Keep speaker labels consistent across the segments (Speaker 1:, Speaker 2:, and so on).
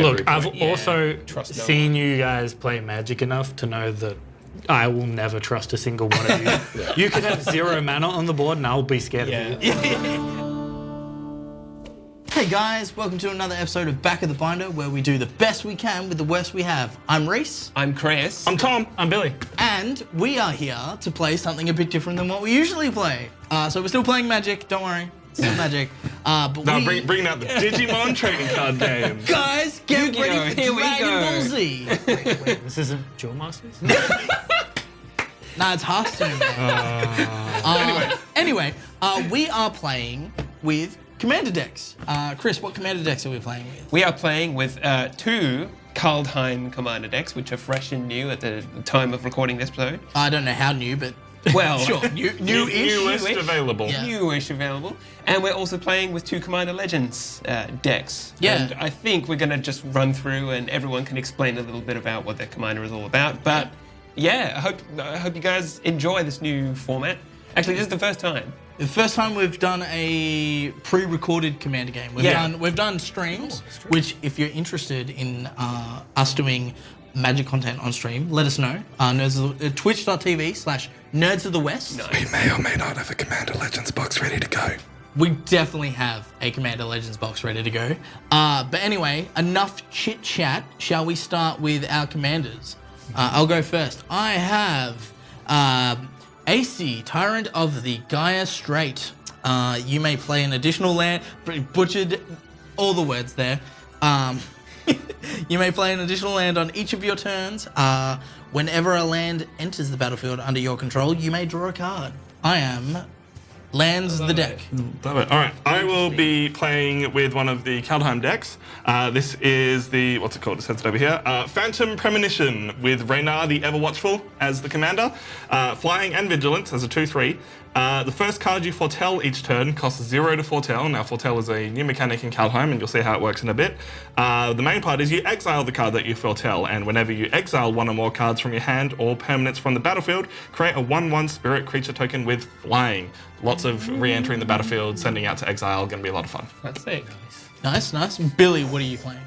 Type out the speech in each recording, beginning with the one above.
Speaker 1: Look, I've also
Speaker 2: Trust no
Speaker 1: seen you guys play Magic enough to know that I will never trust a single one of you. You could have 0 mana on the board and I'll be scared of you.
Speaker 3: Hey guys, welcome to another episode of Back of the Binder, where we do the best we can with the worst we have. I'm Reese.
Speaker 2: I'm Chris.
Speaker 1: I'm Tom. I'm Billy.
Speaker 3: And we are here to play something a bit different than what we usually play. So we're still playing Magic, don't worry. Still Magic. But
Speaker 4: now bring out the Digimon trading card game.
Speaker 3: Guys, get ready for
Speaker 2: Here we
Speaker 3: Dragon
Speaker 2: go.
Speaker 3: Ball Z.
Speaker 1: Wait, this isn't Duel Masters?
Speaker 3: Nah, it's Hearthstone. Anyway, we are playing with Commander decks. Chris, what Commander decks are we playing with?
Speaker 2: We are playing with 2 Kaldheim Commander decks, which are fresh and new at the time of recording this episode.
Speaker 3: I don't know how new, but
Speaker 2: Well,
Speaker 3: sure, newish.
Speaker 4: Newest available.
Speaker 3: Yeah.
Speaker 2: Newish available. And we're also playing with 2 Commander Legends decks.
Speaker 3: Yeah.
Speaker 2: And I think we're going to just run through and everyone can explain a little bit about what their Commander is all about. But yeah, I hope you guys enjoy this new format. Actually, this is the first time.
Speaker 3: The first time we've done a pre-recorded Commander game. We've done streams, which if you're interested in us doing Magic content on stream, let us know. Twitch.tv/Nerds of the West.
Speaker 2: Nice.
Speaker 4: We may or may not have a Commander Legends box ready to go.
Speaker 3: We definitely have a Commander Legends box ready to go. But anyway, enough chit chat. Shall we start with our commanders? I'll go first. I have AC, Tyrant of the Gaia Strait. You may play an additional land. Butchered all the words there. You may play an additional land on each of your turns. Whenever a land enters the battlefield under your control, you may draw a card. I am Lands the deck.
Speaker 4: Love it. All right, I will be playing with one of the Kaldheim decks. This is the, what's it called? It says it over here. Phantom Premonition with Raynar the Ever-Watchful as the commander. Flying and Vigilance as a 2/3. The first card you foretell each turn costs 0 to foretell. Now, foretell is a new mechanic in Kaldheim, and you'll see how it works in a bit. The main part is you exile the card that you foretell, and whenever you exile one or more cards from your hand or permanents from the battlefield, create a 1/1 spirit creature token with flying. Lots of re-entering the battlefield, sending out to exile, gonna be a lot of fun.
Speaker 2: That's it.
Speaker 3: Nice. Billy, what are you playing?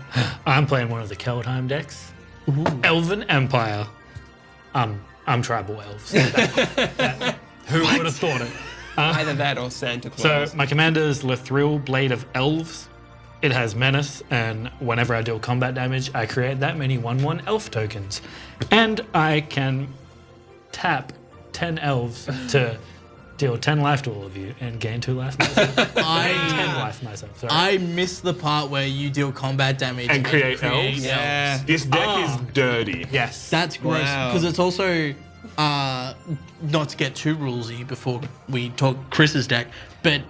Speaker 1: I'm playing one of the Kaldheim decks. Elven Empire. I'm tribal elves. Who would have thought it?
Speaker 2: Either that or Santa Claus.
Speaker 1: So my commander is Lathril, Blade of Elves. It has Menace, and whenever I deal combat damage, I create that many 1/1 elf tokens. And I can tap 10 elves to deal 10 life to all of you and gain 2 life myself. 10 life myself, sorry.
Speaker 3: I missed the part where you deal combat damage
Speaker 4: And create elves?
Speaker 2: Yeah.
Speaker 4: This deck is dirty.
Speaker 1: Yes.
Speaker 3: That's gross,
Speaker 2: Wow.
Speaker 3: because it's also, not to get too rulesy before we talk Chris's deck, but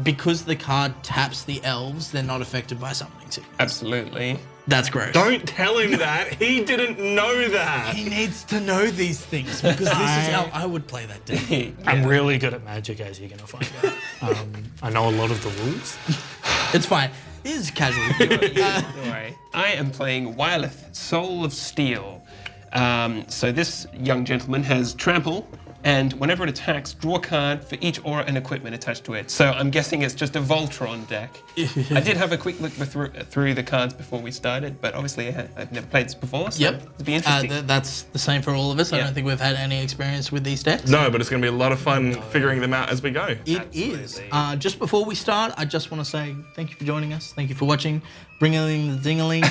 Speaker 3: because the card taps the elves, they're not affected by summoning sickness.
Speaker 2: Absolutely.
Speaker 3: That's gross.
Speaker 4: Don't tell him that. He didn't know that.
Speaker 3: He needs to know these things, because this is how I would play that deck.
Speaker 1: I'm really good at Magic, as you're going to find out. I know a lot of the rules.
Speaker 3: It's fine. It is casual.
Speaker 2: Don't worry. I am playing Wyleth, Soul of Steel. So this young gentleman has Trample, and whenever it attacks, draw a card for each aura and equipment attached to it. So I'm guessing it's just a Voltron deck. I did have a quick look through the cards before we started, but obviously I've never played this before, so it'd be interesting.
Speaker 3: That's the same for all of us. I don't think we've had any experience with these decks.
Speaker 4: No, but it's going to be a lot of fun figuring them out as we go.
Speaker 3: It is. Just before we start, I just want to say thank you for joining us. Thank you for watching. Bring-a-ling the ding-a-ling.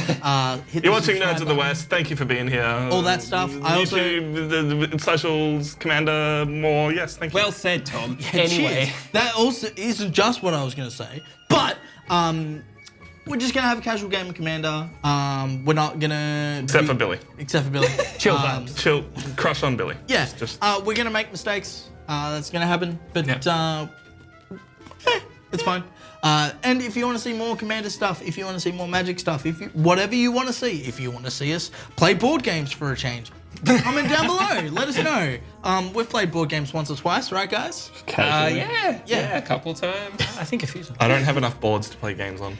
Speaker 4: You're watching Nerds of the West. Thank you for being here.
Speaker 3: All that stuff. I also...
Speaker 4: YouTube, the socials, Commander, more. Yes, thank you.
Speaker 2: Well said, Tom.
Speaker 3: Anyway. Cheers. That also isn't just what I was going to say, but we're just going to have a casual game of Commander. We're not going to...
Speaker 4: Except for Billy.
Speaker 3: Except for Billy.
Speaker 1: Chill vibes.
Speaker 4: Chill. Crush on Billy.
Speaker 3: Yeah.
Speaker 4: Just
Speaker 3: we're going to make mistakes. That's going to happen, but it's fine. And if you want to see more Commander stuff, if you want to see more Magic stuff, whatever you want to see, if you want to see us play board games for a change, comment down below. Let us know. We've played board games once or twice, right, guys?
Speaker 2: Yeah, a couple times.
Speaker 1: I think a few times.
Speaker 4: I don't have enough boards to play games on.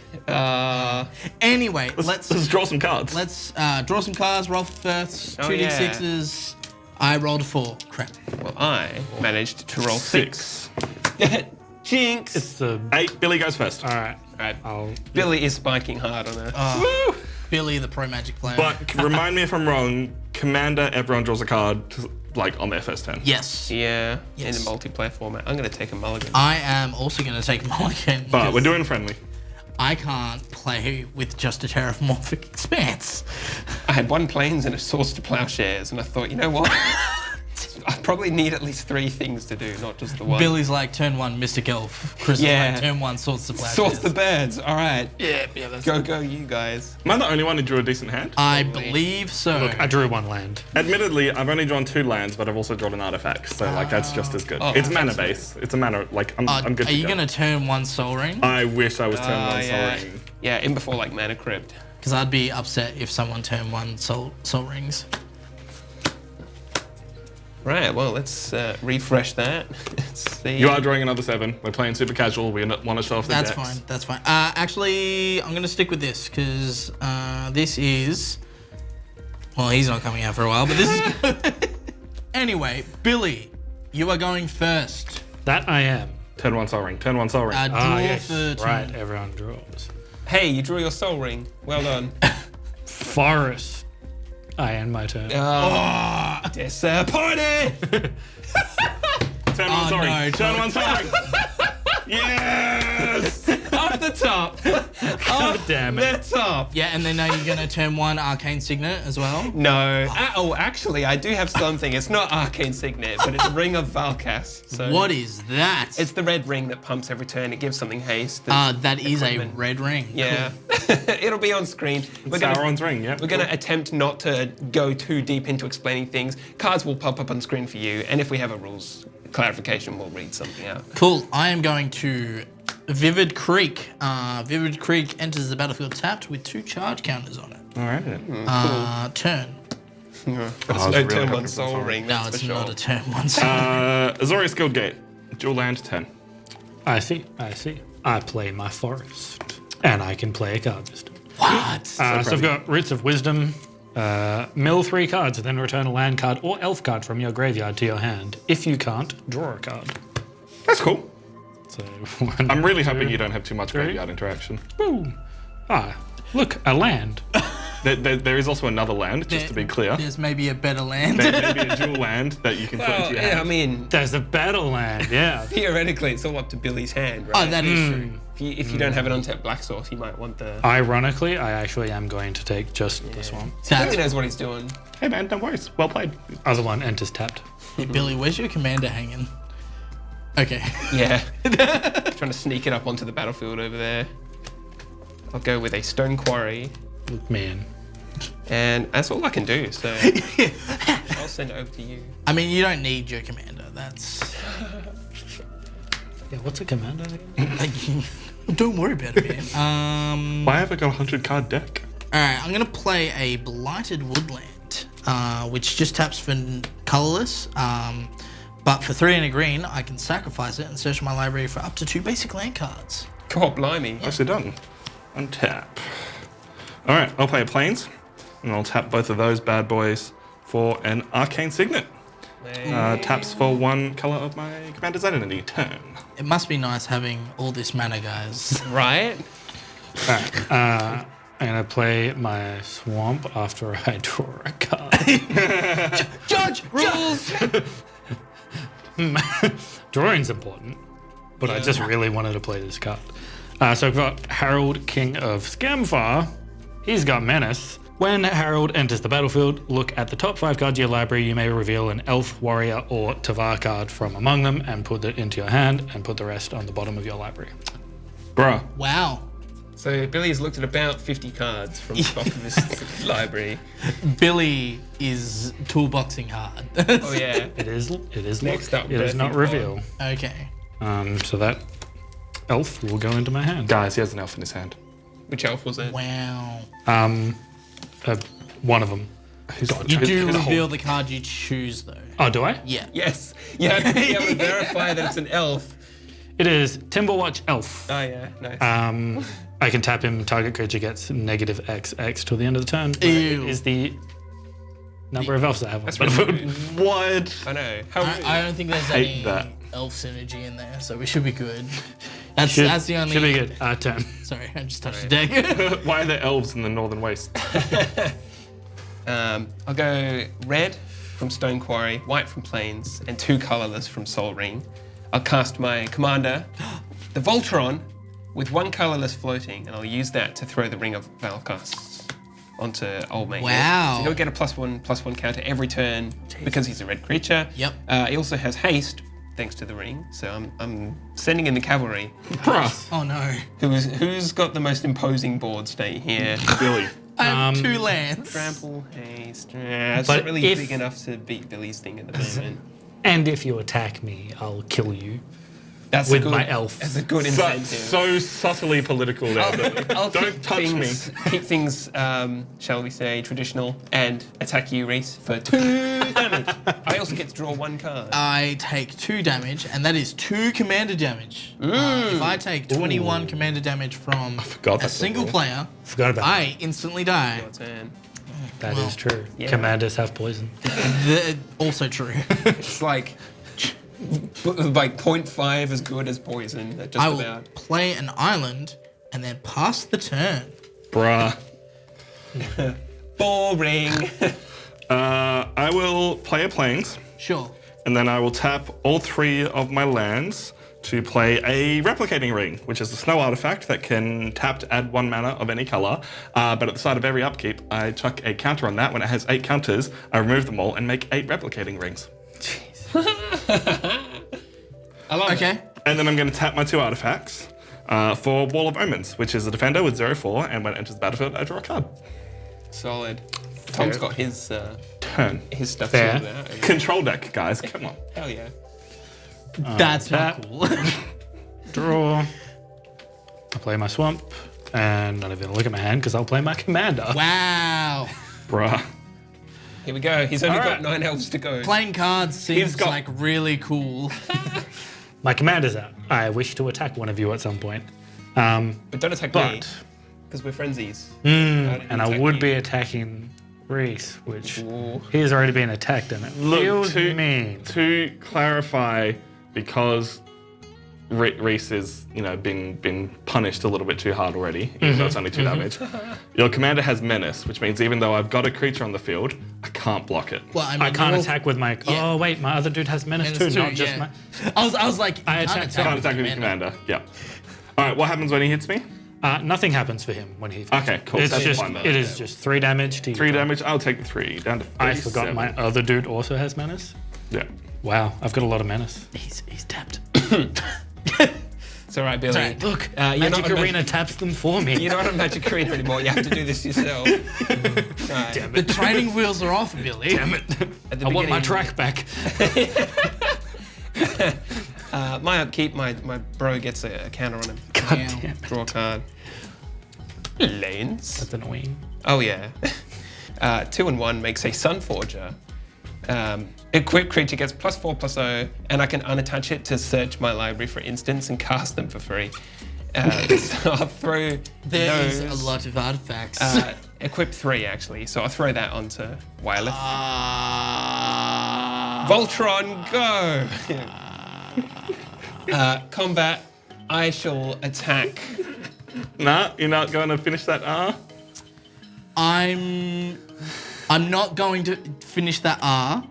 Speaker 3: Anyway, let's
Speaker 4: draw some cards.
Speaker 3: Let's draw some cards, roll for firsts, 2d6s. I rolled a 4. Crap.
Speaker 2: Well, I managed to roll 6. Jinx.
Speaker 1: It's the
Speaker 4: 8. Billy goes first.
Speaker 1: All right.
Speaker 2: Billy is spiking hard on her.
Speaker 3: Billy, the pro magic player.
Speaker 4: But remind me if I'm wrong, Commander, everyone draws a card like on their first turn.
Speaker 3: yes.
Speaker 2: Yeah,
Speaker 3: Yes.
Speaker 2: in a multiplayer format. I'm going to take a mulligan.
Speaker 3: I am also going to take a mulligan.
Speaker 4: But we're
Speaker 3: because
Speaker 4: doing friendly.
Speaker 3: I can't play with just a terramorphic expanse.
Speaker 2: I had 1 planes and a Swords to Plowshares, and I thought, you know what? I probably need at least 3 things to do, not just the one.
Speaker 3: Billy's like turn 1 Mystic Elf. Chris is
Speaker 2: Yeah.
Speaker 3: like turn 1 Swords to Plowshares.
Speaker 2: Swords the birds. All right.
Speaker 3: Yeah, that's
Speaker 2: Go, you guys.
Speaker 4: Am I the only one who drew a decent hand?
Speaker 3: I believe so.
Speaker 1: Look, I drew 1 land.
Speaker 4: Admittedly, I've only drawn 2 lands, but I've also drawn an artifact, so like that's just as good.
Speaker 2: Oh,
Speaker 4: It's mana base. It's a mana. Like I'm good.
Speaker 3: Are you going to turn 1 Soul Ring?
Speaker 4: I wish I was turn 1
Speaker 2: yeah.
Speaker 4: Soul Ring.
Speaker 2: Yeah, in before like Mana Crypt.
Speaker 3: Because I'd be upset if someone turned 1 Soul Rings.
Speaker 2: Right, well, let's refresh that. Let's see.
Speaker 4: You are drawing another 7. We're playing super casual. We want to show off the
Speaker 3: That's
Speaker 4: decks.
Speaker 3: fine. That's fine. Actually, I'm going to stick with this because this is. Well, he's not coming out for a while, but this is good. Anyway, Billy, you are going first.
Speaker 1: That I am.
Speaker 4: Turn 1 Soul Ring. Turn 1 Soul Ring.
Speaker 3: Draw
Speaker 1: Yes.
Speaker 3: for turn.
Speaker 1: Right, everyone draws.
Speaker 2: Hey, you drew your Soul Ring. Well done.
Speaker 1: Forest. I end my turn.
Speaker 2: Oh, disappointed!
Speaker 4: Turn 1 Soul Ring.
Speaker 3: no,
Speaker 4: Turn 1 Soul Ring. Yes!
Speaker 2: Off the top.
Speaker 1: God damn it.
Speaker 2: The top.
Speaker 3: Yeah, and then now you're going to turn 1 Arcane Signet as well.
Speaker 2: No. Actually, I do have something. It's not Arcane Signet, but it's Ring of Valkas. So
Speaker 3: What is that?
Speaker 2: It's the red ring that pumps every turn. It gives something haste. and
Speaker 3: That is a
Speaker 2: equipment.
Speaker 3: red ring.
Speaker 2: Yeah. It'll be on screen.
Speaker 4: Sauron's ring, yeah.
Speaker 2: We're going to attempt not to go too deep into explaining things. Cards will pop up on screen for you, and if we have a rules clarification, we'll read something out.
Speaker 3: Cool. I am going to Vivid Creek. Vivid Creek enters the battlefield tapped with 2 charge counters on it.
Speaker 4: All right.
Speaker 3: Turn.
Speaker 2: But
Speaker 4: I
Speaker 2: it's
Speaker 4: was
Speaker 2: no
Speaker 4: really
Speaker 2: turn
Speaker 4: hoping
Speaker 2: 1
Speaker 4: for
Speaker 2: Soul
Speaker 4: Soul
Speaker 2: Ring.
Speaker 3: No,
Speaker 2: that's
Speaker 3: it's
Speaker 2: for
Speaker 3: not
Speaker 2: sure.
Speaker 3: a turn 1.
Speaker 4: Azorius Guild Gate. Dual land 10.
Speaker 1: I see. I play my forest. And I can play a card system.
Speaker 3: What?
Speaker 1: So I've got Roots of Wisdom. Mill 3 cards, then return a land card or elf card from your graveyard to your hand. If you can't, draw a card.
Speaker 4: That's cool.
Speaker 1: So 1,
Speaker 4: I'm really hoping you don't have too much graveyard interaction.
Speaker 1: Boom. Look, a land.
Speaker 4: There is also another land, just to be clear.
Speaker 3: There's maybe a better land.
Speaker 4: There may be a dual land that you can put into your
Speaker 2: Yeah, I
Speaker 4: hand.
Speaker 2: mean,
Speaker 1: There's a battle land, yeah.
Speaker 2: theoretically, it's all up to Billy's hand, right?
Speaker 3: Oh, that is true.
Speaker 2: If you don't have an untapped black source, you might want the...
Speaker 1: Ironically, I actually am going to take just this one.
Speaker 2: Billy
Speaker 3: That's
Speaker 2: knows what he's doing.
Speaker 4: Hey man, no worries. Well played.
Speaker 1: Other one enters tapped.
Speaker 3: Billy, where's your commander hanging? Okay.
Speaker 2: Yeah. Trying to sneak it up onto the battlefield over there. I'll go with a Stone Quarry.
Speaker 1: Man.
Speaker 2: And that's all I can do, so I'll send it over to you.
Speaker 3: I mean, you don't need your commander. That's.
Speaker 1: Yeah, what's a commander again?
Speaker 3: Like, don't worry about it, man.
Speaker 4: Why have I got a 100 card deck?
Speaker 3: Alright, I'm gonna play a Blighted Woodland, which just taps for colorless. But for 3 and a green, I can sacrifice it and search my library for up to 2 basic land cards.
Speaker 2: God, blimey.
Speaker 4: Nicely done. Untap. All right, I'll play a Plains, and I'll tap both of those bad boys for an Arcane Signet. Taps for 1 color of my commander's identity. Turn.
Speaker 3: It must be nice having all this mana, guys.
Speaker 2: Right?
Speaker 1: Alright, I'm gonna play my swamp after I draw a card.
Speaker 3: Judge! Rules!
Speaker 1: Drawing's important, but I just really wanted to play this card. So I've got Harold, King of Scamfar. He's got Menace. When Harold enters the battlefield, look at the top 5 cards of your library. You may reveal an Elf, Warrior, or Tavar card from among them and put it into your hand and put the rest on the bottom of your library.
Speaker 4: Bruh.
Speaker 3: Wow.
Speaker 2: So Billy's looked at about 50 cards from the top of his library.
Speaker 3: Billy is toolboxing hard.
Speaker 2: Oh yeah.
Speaker 1: It is
Speaker 2: Next up,
Speaker 1: it is not
Speaker 2: Breath of
Speaker 1: reveal.
Speaker 3: Okay.
Speaker 1: So that Elf will go into my hand.
Speaker 4: Guys, he has an elf in his hand.
Speaker 2: Which elf was it?
Speaker 3: Wow.
Speaker 1: One of them.
Speaker 3: You do reveal the card you choose, though.
Speaker 1: Oh, do I?
Speaker 3: Yeah.
Speaker 2: Yes. You have to be able to verify that it's an elf.
Speaker 1: It is Timberwatch Elf.
Speaker 2: Oh yeah, nice.
Speaker 1: I can tap him. Target creature gets -XX till the end of the turn.
Speaker 3: Ew.
Speaker 1: It is the number of elves I have on
Speaker 2: That's
Speaker 1: the battlefield.
Speaker 2: rude.
Speaker 4: What?
Speaker 2: I know. How rude.
Speaker 3: I don't think there's
Speaker 4: hate
Speaker 3: any
Speaker 4: that.
Speaker 3: elf synergy in there, so we should be good. That's the only.
Speaker 1: Should be good. Turn.
Speaker 3: Sorry, I just touched the deck.
Speaker 4: Why are there elves in the Northern Waste?
Speaker 2: I'll go red from Stone Quarry, white from Plains, and 2 colorless from Sol Ring. I'll cast my commander, the Voltron, with 1 colorless floating, and I'll use that to throw the Ring of Valcasts onto Old Mate.
Speaker 3: Wow.
Speaker 2: So he'll get a +1/+1 counter every turn because he's a red creature.
Speaker 3: Yep.
Speaker 2: He also has haste, thanks to the ring. So I'm sending in the cavalry.
Speaker 3: Oh no.
Speaker 2: Who's got the most imposing board state here?
Speaker 4: Billy.
Speaker 3: I have 2 lands.
Speaker 2: Trample, haste. It's
Speaker 1: But
Speaker 2: not really
Speaker 1: if-
Speaker 2: big enough to beat Billy's thing at the moment.
Speaker 1: And if you attack me, I'll kill you.
Speaker 2: That's
Speaker 1: With
Speaker 2: a good,
Speaker 1: my elf.
Speaker 2: That's a good
Speaker 4: So,
Speaker 2: incentive.
Speaker 4: so subtly political there.
Speaker 2: I'll
Speaker 4: Don't
Speaker 2: keep
Speaker 4: touch me.
Speaker 2: Keep things, shall we say, traditional, and attack you, Reese, for 2 damage. I also get to draw 1 card.
Speaker 3: I take 2 damage, and that is 2 commander damage. If I take 21 commander damage from
Speaker 4: forgot
Speaker 3: a
Speaker 4: that's
Speaker 3: single
Speaker 4: a rule.
Speaker 3: player,
Speaker 1: Forgot about that.
Speaker 3: I instantly die.
Speaker 2: Your turn.
Speaker 1: That is true.
Speaker 2: Yeah.
Speaker 1: Commanders have poison.
Speaker 3: Also true.
Speaker 2: It's like 0.5 as good as poison. Just
Speaker 3: I will
Speaker 2: about.
Speaker 3: play an island and then pass the turn.
Speaker 4: Bruh.
Speaker 2: Boring.
Speaker 4: I will play a Plains,
Speaker 3: Sure.
Speaker 4: and then I will tap all 3 of my lands to play a Replicating Ring, which is a snow artifact that can tap to add 1 mana of any color. But at the start of every upkeep, I chuck a counter on that. When it has 8 counters, I remove them all and make 8 Replicating Rings.
Speaker 2: I love it.
Speaker 3: Okay.
Speaker 4: And then I'm going to tap my 2 artifacts for Wall of Omens, which is a defender with 0/4, and when it enters the battlefield, I draw a card.
Speaker 2: Solid. Tom's got his
Speaker 4: Turn.
Speaker 2: stuff
Speaker 1: Fair.
Speaker 2: sorted out.
Speaker 4: Control deck, guys. Come on.
Speaker 2: Hell yeah.
Speaker 3: That's not cool.
Speaker 1: Draw. I play my swamp, and not even look at my hand because I'll play my commander.
Speaker 3: Wow.
Speaker 4: Bruh.
Speaker 2: Here we go. He's only
Speaker 4: All
Speaker 2: got
Speaker 4: right.
Speaker 2: 9 elves to go.
Speaker 3: Playing cards seems
Speaker 4: got-
Speaker 3: like really cool.
Speaker 1: My commander's out. I wish to attack one of you at some point.
Speaker 2: But don't attack me,
Speaker 1: But,
Speaker 2: because we're frenzies.
Speaker 1: and I would be attacking Reese, which
Speaker 2: Ooh.
Speaker 1: he has already been attacked, and it feels mean.
Speaker 4: To clarify, because Reese is, been punished a little bit too hard already, even though it's only 2 damage. Your commander has menace, which means even though I've got a creature on the field, I can't block it.
Speaker 3: Well, I, mean,
Speaker 1: I can't
Speaker 3: you're all-
Speaker 1: attack with my.
Speaker 3: Yeah.
Speaker 1: Oh wait, my other dude has menace
Speaker 3: Menace
Speaker 1: too,
Speaker 3: too,
Speaker 1: not just
Speaker 3: yeah.
Speaker 1: my.
Speaker 3: I was like,
Speaker 1: I
Speaker 3: you
Speaker 1: attacked-
Speaker 4: Can't attack with your commander. Yeah. All right. What happens when he hits me?
Speaker 1: Nothing happens for him when he.
Speaker 4: Okay, cool.
Speaker 1: It's
Speaker 4: That's
Speaker 1: just
Speaker 4: fine then.
Speaker 1: it is just 3 damage to you.
Speaker 4: 3 damage. I'll take the 3 down to 37.
Speaker 1: I forgot my other dude also has menace.
Speaker 4: Yeah.
Speaker 1: Wow, I've got a lot of menace.
Speaker 3: He's tapped.
Speaker 2: It's all right, Billy.
Speaker 3: Sorry,
Speaker 1: Look,
Speaker 2: you're not
Speaker 1: Magic
Speaker 2: a
Speaker 1: Arena taps them for me.
Speaker 2: You're not a Magic Arena anymore. You have to do this yourself. Right.
Speaker 1: Damn
Speaker 3: The
Speaker 1: it!
Speaker 3: training wheels are off, Billy.
Speaker 1: Damn it!
Speaker 2: At the
Speaker 1: I want my
Speaker 2: beginning-
Speaker 1: track back.
Speaker 2: My upkeep, my bro gets a counter on him.
Speaker 1: God
Speaker 3: Damn.
Speaker 1: damn it!
Speaker 2: Draw a card. Lanes.
Speaker 1: That's annoying.
Speaker 2: Oh yeah. 2 and 1 makes a Sunforger. Equipped creature gets +4/+0, and I can unattach it to search my library for instants and cast them for free. So I'll throw
Speaker 3: There is
Speaker 2: those.
Speaker 3: a lot of artifacts.
Speaker 2: Equip 3 actually, so I'll throw that onto Wyleth.
Speaker 3: Ah.
Speaker 2: Voltron, go! Combat. I shall attack.
Speaker 4: Nah, you're not going to finish that R?
Speaker 3: I'm not going to finish that R,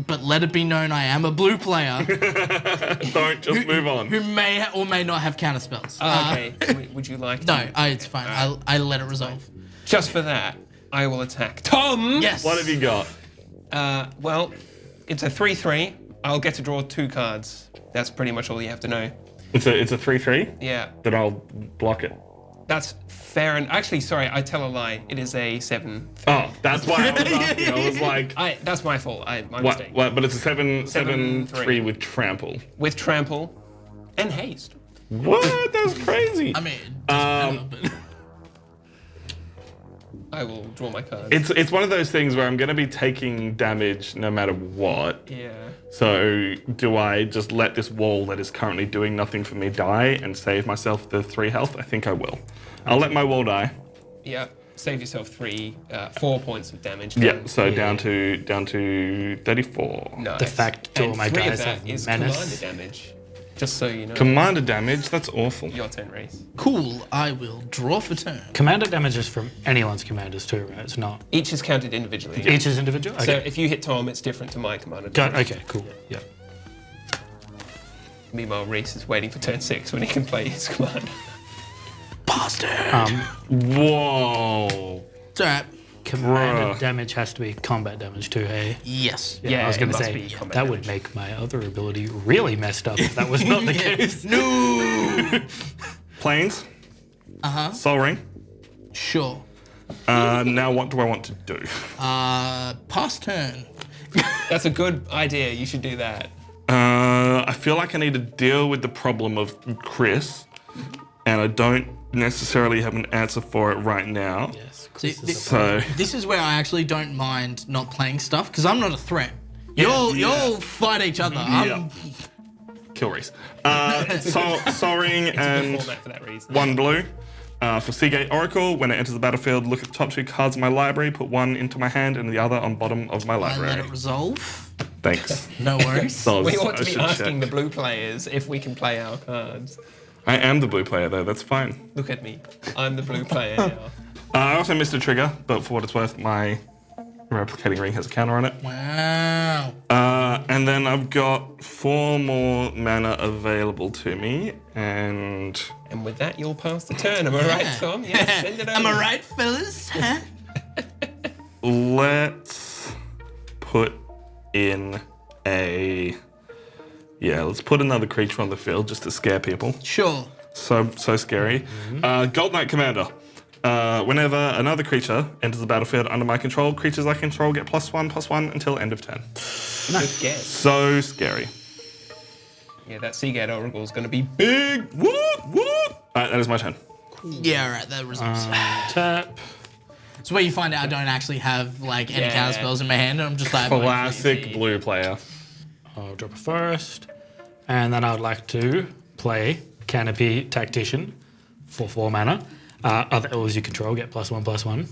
Speaker 3: but let it be known I am a blue player
Speaker 4: Don't, just move on.
Speaker 3: who may or may not have counter spells.
Speaker 2: Okay, would you like
Speaker 3: No,
Speaker 2: to?
Speaker 3: it's fine. I let it resolve.
Speaker 2: Just for that, I will attack Tom!
Speaker 3: Yes.
Speaker 4: What have you got?
Speaker 2: Well, it's a 3/3. I'll get to draw 2 cards. That's pretty much all you have to know.
Speaker 4: It's a 3/3?
Speaker 2: Yeah,
Speaker 4: Then I'll block it.
Speaker 2: that's fair. And actually, sorry, I tell a lie. It is a 7.
Speaker 4: Oh, that's why I was asking. I was like,
Speaker 2: That's my fault. My
Speaker 4: what?
Speaker 2: mistake.
Speaker 4: But it's a 7/3
Speaker 2: 7/3
Speaker 4: with trample.
Speaker 2: With trample and haste.
Speaker 4: What? That's crazy.
Speaker 3: I mean, it doesn't matter, but
Speaker 2: I will draw my cards.
Speaker 4: It's one of those things where I'm going to be taking damage no matter what.
Speaker 2: Yeah.
Speaker 4: So do I just let this wall that is currently doing nothing for me die and save myself the 3 health? I think I will. I'll let my wall die.
Speaker 2: Yeah. Save yourself 4 points of damage.
Speaker 4: Yeah. So down to 34.
Speaker 2: Nice.
Speaker 1: The fact two
Speaker 2: and
Speaker 1: of my
Speaker 2: 3
Speaker 1: guys
Speaker 2: of that
Speaker 1: have
Speaker 2: is
Speaker 1: menace.
Speaker 2: commander damage. Just so you know.
Speaker 4: Commander damage, that's awful.
Speaker 2: Your turn, Reese.
Speaker 3: Cool. I will draw for turn.
Speaker 1: Commander damage is from anyone's commanders too, right? It's not.
Speaker 2: Each is counted individually.
Speaker 1: Each is individual?
Speaker 2: So
Speaker 1: Okay.
Speaker 2: if you hit Tom, it's different to my commander.
Speaker 1: Okay, cool. Yeah.
Speaker 2: Meanwhile, Reese is waiting for turn 6 when he can play his commander.
Speaker 3: Bastard.
Speaker 4: Whoa.
Speaker 3: It's alright.
Speaker 1: Commander
Speaker 4: Bruh.
Speaker 1: damage has to be combat damage too, hey?
Speaker 3: Yes.
Speaker 2: Yeah,
Speaker 1: I was
Speaker 2: it
Speaker 1: going to
Speaker 2: must
Speaker 1: say,
Speaker 2: be combat
Speaker 1: that would
Speaker 2: damage.
Speaker 1: make my other ability really messed up if that was not the case.
Speaker 3: No.
Speaker 4: Planes. Soul Ring.
Speaker 3: Sure.
Speaker 4: Now what do I want to do?
Speaker 3: Pass turn.
Speaker 2: That's a good idea. You should do that.
Speaker 4: I feel like I need to deal with the problem of Chris, and I don't necessarily have an answer for it right now.
Speaker 1: Yes,
Speaker 3: See,
Speaker 1: Chris is a
Speaker 4: So
Speaker 3: This is where I actually don't mind not playing stuff because I'm not a threat. You'll fight each other.
Speaker 4: yeah. Kill Reese. Soul Ring
Speaker 2: Good
Speaker 4: and
Speaker 2: format for that reason.
Speaker 4: 1 blue. For Seagate Oracle, when it enters the battlefield, look at the top 2 cards of my library, put one into my hand and the other on bottom of my
Speaker 3: I let
Speaker 4: library.
Speaker 3: it resolve.
Speaker 4: Thanks.
Speaker 3: No worries.
Speaker 4: So
Speaker 2: We ought to
Speaker 4: I
Speaker 2: be
Speaker 4: should
Speaker 2: asking
Speaker 4: check.
Speaker 2: the blue players if we can play our cards.
Speaker 4: I am the blue player though, that's fine.
Speaker 2: Look at me. I'm the blue player now.
Speaker 4: I also missed a trigger, but for what it's worth, my replicating ring has a counter on it.
Speaker 3: Wow.
Speaker 4: And then I've got 4 more mana available to me, and
Speaker 2: And with that, you'll pass the turn. Am I right, Tom? Yes, send it over.
Speaker 3: Am I right, fellas? Huh?
Speaker 4: let's put in let's put another creature on the field just to scare people.
Speaker 3: Sure.
Speaker 4: So scary. Gold Knight Commander. Whenever another creature enters the battlefield under my control, creatures I control get +1/+1 until end of turn.
Speaker 2: Good guess.
Speaker 4: So scary.
Speaker 2: Yeah, that Seagate Oracle is going to be
Speaker 4: Big whoop whoop. That is my turn.
Speaker 3: Yeah, all right. That resolves.
Speaker 1: tap.
Speaker 3: It's where you find out I don't actually have like any
Speaker 2: Yeah.
Speaker 3: counter spells in my hand, and I'm just like
Speaker 4: Classic blue player.
Speaker 1: I'll drop a forest. And then I would like to play Canopy Tactician for 4 mana. Other elves you control get +1/+1.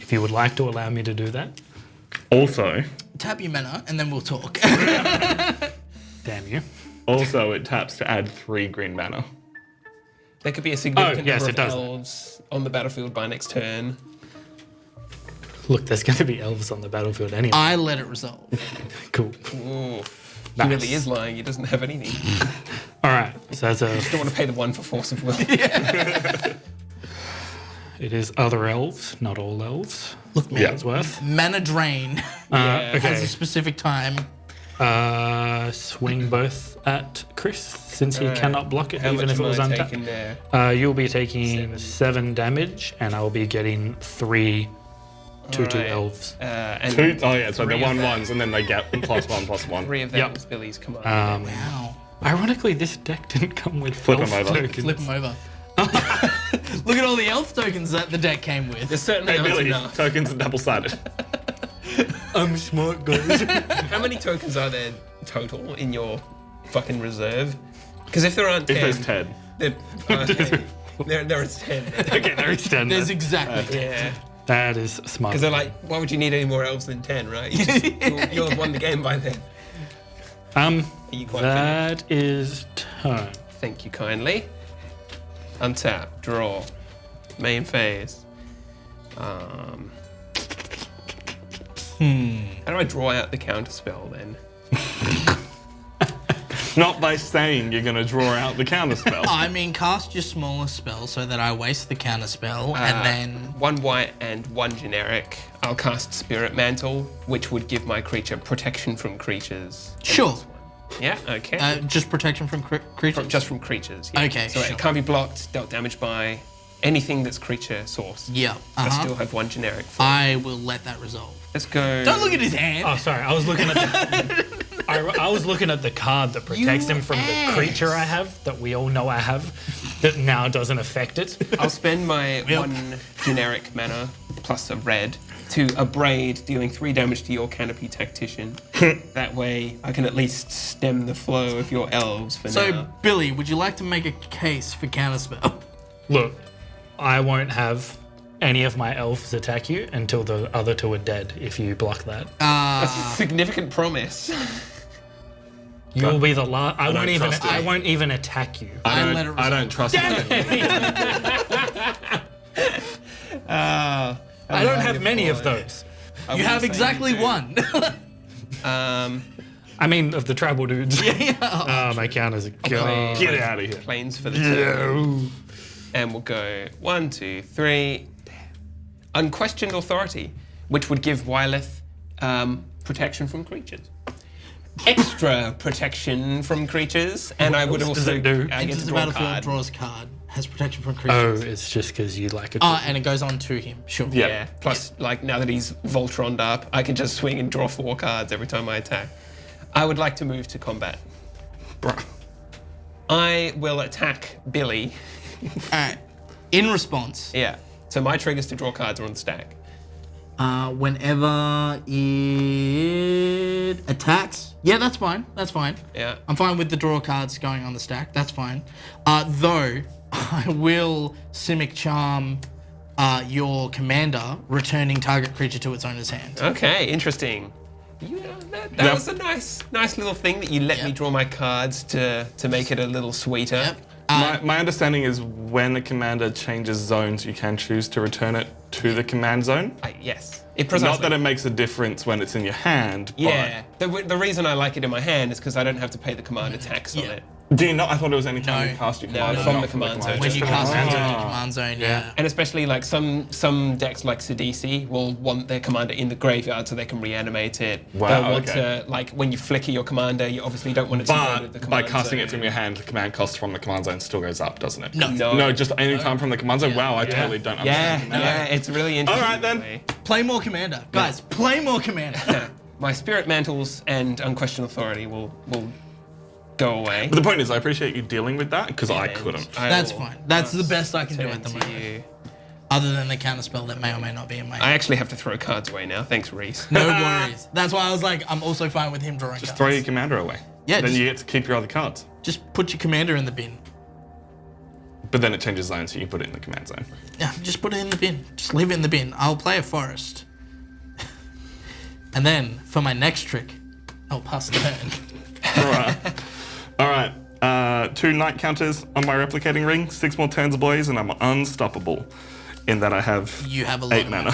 Speaker 1: If you would like to allow me to do that.
Speaker 4: Also,
Speaker 3: tap your mana, and then we'll talk.
Speaker 1: Damn you.
Speaker 4: it taps to add 3 green mana.
Speaker 2: There could be a significant
Speaker 1: yes,
Speaker 2: number
Speaker 1: it
Speaker 2: of
Speaker 1: does.
Speaker 2: elves on the battlefield by next turn.
Speaker 1: Look, there's going to be elves on the battlefield anyway.
Speaker 3: I let it resolve.
Speaker 1: Cool.
Speaker 2: Ooh, he
Speaker 1: Nice.
Speaker 2: really is lying. He doesn't have anything.
Speaker 1: All right. So that's
Speaker 2: Don't want to pay the 1 for force of will.
Speaker 1: it is other elves, not all elves.
Speaker 3: Look, man.
Speaker 4: Yeah.
Speaker 1: It's worth.
Speaker 3: Mana drain
Speaker 2: Yeah.
Speaker 3: has a
Speaker 1: Okay.
Speaker 3: specific time.
Speaker 1: Swing both at Chris since he cannot block it
Speaker 2: How
Speaker 1: even
Speaker 2: much
Speaker 1: if it
Speaker 2: am
Speaker 1: was
Speaker 2: I
Speaker 1: untapped.
Speaker 2: taking there?
Speaker 1: You'll be taking 7 damage, and I'll be getting 3 2/2
Speaker 2: Alright.
Speaker 1: elves.
Speaker 2: And
Speaker 4: So they're
Speaker 2: three of
Speaker 4: 1/1s, and then they get +1/+1.
Speaker 2: 3 of them
Speaker 1: Yep.
Speaker 2: was Billy's command.
Speaker 3: Wow.
Speaker 1: Ironically, this deck didn't come with
Speaker 4: Flip 'em
Speaker 1: elf
Speaker 4: over.
Speaker 1: tokens.
Speaker 3: Flip them over. Look at all the elf tokens that the deck came with.
Speaker 2: There's certainly
Speaker 4: Hey
Speaker 2: aren't
Speaker 4: Billy,
Speaker 2: enough.
Speaker 4: tokens are double-sided.
Speaker 1: I'm smart, guys.
Speaker 2: How many tokens are there total in your fucking reserve? Because if there aren't 10,
Speaker 4: If there's 10.
Speaker 2: then- okay. there is 10.
Speaker 1: Okay, there is 10.
Speaker 3: There's exactly 10.
Speaker 2: Yeah.
Speaker 1: That is smart.
Speaker 2: Because they're like, why would you need any more elves than 10, right? You'll have won the game by then. Are you quite finished?
Speaker 1: That is turn.
Speaker 2: Thank you kindly. Untap, draw, main phase. How do I draw out the counter spell then?
Speaker 4: Not by saying you're going to draw out the counterspell.
Speaker 3: I mean, cast your smallest spell so that I waste the counter spell, and then
Speaker 2: 1 white and 1 generic. I'll cast Spirit Mantle, which would give my creature protection from creatures. And
Speaker 3: Sure.
Speaker 2: this one. Yeah, okay.
Speaker 3: just protection from creatures.
Speaker 2: Just from creatures. Yeah.
Speaker 3: Okay,
Speaker 2: So
Speaker 3: sure.
Speaker 2: it can't be blocked, dealt damage by anything that's creature source.
Speaker 3: Yeah.
Speaker 2: I still have 1 generic. For
Speaker 3: I will let that resolve.
Speaker 2: Let's go.
Speaker 3: Don't look at his hand.
Speaker 1: Oh, sorry. I was looking at the. I was looking at the card that protects him from the creature I have that we all know I have that now doesn't affect it.
Speaker 2: I'll spend my 1 generic mana plus a red to abrade, dealing 3 damage to your Canopy Tactician. That way, I can at least stem the flow of your elves for
Speaker 3: So,
Speaker 2: now.
Speaker 3: Billy, would you like to make a case for counterspell?
Speaker 1: Look, I won't have any of my elves attack you until the other 2 are dead if you block that.
Speaker 2: That's a significant promise.
Speaker 1: You'll be the last. I won't even.
Speaker 4: trust you.
Speaker 1: I won't even attack you.
Speaker 4: I don't trust you.
Speaker 1: I don't have many of those.
Speaker 3: You have exactly one.
Speaker 1: I mean, of the tribal dudes. Oh, my counters are gone.
Speaker 4: Get out of here.
Speaker 2: Planes for the turn. And we'll go 1, 2, 3. Unquestioned authority, which would give Wyleth protection from creatures. Extra protection from creatures, and I would
Speaker 1: else
Speaker 2: also
Speaker 1: does it do?
Speaker 2: I get
Speaker 3: Enters
Speaker 2: to
Speaker 3: the
Speaker 2: draw a
Speaker 3: battlefield,
Speaker 2: card.
Speaker 3: draws a card, has protection from
Speaker 1: Oh,
Speaker 3: creatures.
Speaker 1: it's just because you like it.
Speaker 3: And it goes on to him. Sure.
Speaker 4: Yeah.
Speaker 2: Yeah. Plus, like now that he's Voltroned up, I can just swing and draw 4 cards every time I attack. I would like to move to combat.
Speaker 4: Bruh.
Speaker 2: I will attack Billy.
Speaker 3: All right. In response,
Speaker 2: Yeah. So my triggers to draw cards are on the stack.
Speaker 3: whenever it attacks, yeah, that's fine. That's fine.
Speaker 2: Yeah.
Speaker 3: I'm fine with the draw cards going on the stack. That's fine. Though I will Simic Charm your commander, returning target creature to its owner's hand.
Speaker 2: Okay, interesting. You know, that was a nice little thing that you let me
Speaker 3: Yep.
Speaker 2: draw my cards to make it a little sweeter.
Speaker 3: Yep.
Speaker 4: My understanding is when a commander changes zones, you can choose to return it to the command zone.
Speaker 2: Yes. It precisely.
Speaker 4: Not that it makes a difference when it's in your hand,
Speaker 2: Yeah. The reason I like it in my hand is because I don't have to pay the commander tax on it.
Speaker 4: but do you not? I thought it was any time
Speaker 3: No.
Speaker 4: you cast your
Speaker 2: No,
Speaker 4: command
Speaker 2: from
Speaker 4: not
Speaker 2: the command zone.
Speaker 3: When
Speaker 2: Just
Speaker 3: you
Speaker 2: the
Speaker 3: cast it
Speaker 2: command
Speaker 3: into
Speaker 2: zone.
Speaker 3: the command zone, yeah.
Speaker 2: And especially like some decks like Sidisi will want their commander in the graveyard so they can reanimate it.
Speaker 4: Wow,
Speaker 2: They'll want
Speaker 4: okay.
Speaker 2: to, like when you flicker your commander, you obviously don't want it to go to the
Speaker 4: But
Speaker 2: command
Speaker 4: by casting
Speaker 2: zone.
Speaker 4: it from your hand, the command cost from the command zone still goes up, doesn't it?
Speaker 3: No.
Speaker 2: No.
Speaker 4: Just any time from the command zone. Wow, I totally don't
Speaker 2: Yeah,
Speaker 4: understand.
Speaker 2: yeah, it's really interesting.
Speaker 4: All right, then.
Speaker 2: that way.
Speaker 3: Play more commander. Guys, play more commander.
Speaker 2: My spirit mantles and unquestioned authority will go away.
Speaker 4: But the point is, I appreciate you dealing with that because I
Speaker 2: And
Speaker 4: couldn't.
Speaker 2: I
Speaker 3: That's
Speaker 2: will
Speaker 3: fine. That's the best I can do
Speaker 2: turn
Speaker 3: at the
Speaker 2: to
Speaker 3: moment.
Speaker 2: you.
Speaker 3: Other than the counterspell that may or may not be in my
Speaker 2: I
Speaker 3: hand.
Speaker 2: actually have to throw cards away now. Thanks, Reese.
Speaker 3: No worries. That's why I was like, I'm also fine with him drawing
Speaker 4: Just
Speaker 3: cards.
Speaker 4: throw your commander away.
Speaker 3: Yeah,
Speaker 4: Then
Speaker 3: just-
Speaker 4: you get to keep your other cards.
Speaker 3: Just put your commander in the bin.
Speaker 4: But then it changes zones, so you put it in the command zone.
Speaker 3: Yeah, just put it in the bin. Just leave it in the bin. I'll play a forest. And then, for my next trick, I'll pass the turn.
Speaker 4: All right. 2 night counters on my replicating ring. 6 more turns, boys, and I'm unstoppable. In that I have
Speaker 3: You have a lot
Speaker 4: 8
Speaker 3: of
Speaker 4: mana.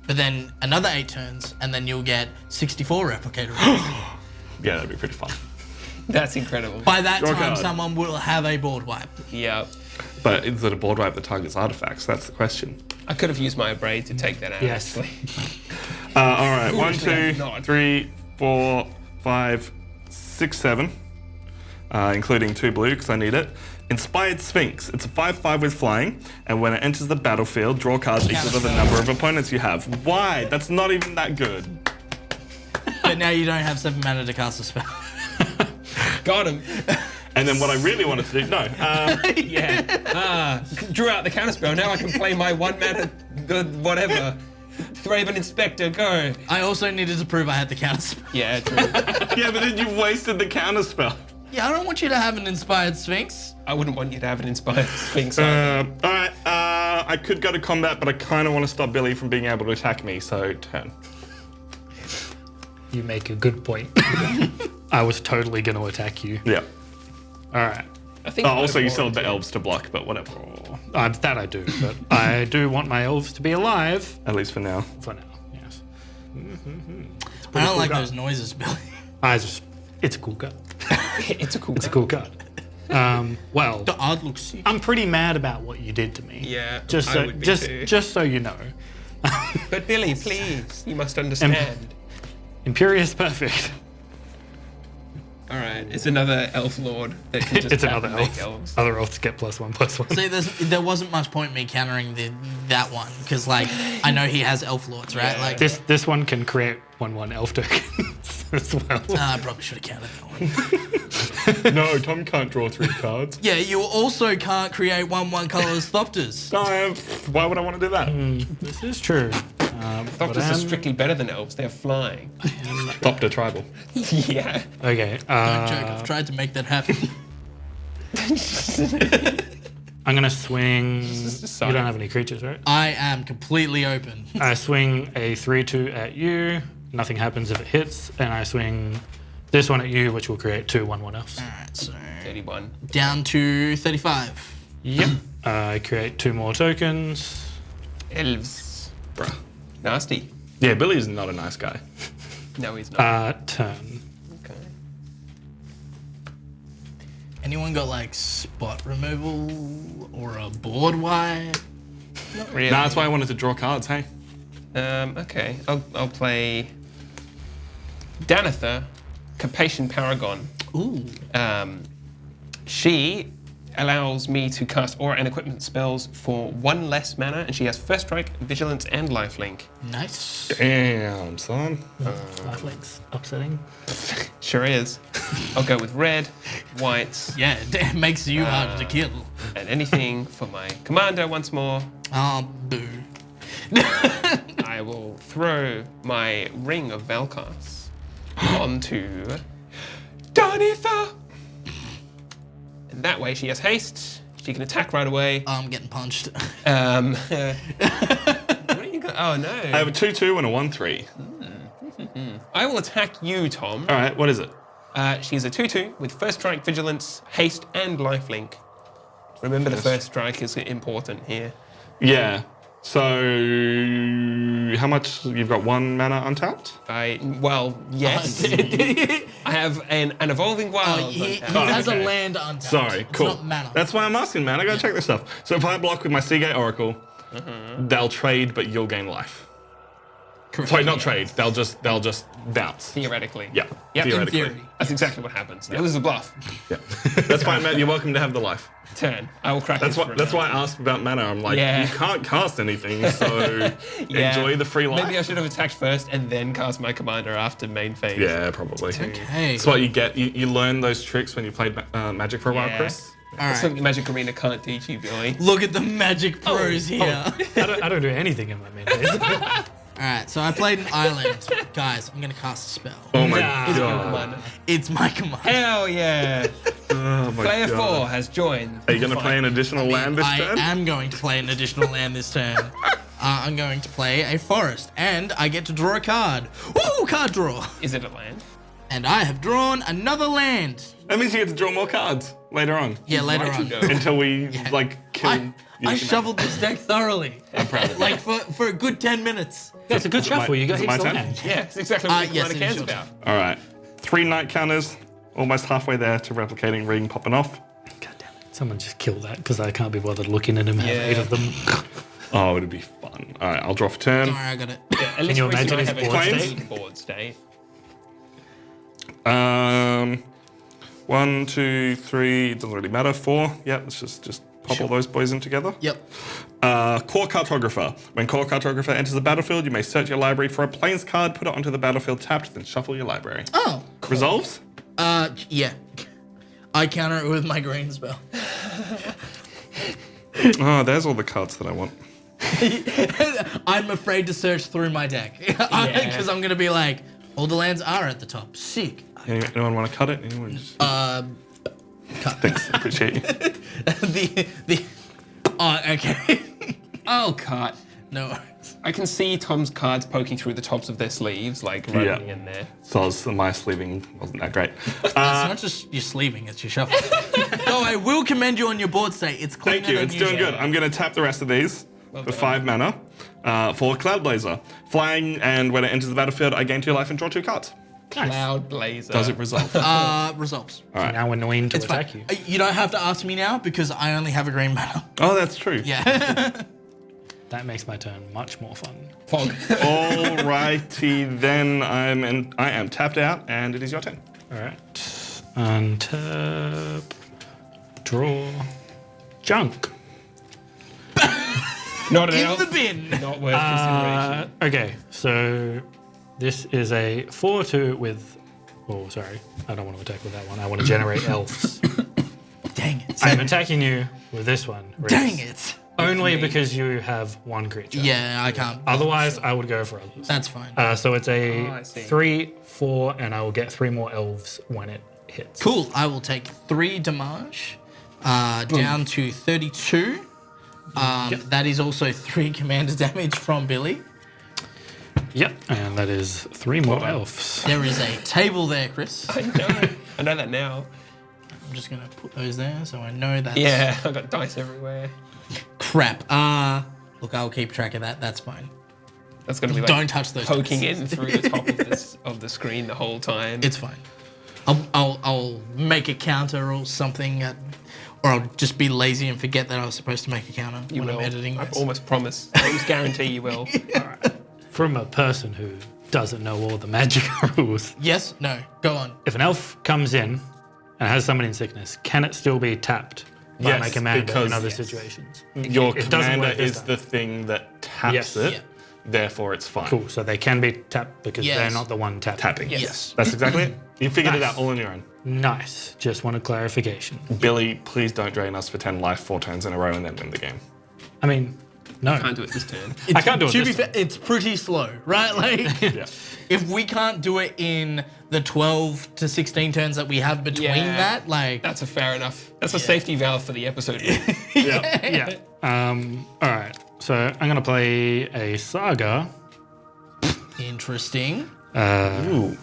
Speaker 3: But then another 8 turns, and then you'll get 64 replicator.
Speaker 4: Yeah, that'd be pretty fun.
Speaker 2: That's incredible.
Speaker 3: By that
Speaker 4: Draw a
Speaker 3: time,
Speaker 4: card.
Speaker 3: someone will have a board wipe.
Speaker 2: Yeah.
Speaker 4: But is it a board wipe that targets artifacts? That's the question.
Speaker 2: I could have used my braid to take that out.
Speaker 1: Yes.
Speaker 2: Actually.
Speaker 4: All right. 1,
Speaker 2: Foolishly, I
Speaker 4: 2,
Speaker 2: did not.
Speaker 4: 3, 4, 5, 6, 7. Including 2 blue because I need it. Inspired Sphinx. It's a 5/5 with flying, and when it enters the battlefield, draw cards equal to the number of opponents you have. Why? That's not even that good.
Speaker 3: But now you don't have 7 mana to cast a spell.
Speaker 2: Got him.
Speaker 4: And then what I really wanted to do,
Speaker 2: Yeah. Drew out the counterspell. Now I can play my 1 mana, whatever. Thraben Inspector, go.
Speaker 3: I also needed to prove I had the counterspell.
Speaker 2: Yeah, true.
Speaker 4: yeah, but then you've wasted the counter spell.
Speaker 3: Yeah, I don't want you to have an inspired Sphinx.
Speaker 2: I wouldn't want you to have an Inspired Sphinx. either.
Speaker 4: All right. I could go to combat, but I kind of want to stop Billy from being able to attack me. So turn.
Speaker 1: You make a good point. I was totally going to attack you.
Speaker 4: Yeah.
Speaker 1: All right.
Speaker 2: I think.
Speaker 4: Also, you still have the elves to block, but whatever.
Speaker 1: That I do, but I do want my elves to be alive
Speaker 4: At least for now.
Speaker 1: for now. Yes.
Speaker 3: I don't like
Speaker 1: card.
Speaker 3: those noises, Billy.
Speaker 1: It's a cool card.
Speaker 2: It's a cool.
Speaker 1: It's a cool card. Well,
Speaker 3: The art looks sick.
Speaker 1: I'm pretty mad about what you did to me.
Speaker 2: Yeah,
Speaker 1: Just
Speaker 2: I
Speaker 1: so,
Speaker 2: would be too.
Speaker 1: just so you know.
Speaker 2: But Billy, please, you must understand.
Speaker 1: Imperious perfect.
Speaker 2: All right, it's another elf lord that can just
Speaker 1: It's
Speaker 2: tap
Speaker 1: another
Speaker 2: and make
Speaker 1: elf.
Speaker 2: elves.
Speaker 1: Other elves get +1/+1.
Speaker 3: See, there wasn't much point me countering that one because, like, I know he has elf lords, right?
Speaker 2: Yeah.
Speaker 3: Like,
Speaker 1: This one can create 1/1 elf tokens as well.
Speaker 3: I probably should have counted that one.
Speaker 4: No, Tom can't draw 3 cards.
Speaker 3: Yeah, you also can't create 1/1 colorless Thopters.
Speaker 4: Why would I want to do that?
Speaker 1: This is true.
Speaker 2: Thopters are strictly better than elves. They're flying.
Speaker 4: Thopter tribal.
Speaker 2: Yeah.
Speaker 1: Okay.
Speaker 3: Don't joke, I've tried to make that happen.
Speaker 1: I'm gonna swing.
Speaker 2: decide.
Speaker 1: You don't have any creatures, right?
Speaker 3: I am completely open.
Speaker 1: I swing a 3/2 at you. Nothing happens if it hits, and I swing This one at you, which will create 2 1/1 elves.
Speaker 3: All right, so
Speaker 2: 31.
Speaker 3: down to 35.
Speaker 1: Yep. I create 2 more tokens.
Speaker 2: Elves.
Speaker 4: Bruh.
Speaker 2: Nasty.
Speaker 4: Yeah, Billy's not a nice guy.
Speaker 2: No, he's not.
Speaker 1: Turn.
Speaker 2: Okay.
Speaker 3: Anyone got like spot removal or a board wipe?
Speaker 2: Not really.
Speaker 4: Nah, that's why I wanted to draw cards, hey?
Speaker 2: Okay. I'll play Danitha, Capation Paragon.
Speaker 3: Ooh.
Speaker 2: She allows me to cast aura and equipment spells for 1 less mana, and she has First Strike, Vigilance, and Lifelink.
Speaker 3: Nice.
Speaker 4: Damn, son.
Speaker 1: Lifelinks upsetting.
Speaker 2: Sure is. I'll go with red, white,
Speaker 3: Yeah, it makes you harder to kill.
Speaker 2: and anything for my commander once more.
Speaker 3: Oh, boo.
Speaker 2: I will throw my Ring of Valkas onto Danitha. And that way she has haste. She can attack right away.
Speaker 3: I'm getting punched.
Speaker 2: What are you going? Oh no!
Speaker 4: I have a 2/2 and a 1/3.
Speaker 2: I will attack you, Tom.
Speaker 4: All right, what is it?
Speaker 2: She's a 2/2 with First Strike, Vigilance, Haste, and Lifelink. Remember, the First Strike is important here.
Speaker 4: Yeah. So, how much? You've got 1 mana untapped?
Speaker 2: Yes. I have an evolving wild.
Speaker 3: He
Speaker 2: untapped.
Speaker 3: has
Speaker 4: okay.
Speaker 3: a land untapped.
Speaker 4: Sorry,
Speaker 3: It's
Speaker 4: cool.
Speaker 3: not mana.
Speaker 4: That's why I'm asking, man. I gotta check this stuff. So if I block with my Seagate Oracle, they'll trade, but you'll gain life.
Speaker 3: Correct.
Speaker 4: Sorry, not trade. They'll just bounce.
Speaker 2: Theoretically.
Speaker 4: Yeah.
Speaker 2: Yep.
Speaker 4: Theoretically.
Speaker 3: In theory.
Speaker 2: That's exactly what happens. It was a bluff.
Speaker 4: Yeah. That's fine, man. You're welcome to have the life.
Speaker 2: Turn. I will crack
Speaker 4: That's
Speaker 2: this
Speaker 4: why.
Speaker 2: for a
Speaker 4: That's
Speaker 2: minute.
Speaker 4: why I asked about mana. I'm like,
Speaker 2: Yeah.
Speaker 4: you can't cast anything, so
Speaker 2: Yeah.
Speaker 4: enjoy the free life.
Speaker 2: Maybe I should have attacked first and then cast my commander after main phase.
Speaker 4: Yeah, probably.
Speaker 3: Okay.
Speaker 4: That's what you get. You learn those tricks when you played Magic for a while,
Speaker 2: Yeah.
Speaker 4: Chris.
Speaker 3: All
Speaker 2: That's
Speaker 3: right.
Speaker 2: something Magic Arena can't teach you, Billy.
Speaker 3: Look at the magic pros here.
Speaker 1: I don't do anything in my main phase.
Speaker 3: All right, so I played an island. Guys, I'm going to cast a spell.
Speaker 4: Oh my
Speaker 1: Nah.
Speaker 4: god.
Speaker 2: Commander.
Speaker 3: It's my command.
Speaker 2: Hell yeah!
Speaker 4: Oh my
Speaker 2: Player
Speaker 4: god.
Speaker 2: 4 has joined.
Speaker 4: Are you gonna play an additional land this
Speaker 3: I
Speaker 4: turn?
Speaker 3: am going to play an additional land this turn. I'm going to play a forest, and I get to draw a card. Woo, card draw.
Speaker 2: Is it a land?
Speaker 3: And I have drawn another land.
Speaker 4: That means you get to draw more cards later on.
Speaker 3: Yeah, later
Speaker 2: Right,
Speaker 3: on.
Speaker 2: you know.
Speaker 4: Until we kill.
Speaker 3: I shuffled this deck thoroughly.
Speaker 4: I'm proud of you.
Speaker 3: Like for a good 10 minutes.
Speaker 1: That's a good shuffle. You got
Speaker 4: is it my
Speaker 1: heaps of
Speaker 4: turn?
Speaker 1: land.
Speaker 2: Yeah, it's exactly what
Speaker 3: yes,
Speaker 2: Commander
Speaker 3: it is
Speaker 2: cares
Speaker 3: your
Speaker 2: about.
Speaker 3: turn.
Speaker 4: All right. 3 night counters. Almost halfway there to replicating ring popping off.
Speaker 1: God damn it. Someone just kill that because I can't be bothered looking at him have
Speaker 2: Yeah.
Speaker 1: 8 of them.
Speaker 4: Oh, it'd be fun. All right, I'll draw for turn.
Speaker 3: Don't worry, I got it.
Speaker 2: Yeah, at least
Speaker 1: you
Speaker 2: we see
Speaker 1: imagine
Speaker 2: I
Speaker 1: his
Speaker 2: have a
Speaker 1: board
Speaker 2: clean
Speaker 4: state?
Speaker 2: board state.
Speaker 4: 1, 2, 3. It doesn't really matter. 4. Yeah, let's just pop all those boys in together.
Speaker 3: Yep.
Speaker 4: Core Cartographer. When Core Cartographer enters the battlefield, you may search your library for a plains card, put it onto the battlefield tapped, then shuffle your library.
Speaker 3: Oh, cool.
Speaker 4: Resolves?
Speaker 3: Yeah. I counter it with my green spell.
Speaker 4: Oh, there's all the cards that I want.
Speaker 3: I'm afraid to search through my deck. Because I'm going to be like, all the lands are at the top. Sick.
Speaker 4: Anyone want to cut it? Anyone just...
Speaker 3: Cut.
Speaker 4: Thanks, appreciate you.
Speaker 3: Oh, okay.
Speaker 2: Oh, cut.
Speaker 3: No worries.
Speaker 2: I can see Tom's cards poking through the tops of their sleeves, like running in there.
Speaker 4: So my sleeving wasn't that great.
Speaker 3: It's not just your sleeving, it's your shuffle. Oh, I will commend you on your board state. It's cleaner
Speaker 4: Thank you,
Speaker 3: than
Speaker 4: it's doing
Speaker 3: usual.
Speaker 4: good. I'm going to tap the rest of these for
Speaker 2: done.
Speaker 4: 5 mana for Cloud Blazer. Flying, and when it enters the battlefield, I gain 2 life and draw 2 cards.
Speaker 2: Cloud Blazer.
Speaker 4: Does it resolve?
Speaker 3: Resolves.
Speaker 1: Now annoying to
Speaker 3: It's fine.
Speaker 1: attack you.
Speaker 3: You don't have to ask me now because I only have a green mana.
Speaker 4: Oh, that's true.
Speaker 3: Yeah.
Speaker 1: That makes my turn much more fun.
Speaker 2: Fog.
Speaker 4: Alrighty then, I am tapped out, and it is your turn.
Speaker 1: All right. Untap. Draw. Junk.
Speaker 2: Not an
Speaker 3: In
Speaker 2: elf.
Speaker 3: the bin.
Speaker 2: Not worth consideration.
Speaker 1: Okay, so this is a 4/2 with. Oh, sorry. I don't want to attack with that one. I want to generate elves.
Speaker 3: Dang it.
Speaker 1: I'm attacking you with this one. Reese.
Speaker 3: Dang it.
Speaker 1: Only because you have 1 creature.
Speaker 3: Yeah, I can't.
Speaker 1: Otherwise, I would go for others.
Speaker 3: That's fine.
Speaker 1: So it's a
Speaker 2: I see.
Speaker 1: 3, 4, and I will get 3 more elves when it hits.
Speaker 3: Cool. I will take 3 damage down to 32. That is also 3 commander damage from Billy.
Speaker 1: Yep, and that is 3 more elves.
Speaker 3: There is a table there, Chris.
Speaker 2: I know. I know that now.
Speaker 3: I'm just gonna put those there so I know that's
Speaker 2: Yeah, I've got dice everywhere.
Speaker 3: crap. Look, I'll keep track of that. That's fine.
Speaker 2: That's going to be like
Speaker 3: Don't touch those
Speaker 2: poking
Speaker 3: dice.
Speaker 2: in through the top of the screen the whole time.
Speaker 3: It's fine. I'll make a counter or something, or I'll just be lazy and forget that I was supposed to make a counter
Speaker 2: You
Speaker 3: when
Speaker 2: will.
Speaker 3: I'm editing
Speaker 2: I
Speaker 3: this.
Speaker 2: almost promise. I almost guarantee you will.
Speaker 1: From a person who doesn't know all the magic rules,
Speaker 3: Yes? No. Go on.
Speaker 1: if an elf comes in and has summoning sickness, can it still be tapped by
Speaker 4: Yes,
Speaker 1: my commander
Speaker 4: because
Speaker 1: in other situations?
Speaker 4: Your
Speaker 1: It doesn't
Speaker 4: commander
Speaker 1: work this
Speaker 4: is
Speaker 1: time.
Speaker 4: the thing that taps
Speaker 1: Yes.
Speaker 4: it,
Speaker 3: Yeah.
Speaker 4: therefore it's fine.
Speaker 1: Cool, so they can be tapped because
Speaker 3: Yes.
Speaker 1: they're not the one tapping.
Speaker 3: Yes.
Speaker 4: That's exactly it. You figured it
Speaker 1: Nice.
Speaker 4: out all on your own.
Speaker 1: Nice. Just wanted clarification.
Speaker 4: Billy, please don't drain us for 10 life 4 turns in a row and then win the game.
Speaker 1: I mean, no.
Speaker 2: Can't do it this turn.
Speaker 1: I can't do it
Speaker 3: To
Speaker 1: this
Speaker 3: be fair, it's pretty slow, right? Like,
Speaker 4: Yeah.
Speaker 3: if we can't do it in the 12 to 16 turns that we have between
Speaker 2: Yeah.
Speaker 3: that, like,
Speaker 2: That's a fair enough. That's a safety valve for the episode.
Speaker 1: Yeah. All right. So I'm gonna play a saga.
Speaker 3: interesting.
Speaker 4: Ooh.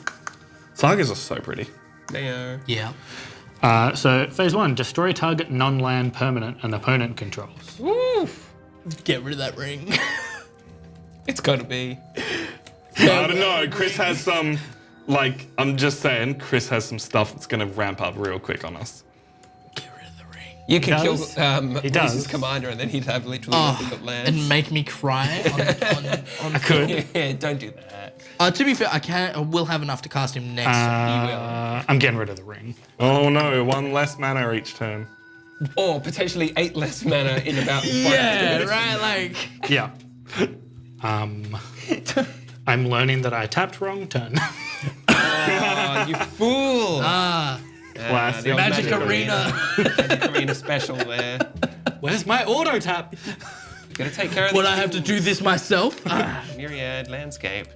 Speaker 4: Sagas are so pretty.
Speaker 2: They are.
Speaker 3: Yeah.
Speaker 1: So phase 1: destroy target non-land permanent an opponent controls.
Speaker 2: Oof.
Speaker 3: Get rid of that ring.
Speaker 2: It's got to be.
Speaker 4: I don't know. Chris has some, I'm just saying, Chris has some stuff that's going to ramp up real quick on us.
Speaker 3: Get rid of the ring.
Speaker 2: You could kill
Speaker 1: does.
Speaker 2: Reese's
Speaker 1: does.
Speaker 2: commander and then he'd have literally nothing but lands.
Speaker 3: And make me cry on
Speaker 1: I could.
Speaker 2: Yeah, don't do that.
Speaker 3: To be fair, I will have enough to cast him next.
Speaker 1: I'm getting rid of the ring.
Speaker 4: Oh no, 1 less mana each turn.
Speaker 2: Or potentially 8 less mana in about 5
Speaker 3: yeah,
Speaker 2: turns.
Speaker 3: right? Like,
Speaker 1: Yeah. I'm learning that I tapped wrong turn.
Speaker 2: Oh, you fool.
Speaker 4: Classic.
Speaker 2: The old
Speaker 3: Magic Arena.
Speaker 2: Magic Arena special there.
Speaker 1: Where's my auto tap?
Speaker 2: Gotta take care of
Speaker 3: Would
Speaker 2: these
Speaker 3: I have to do this myself?
Speaker 2: Myriad landscape.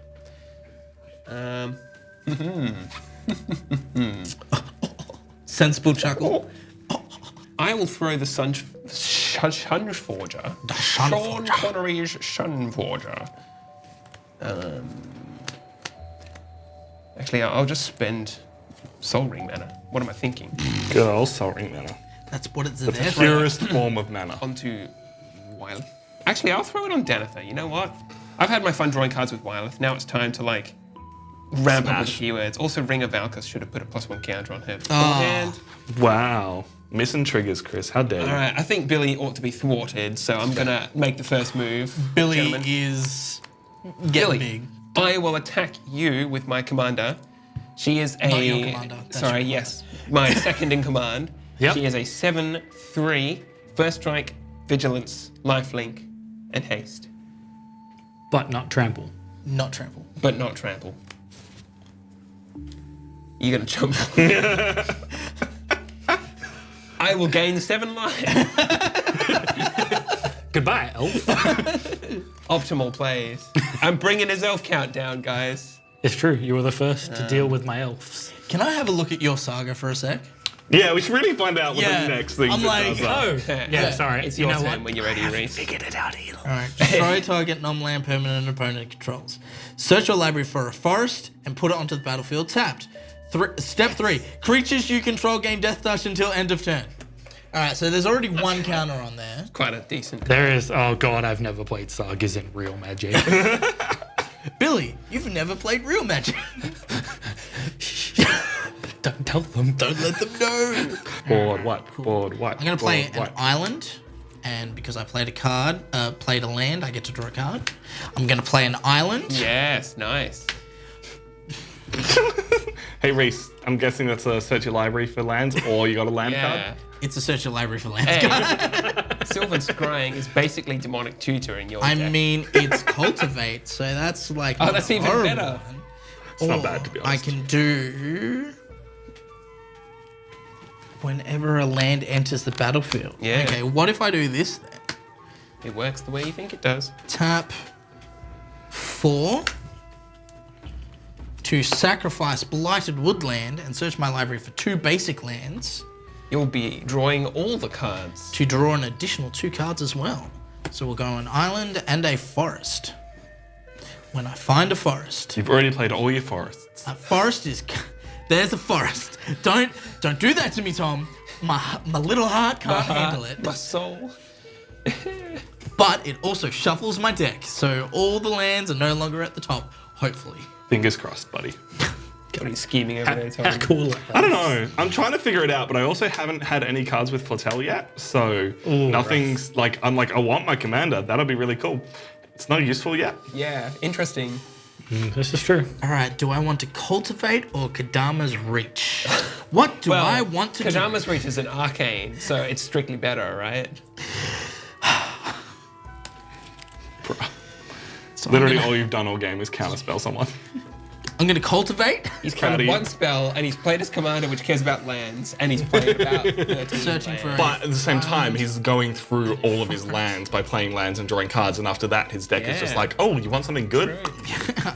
Speaker 3: Sensible chuckle.
Speaker 2: I will throw the Shunforger. Sean Connery's Shunforger. Actually, I'll just spend Soul Ring mana. What am I thinking?
Speaker 4: Good old Soul Ring mana.
Speaker 3: That's what it's
Speaker 4: The
Speaker 3: there for.
Speaker 4: purest form of mana.
Speaker 2: Onto Wyleth. Actually, I'll throw it on Danitha. You know what? I've had my fun drawing cards with Wyleth. Now it's time to ramp up with
Speaker 4: Smash.
Speaker 2: the keywords. Also, Ring of Valkus should have put a +1 counter on her beforehand.
Speaker 4: Wow. Missing triggers, Chris. How dare you?
Speaker 2: All right, I think Billy ought to be thwarted, so I'm gonna make the first move.
Speaker 3: Billy
Speaker 2: gentlemen.
Speaker 3: is
Speaker 2: Billy,
Speaker 3: getting big.
Speaker 2: I will attack you with my commander. She is a.
Speaker 3: Not your commander, that's
Speaker 2: Sorry,
Speaker 3: your
Speaker 2: yes, my second in command.
Speaker 1: Yep.
Speaker 2: She is a 7/3, first strike, vigilance, lifelink, and haste,
Speaker 1: But not trample.
Speaker 3: Not trample.
Speaker 2: but not trample. You're gonna jump. I will gain 7 life.
Speaker 1: Goodbye, elf.
Speaker 2: Optimal plays. I'm bringing his elf count down, guys.
Speaker 1: It's true. You were the first to deal with my elves.
Speaker 3: Can I have a look at your saga for a sec?
Speaker 4: Yeah, we should really find out what
Speaker 3: Yeah.
Speaker 4: the next thing
Speaker 3: I'm like,
Speaker 4: does are.
Speaker 1: Oh, yeah. Sorry.
Speaker 2: It's
Speaker 1: you
Speaker 2: your
Speaker 1: know
Speaker 2: turn
Speaker 1: what?
Speaker 2: when you're ready, Reese.
Speaker 1: Figured it out, Eli.
Speaker 3: All right. Destroy target non-land permanent and opponent controls. Search your library for a forest and put it onto the battlefield tapped. Step 3. Creatures you control gain death touch until end of turn. All right, so there's already 1 counter on there.
Speaker 2: Quite a decent.
Speaker 1: There is. Oh god, I've never played sagas in real Magic.
Speaker 3: Billy, you've never played real Magic.
Speaker 1: Don't tell them.
Speaker 3: Don't let them know.
Speaker 4: Board wipe, board wipe.
Speaker 3: I'm gonna play
Speaker 4: board
Speaker 3: an
Speaker 4: wipe.
Speaker 3: island, and because I played a card, played a land, I get to draw a card. I'm gonna play an island.
Speaker 2: Yes, nice.
Speaker 4: Hey Reese, I'm guessing that's a search your library for lands, or you got a land
Speaker 2: Yeah.
Speaker 4: card?
Speaker 3: It's a search your library for lands.
Speaker 2: Hey, Sylvan Scrying is basically demonic tutor in your
Speaker 3: I
Speaker 2: deck.
Speaker 3: mean, it's cultivate, so that's like
Speaker 2: Oh,
Speaker 3: not
Speaker 2: that's
Speaker 3: a
Speaker 2: even
Speaker 3: horrible
Speaker 2: better.
Speaker 3: one.
Speaker 4: It's not
Speaker 3: Or
Speaker 4: bad, to be
Speaker 3: I
Speaker 4: honest.
Speaker 3: can do whenever a land enters the battlefield.
Speaker 2: Yeah.
Speaker 3: Okay, what if I do this then?
Speaker 2: It works the way you think it does.
Speaker 3: Tap 4 to sacrifice Blighted Woodland and search my library for 2 basic lands
Speaker 2: You'll be drawing all the cards.
Speaker 3: to draw an additional 2 cards as well. So we'll go an island and a forest. when I find a forest.
Speaker 4: You've already played all your forests.
Speaker 3: A forest is... There's a forest. Don't do that to me, Tom. My little heart can't handle it.
Speaker 2: My soul.
Speaker 3: But it also shuffles my deck, so all the lands are no longer at the top, hopefully.
Speaker 4: Fingers crossed, buddy.
Speaker 2: What are you scheming over there, Tom?
Speaker 1: How cool.
Speaker 4: I don't know. I'm trying to figure it out, but I also haven't had any cards with Flotell yet. So nothing's like, I'm like, I want my commander. That'll be really cool. It's not useful yet.
Speaker 2: Yeah, interesting.
Speaker 1: This is true.
Speaker 3: All right, do I want to cultivate or Kadama's Reach? What do I want to
Speaker 2: Kadama's Reach is an arcane, so it's strictly better, right?
Speaker 3: So
Speaker 4: Literally all you've done all game is counterspell someone.
Speaker 3: I'm going to cultivate.
Speaker 2: He's played one spell, and he's played his commander, which cares about lands, and he's played about 13
Speaker 3: Searching for
Speaker 2: lands.
Speaker 4: But at the same time, he's going through all of his lands by playing lands and drawing cards, and after that, his deck is just
Speaker 2: Yeah.
Speaker 4: like, oh, you want something good?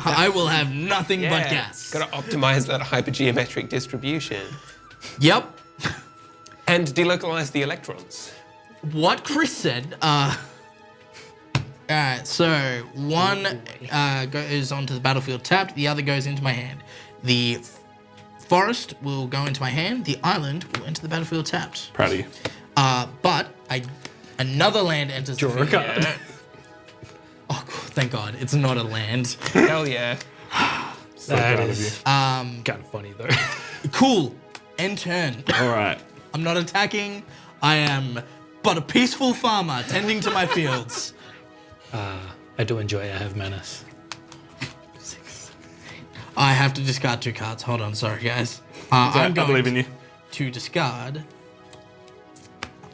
Speaker 3: I will have nothing but gas.
Speaker 2: Got to optimize that hypergeometric distribution.
Speaker 3: Yep.
Speaker 2: And delocalize the electrons.
Speaker 3: What Chris said. All right, so one goes onto the battlefield tapped, the other goes into my hand. The forest will go into my hand, the island will enter the battlefield tapped.
Speaker 4: Proud of you.
Speaker 3: But another land enters the
Speaker 1: Draw a
Speaker 3: field.
Speaker 1: card.
Speaker 3: Oh, thank God, it's not a land.
Speaker 2: Hell yeah.
Speaker 4: So
Speaker 1: That
Speaker 4: proud of
Speaker 1: is
Speaker 4: you.
Speaker 1: kind of funny, though.
Speaker 3: Cool. End turn.
Speaker 4: All right.
Speaker 3: I'm not attacking. I am but a peaceful farmer tending to my fields.
Speaker 1: I do enjoy I have menace.
Speaker 3: I have to discard 2 cards. Hold on, sorry guys.
Speaker 4: I believe in you.
Speaker 3: To discard.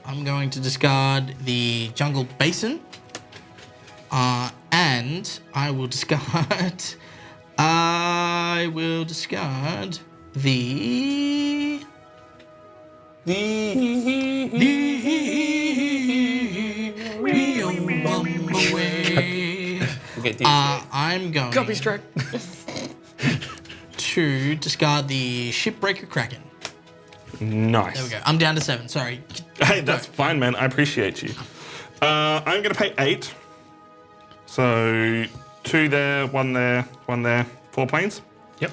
Speaker 3: I'm going to discard the Jungle Basin. And I will discard. I will discard the.
Speaker 2: We'll get these.
Speaker 3: I'm going
Speaker 1: Copy strike.
Speaker 3: to discard the Shipbreaker Kraken.
Speaker 4: Nice.
Speaker 3: There we go. I'm down to 7. Sorry.
Speaker 4: Hey, that's fine, man. I appreciate you. I'm going to pay 8. So 2 there, 1 there, 1 there, 4 planes.
Speaker 1: Yep.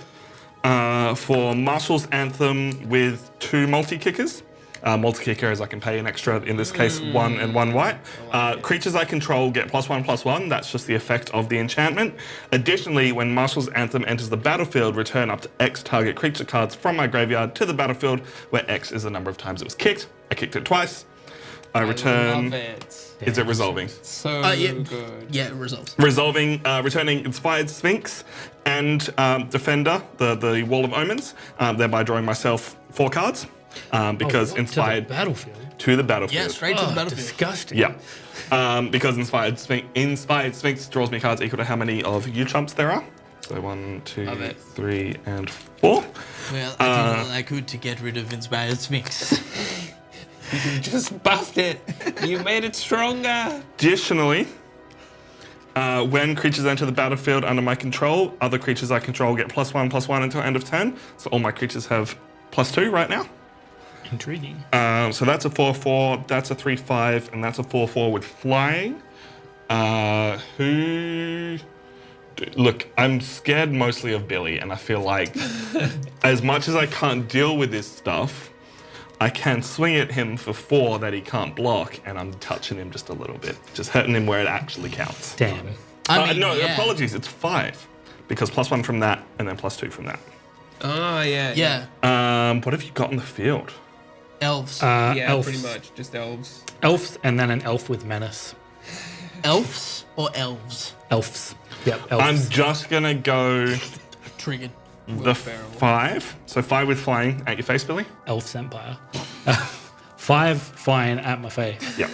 Speaker 4: For Marshal's Anthem with 2 multi-kickers. Multi-kicker is I can pay an extra, in this case, 1 and 1 white. Creatures I control get +1/+1. That's just the effect of the enchantment. Additionally, when Marshal's Anthem enters the battlefield, return up to X target creature cards from my graveyard to the battlefield, where X is the number of times it was kicked. I kicked it twice. I return.
Speaker 2: Love it.
Speaker 4: Is it resolving?
Speaker 2: So
Speaker 3: Yeah.
Speaker 2: good.
Speaker 3: Yeah, it resolves.
Speaker 4: Resolving, returning Inspired Sphinx and Defender, the Wall of Omens, thereby drawing myself 4 cards. Because
Speaker 1: What,
Speaker 4: Inspired
Speaker 1: to the battlefield.
Speaker 4: to the battlefield.
Speaker 3: Yeah, straight to the battlefield.
Speaker 1: Disgusting.
Speaker 4: Yeah. Because Inspired Sphinx draws me cards equal to how many of you chumps there are. So 1, 2,
Speaker 2: Love it.
Speaker 4: 3, and 4.
Speaker 3: Well, I did all I could to get rid of Inspired Sphinx.
Speaker 2: You just buffed it. You made it stronger.
Speaker 4: Additionally, when creatures enter the battlefield under my control, other creatures I control get +1/+1 until end of turn. So all my creatures have +2 right now.
Speaker 1: Intriguing.
Speaker 4: So that's a 4/4, that's a 3/5, and that's a 4/4 with flying. Look, I'm scared mostly of Billy, and I feel like as much as I can't deal with this stuff, I can swing at him for 4 that he can't block, and I'm touching him just a little bit, just hurting him where it actually counts.
Speaker 1: Damn.
Speaker 3: I mean,
Speaker 4: No,
Speaker 3: yeah.
Speaker 4: apologies, it's 5, because +1 from that, and then +2 from that.
Speaker 2: Oh, yeah.
Speaker 3: Yeah,
Speaker 4: What have you got in the field?
Speaker 3: elves.
Speaker 2: Yeah,
Speaker 1: elves.
Speaker 2: pretty much. Just elves.
Speaker 1: Elves, and then an elf with menace.
Speaker 3: Elves or elves?
Speaker 1: Elves. Yep, elves.
Speaker 4: I'm just gonna go
Speaker 3: Triggered.
Speaker 4: the 5. So 5 with flying at your face, Billy.
Speaker 1: Elf's Empire. 5 flying at my face.
Speaker 4: Yep.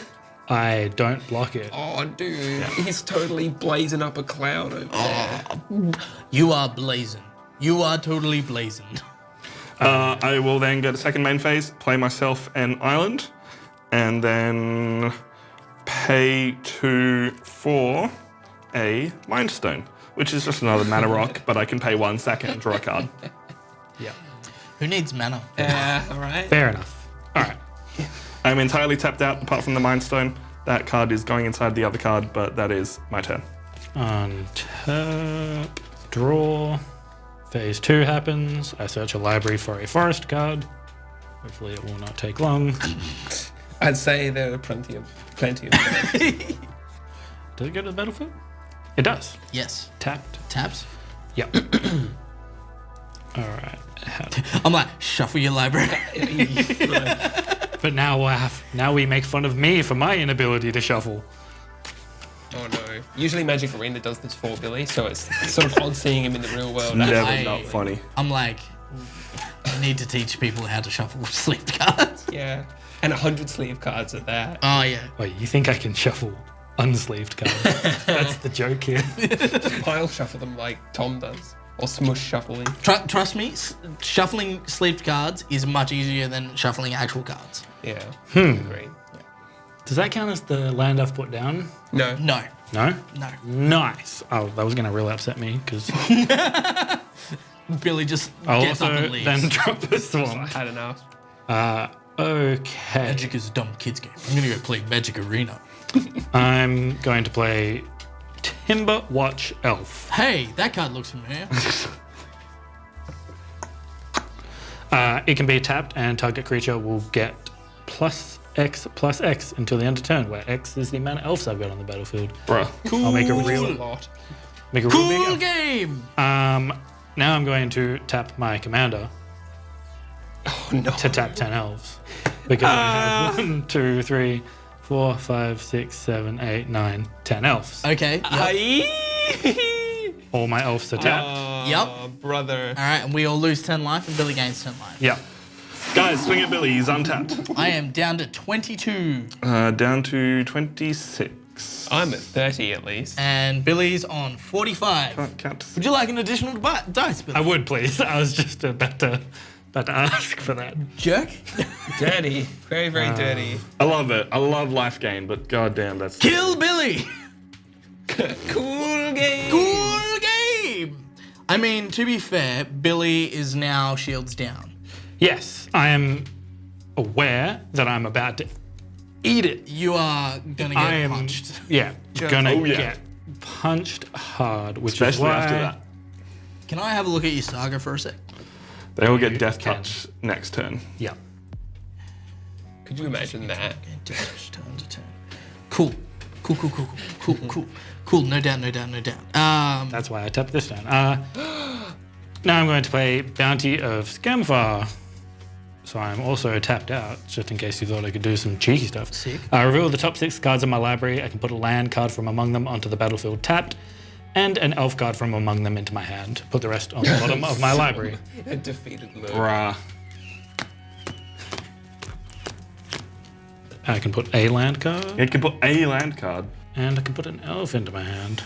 Speaker 1: I don't block it.
Speaker 2: Oh, dude. He's totally blazing up a cloud over there.
Speaker 3: You are blazing. You are totally blazing.
Speaker 4: I will then go to second main phase, play myself an island, and then pay 2 for a Mind Stone, which is just another mana rock, but I can pay 1 second and draw a card.
Speaker 1: Yeah.
Speaker 3: Who needs mana?
Speaker 2: All right.
Speaker 1: Fair enough. All right.
Speaker 4: I'm entirely tapped out apart from the Mind Stone. That card is going inside the other card, but that is my turn.
Speaker 1: Untap, draw. Phase 2 happens. I search a library for a forest card. Hopefully it will not take long.
Speaker 2: I'd say there are plenty of cards.
Speaker 1: Does it go to the battlefield? It does.
Speaker 3: Yes.
Speaker 1: Tapped.
Speaker 3: Taps.
Speaker 1: Yep. All right.
Speaker 3: I'm like, shuffle your library.
Speaker 1: But now we make fun of me for my inability to shuffle.
Speaker 2: Oh no. Usually Magic Arena does this for Billy, so it's sort of odd seeing him in the real world.
Speaker 5: Never
Speaker 3: I-
Speaker 5: not funny.
Speaker 3: I'm like, I need to teach people how to shuffle sleeve cards.
Speaker 2: Yeah. And 100 sleeve cards at that.
Speaker 3: Oh yeah.
Speaker 1: Wait, you think I can shuffle unsleeved cards? That's the joke here.
Speaker 2: Pile shuffle them like Tom does. Or smush shuffling.
Speaker 3: Trust me, shuffling sleeved cards is much easier than shuffling actual cards.
Speaker 2: Yeah. Agree. Yeah.
Speaker 1: Does that count as the land I've put down?
Speaker 2: No.
Speaker 3: No.
Speaker 1: No?
Speaker 3: No.
Speaker 1: Nice. Oh, that was going to really upset me because
Speaker 3: Billy just
Speaker 1: I'll
Speaker 3: gets up
Speaker 1: also
Speaker 3: and leaves.
Speaker 1: then drop this
Speaker 2: I
Speaker 1: one.
Speaker 2: had enough.
Speaker 1: Okay.
Speaker 3: Magic is a dumb kids game. I'm gonna go play Magic Arena.
Speaker 1: I'm going to play Timber Watch Elf.
Speaker 3: Hey, that card looks familiar.
Speaker 1: It can be tapped and target creature will get +X until the end of turn, where X is the amount of elves I've got on the battlefield.
Speaker 4: Bruh.
Speaker 1: I'll make a
Speaker 2: A
Speaker 1: real
Speaker 2: lot.
Speaker 1: big
Speaker 3: Cool
Speaker 1: elf.
Speaker 3: game.
Speaker 1: Now I'm going to tap my commander
Speaker 2: Oh no.
Speaker 1: to tap 10 elves. Because I have 1, 2, 3, 4, 5, 6, 7, 8, 9, 10 elves.
Speaker 3: Okay. Yep.
Speaker 1: All my elves are tapped.
Speaker 3: Yep.
Speaker 2: Brother.
Speaker 3: All right, and we all lose 10 life, and Billy gains 10 life.
Speaker 1: Yeah.
Speaker 4: Guys, swing at Billy. He's untapped.
Speaker 3: I am down to 22,
Speaker 4: Down to 26.
Speaker 2: I'm at 30 at least.
Speaker 3: and Billy's on 45.
Speaker 4: Can't count.
Speaker 3: Would you like an additional dice, Billy?
Speaker 1: I would, please. I was just about to ask for that.
Speaker 3: Jerk.
Speaker 2: Dirty. Very, very dirty.
Speaker 4: I love it. I love life gain, but goddamn, that's
Speaker 3: Kill Billy.
Speaker 2: Cool game.
Speaker 3: Cool game. I mean, to be fair, Billy is now shields down.
Speaker 1: Yes, I am aware that I'm about to eat it.
Speaker 3: You are gonna
Speaker 1: I
Speaker 3: get
Speaker 1: am,
Speaker 3: punched.
Speaker 1: yeah, gonna
Speaker 4: Oh, yeah.
Speaker 1: get punched hard, which is
Speaker 4: especially
Speaker 1: why
Speaker 4: after that.
Speaker 3: Can I have a look at your saga for a sec?
Speaker 4: They all get
Speaker 1: You
Speaker 4: death
Speaker 1: can.
Speaker 4: touch next turn.
Speaker 1: Yeah.
Speaker 2: Could you imagine that?
Speaker 3: Turn to turn. Cool. Cool. No doubt.
Speaker 1: That's why I tapped this down. Now I'm going to play Bounty of Scamfar. So I'm also tapped out, just in case you thought I could do some cheeky stuff.
Speaker 3: Sick.
Speaker 1: I reveal the top 6 cards in my library. I can put a land card from among them onto the battlefield tapped, and an elf card from among them into my hand. Put the rest on the bottom of my library.
Speaker 2: A defeated Lurk.
Speaker 4: Bruh.
Speaker 1: I can put a land card,
Speaker 4: You can put a land card.
Speaker 1: and I can put an elf into my hand.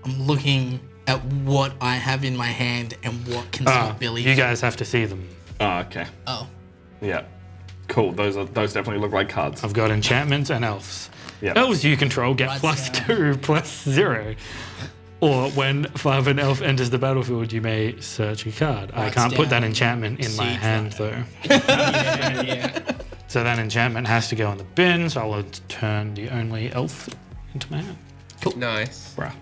Speaker 3: I'm looking at what I have in my hand and what can stop Billy.
Speaker 1: You guys have to see them.
Speaker 4: Oh, okay.
Speaker 3: Oh.
Speaker 4: Yeah. Cool. Those definitely look like cards.
Speaker 1: I've got enchantments and elves.
Speaker 4: Yeah.
Speaker 1: Elves you control get
Speaker 3: Right
Speaker 1: +2, +0. Or when 5 an elf enters the battlefield, you may search a card. I can't put that
Speaker 3: down.
Speaker 1: enchantment in my
Speaker 3: Siege
Speaker 1: hand, though.
Speaker 2: Yeah.
Speaker 1: So that enchantment has to go in the bin, so I'll turn the only elf into my hand.
Speaker 2: Nice.
Speaker 4: Bruh.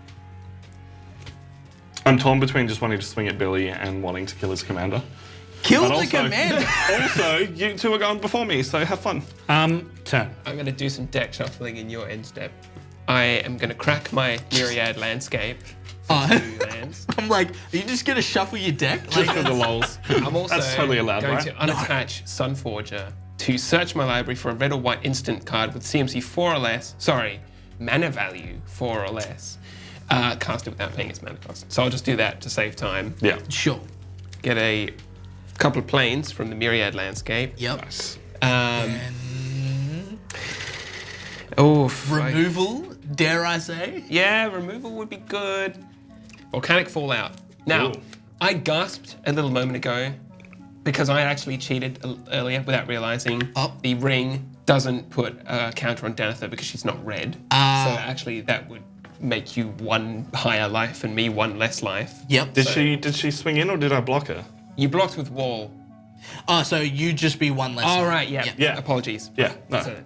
Speaker 4: I'm torn between just wanting to swing at Billy and wanting to kill his commander.
Speaker 3: Kill
Speaker 4: But
Speaker 3: the
Speaker 4: also-
Speaker 3: commander.
Speaker 4: Also, you two are going before me, so have fun.
Speaker 1: Turn.
Speaker 2: I'm going to do some deck shuffling in your end step. I am going to crack my Myriad Landscape.
Speaker 3: Oh.
Speaker 2: 2 lands.
Speaker 3: I'm like, are you just gonna shuffle your deck?
Speaker 4: Just for the lols.
Speaker 2: I'm also
Speaker 4: That's totally allowed,
Speaker 2: going
Speaker 4: right?
Speaker 2: to unattach Sunforger to search my library for a red or white instant card with CMC 4 or less. Sorry, mana value 4 or less. Cast it without paying its mana cost. So I'll just do that to save time.
Speaker 4: Yeah.
Speaker 3: Sure.
Speaker 2: Get a couple of planes from the Myriad Landscape.
Speaker 3: Yep.
Speaker 4: Nice.
Speaker 3: And removal, dare I say?
Speaker 2: Yeah, removal would be good. Volcanic Fallout. Now,
Speaker 4: Ooh.
Speaker 2: I gasped a little moment ago because I actually cheated earlier without realizing
Speaker 3: Oh.
Speaker 2: the ring doesn't put a counter on Danitha because she's not red.
Speaker 3: Ah.
Speaker 2: So actually that would make you 1 higher life and me 1 less life.
Speaker 3: Yep.
Speaker 4: Did she swing in or did I block her?
Speaker 2: You blocked with wall.
Speaker 3: Oh, so you just be 1 less.
Speaker 2: All right, yeah.
Speaker 3: Yep.
Speaker 4: Yeah.
Speaker 2: Apologies.
Speaker 4: Yeah. No.
Speaker 2: So,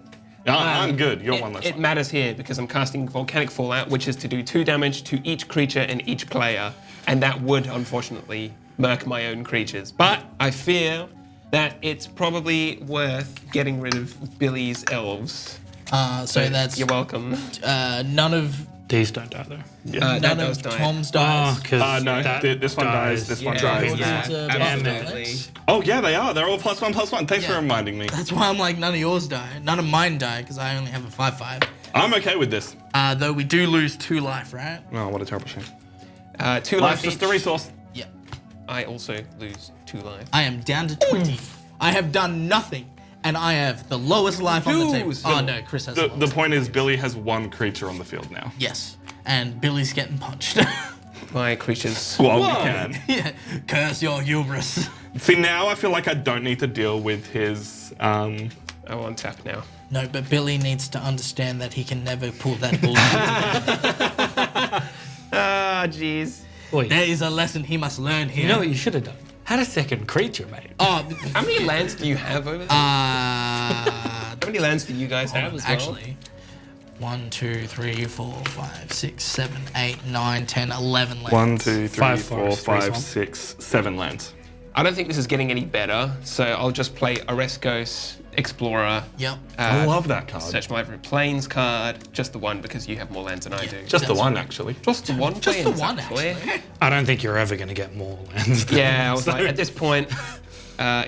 Speaker 4: I'm good. You're one less.
Speaker 2: It matters here because I'm casting Volcanic Fallout, which is to do 2 damage to each creature and each player, and that would unfortunately murk my own creatures. But I feel that it's probably worth getting rid of Billy's elves.
Speaker 3: So that's
Speaker 2: You're welcome.
Speaker 3: none of
Speaker 1: These don't die though.
Speaker 2: That
Speaker 3: none
Speaker 2: does
Speaker 3: of
Speaker 2: die.
Speaker 3: Tom's dies.
Speaker 1: Because
Speaker 4: No, this one dies. This one dies.
Speaker 2: Yeah,
Speaker 3: Absolutely.
Speaker 4: Oh yeah, they are. They're all +1/+1. Thanks for reminding me.
Speaker 3: That's why I'm like, none of yours die. None of mine die, because I only have a 5/5.
Speaker 4: I'm okay with this.
Speaker 3: Though we do lose 2 life, right?
Speaker 4: Oh, what a terrible shame.
Speaker 2: 2
Speaker 4: Life's
Speaker 2: life
Speaker 4: just
Speaker 2: each.
Speaker 4: a resource.
Speaker 3: Yeah.
Speaker 2: I also lose 2 life.
Speaker 3: I am down to 20. I have done nothing, and I have the lowest life on the table.
Speaker 2: Lose.
Speaker 3: Oh no, Chris has
Speaker 4: The
Speaker 3: the lowest.
Speaker 4: point is, Billy has 1 creature on the field now.
Speaker 3: Yes, and Billy's getting punched.
Speaker 2: My creatures.
Speaker 4: Well, we can.
Speaker 3: Yeah, curse your hubris.
Speaker 4: See, now I feel like I don't need to deal with his.
Speaker 2: I will untap now.
Speaker 3: No, but Billy needs to understand that he can never pull that bullshit.
Speaker 2: Ah, jeez.
Speaker 1: Wait,
Speaker 3: There is a lesson he must learn here.
Speaker 1: you know what you should have done? Had a second creature, mate.
Speaker 3: Oh,
Speaker 2: How many lands do you have over there? How many lands do you guys have as well?
Speaker 3: actually, 1, 2, 3, 4, 5, 6, 7, 8, 9, 10, 11 lands.
Speaker 4: 1, 2, 3,
Speaker 1: 5
Speaker 4: 4,
Speaker 1: forests,
Speaker 4: 5,
Speaker 1: 3 swamp.
Speaker 4: 6, 7 lands.
Speaker 2: I don't think this is getting any better, so I'll just play Oreskos Explorer.
Speaker 3: Yep.
Speaker 4: I love that card.
Speaker 2: Search my favorite planes card, just the one because you have more lands than I do.
Speaker 4: Just the
Speaker 3: That's
Speaker 4: one,
Speaker 3: right.
Speaker 4: actually.
Speaker 2: Just the one.
Speaker 3: Just the
Speaker 2: planes,
Speaker 3: one,
Speaker 2: actually.
Speaker 3: actually.
Speaker 1: I don't think you're ever going to get more lands. than
Speaker 2: Yeah, I was
Speaker 1: so-
Speaker 2: like, at this point,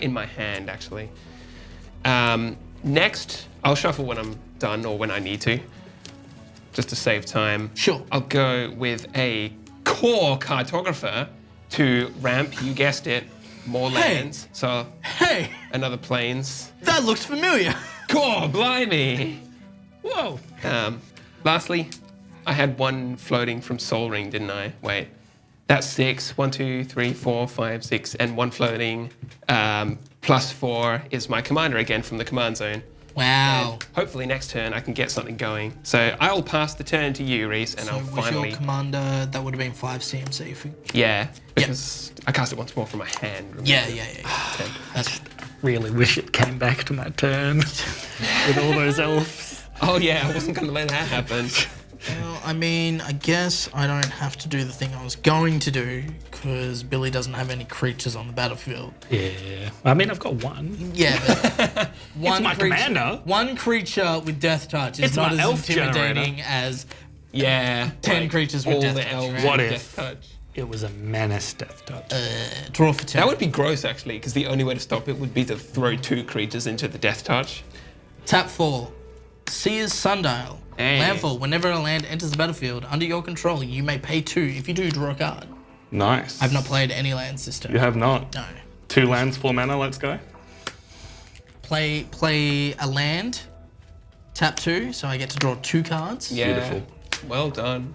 Speaker 2: in my hand, actually. Next, I'll shuffle when I'm done or when I need to, just to save time.
Speaker 3: Sure.
Speaker 2: I'll go with a core cartographer to ramp, you guessed it, more
Speaker 3: Hey.
Speaker 2: lands. So
Speaker 3: Hey,
Speaker 2: another planes.
Speaker 3: that looks familiar.
Speaker 2: Core, blimey.
Speaker 3: Whoa.
Speaker 2: Lastly, I had 1 floating from Soul Ring, didn't I? Wait. That's 6. 1, 2, 3, 4, 5, 6, and 1 floating. +4 is my commander again from the command zone.
Speaker 3: Wow.
Speaker 2: Hopefully next turn I can get something going. So I'll pass the turn to you, Reese, and
Speaker 3: So
Speaker 2: I'll
Speaker 3: was
Speaker 2: finally.
Speaker 3: your commander, that would have been 5 CMC.
Speaker 2: Yeah, because I cast it once more from my hand. remember?
Speaker 3: Yeah. That's
Speaker 1: Really wish it came back to my turn with all those elves.
Speaker 2: Oh yeah, I wasn't going to let that happen.
Speaker 3: well, I mean, I guess I don't have to do the thing I was going to do because Billy doesn't have any creatures on the battlefield.
Speaker 1: Yeah. I mean, I've got 1.
Speaker 3: Yeah, but one
Speaker 1: my
Speaker 3: creature,
Speaker 1: commander.
Speaker 3: One creature with death touch is
Speaker 1: It's
Speaker 3: not
Speaker 1: my
Speaker 3: as
Speaker 1: elf
Speaker 3: intimidating
Speaker 1: generator.
Speaker 3: as
Speaker 2: Yeah.
Speaker 3: 10 creatures with
Speaker 2: all
Speaker 3: death
Speaker 2: the
Speaker 3: touch,
Speaker 2: elves
Speaker 3: right?
Speaker 1: What
Speaker 2: with
Speaker 1: if?
Speaker 2: Death touch.
Speaker 1: It was a menace death touch.
Speaker 3: draw for 10.
Speaker 2: That would be gross actually, because the only way to stop it would be to throw 2 creatures into the death touch.
Speaker 3: Tap 4. Seer's Sundial.
Speaker 2: Hey.
Speaker 3: Landfall. Whenever a land enters the battlefield under your control, you may pay 2. If you do, draw a card.
Speaker 4: Nice.
Speaker 3: I've not played any lands this turn.
Speaker 4: You have not.
Speaker 3: No.
Speaker 4: 2 lands, 4 mana, let's go.
Speaker 3: Play a land. Tap 2, so I get to draw 2 cards.
Speaker 2: Yeah.
Speaker 4: Beautiful.
Speaker 2: Well done.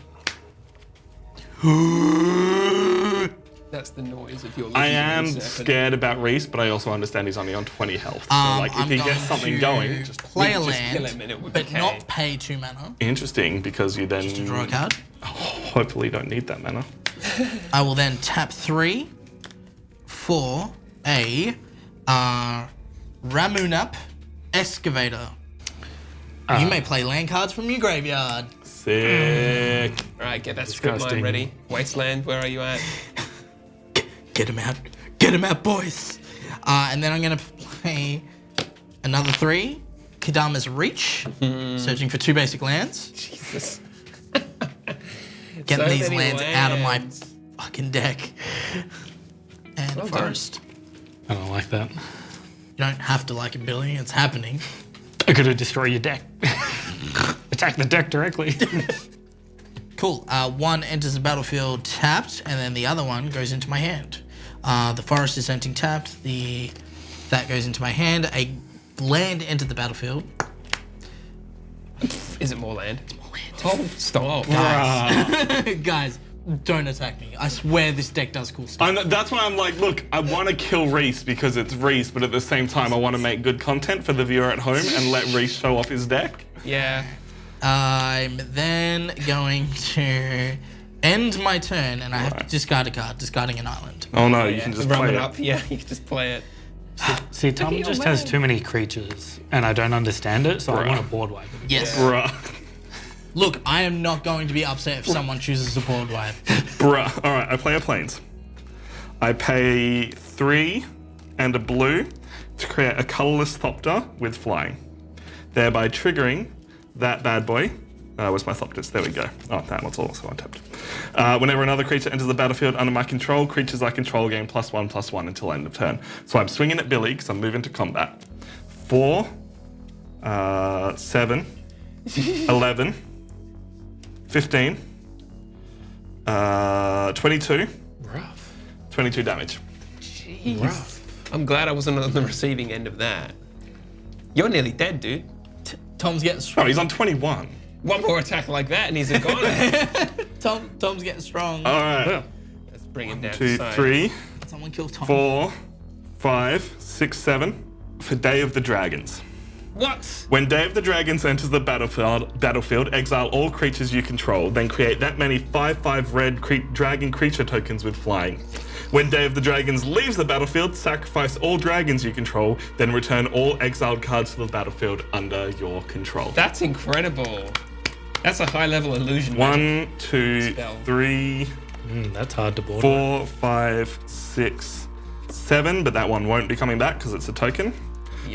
Speaker 2: That's the noise of your.
Speaker 4: I
Speaker 2: legendary
Speaker 4: am
Speaker 2: serpent.
Speaker 4: scared about Reese, but I also understand he's only on 20 health. So, like, if
Speaker 3: I'm
Speaker 4: he
Speaker 3: going
Speaker 4: gets something
Speaker 3: to
Speaker 4: going, just
Speaker 3: play a
Speaker 2: just
Speaker 3: land,
Speaker 2: kill him and it would
Speaker 3: but
Speaker 2: decay.
Speaker 3: not pay 2 mana
Speaker 4: interesting because you then
Speaker 3: to draw a card.
Speaker 4: hopefully don't need that mana.
Speaker 3: I will then tap 3 for a Ramunap Excavator. You may play land cards from your graveyard.
Speaker 4: Sick.
Speaker 2: All right, get that script line
Speaker 1: Disgusting.
Speaker 2: ready. Wasteland, where are you at?
Speaker 3: Get him out. Get him out, boys. And then I'm going to play another 3. Kadama's Reach. Searching for 2 basic lands.
Speaker 2: Jesus.
Speaker 3: Getting
Speaker 2: So
Speaker 3: these
Speaker 2: many
Speaker 3: lands out of my
Speaker 2: lands.
Speaker 3: fucking deck. And
Speaker 2: Well done.
Speaker 3: Forest.
Speaker 1: I don't like that.
Speaker 3: You don't have to like it, Billy. It's happening.
Speaker 1: I could have destroyed your deck. Attack the deck directly.
Speaker 3: Cool. 1 enters the battlefield tapped, and then the other one goes into my hand. The forest is entering tapped. That goes into my hand. A land entered the battlefield.
Speaker 2: Is it more land?
Speaker 3: More land.
Speaker 2: Oh, stop.
Speaker 3: Guys, don't attack me. I swear this deck does cool stuff.
Speaker 4: And that's why I'm like, look, I want to kill Reese because it's Reese, but at the same time, I want to make good content for the viewer at home and let Reese show off his deck.
Speaker 2: Yeah.
Speaker 3: I'm then going to end my turn, and I have to discard a card, discarding an island.
Speaker 4: Oh no,
Speaker 2: Yeah.
Speaker 4: you can just
Speaker 2: Rum
Speaker 4: play
Speaker 2: it
Speaker 4: it.
Speaker 2: up. Yeah, you can just play it.
Speaker 1: See, Tom
Speaker 2: at your
Speaker 1: just has
Speaker 2: man.
Speaker 1: too many creatures, and I don't understand it, so I
Speaker 4: Bruh.
Speaker 1: want to board wipe it.
Speaker 3: Yes.
Speaker 4: Bruh.
Speaker 3: Look, I am not going to be upset if someone chooses to board wipe.
Speaker 4: Bruh. All right, I play a planes. I pay 3 and a blue to create a colorless Thopter with flying, thereby triggering that bad boy. Where's my Thopters? There we go. Oh, that one's also untapped. Whenever another creature enters the battlefield under my control, creatures I control gain +1/+1 until end of turn. So I'm swinging at Billy because I'm moving to combat. 4, 7, 11, 15, 22,
Speaker 1: Rough.
Speaker 4: 22 damage.
Speaker 1: Rough.
Speaker 2: I'm glad I wasn't on the receiving end of that. You're nearly dead, dude.
Speaker 3: Tom's getting
Speaker 4: Oh,
Speaker 3: strong.
Speaker 4: he's on 21.
Speaker 2: One more attack like that and he's a goner.
Speaker 3: Tom's getting strong.
Speaker 4: All right.
Speaker 1: Well,
Speaker 2: Let's bring him down
Speaker 4: 2,
Speaker 2: to size.
Speaker 4: 3,
Speaker 3: Someone kill Tom.
Speaker 4: 4, 5, 6, 7 for Day of the Dragons.
Speaker 2: What?
Speaker 4: When Day of the Dragons enters the battlefield, exile all creatures you control, then create that many 5/5 red dragon creature tokens with flying. When Day of the Dragons leaves the battlefield, sacrifice all dragons you control, then return all exiled cards to the battlefield under your control.
Speaker 2: That's incredible. That's a high level illusion.
Speaker 4: 1, 2,
Speaker 2: Spell.
Speaker 4: 3,
Speaker 1: that's hard to board.
Speaker 4: 4, 5, 6, 7, but that one won't be coming back because it's a token.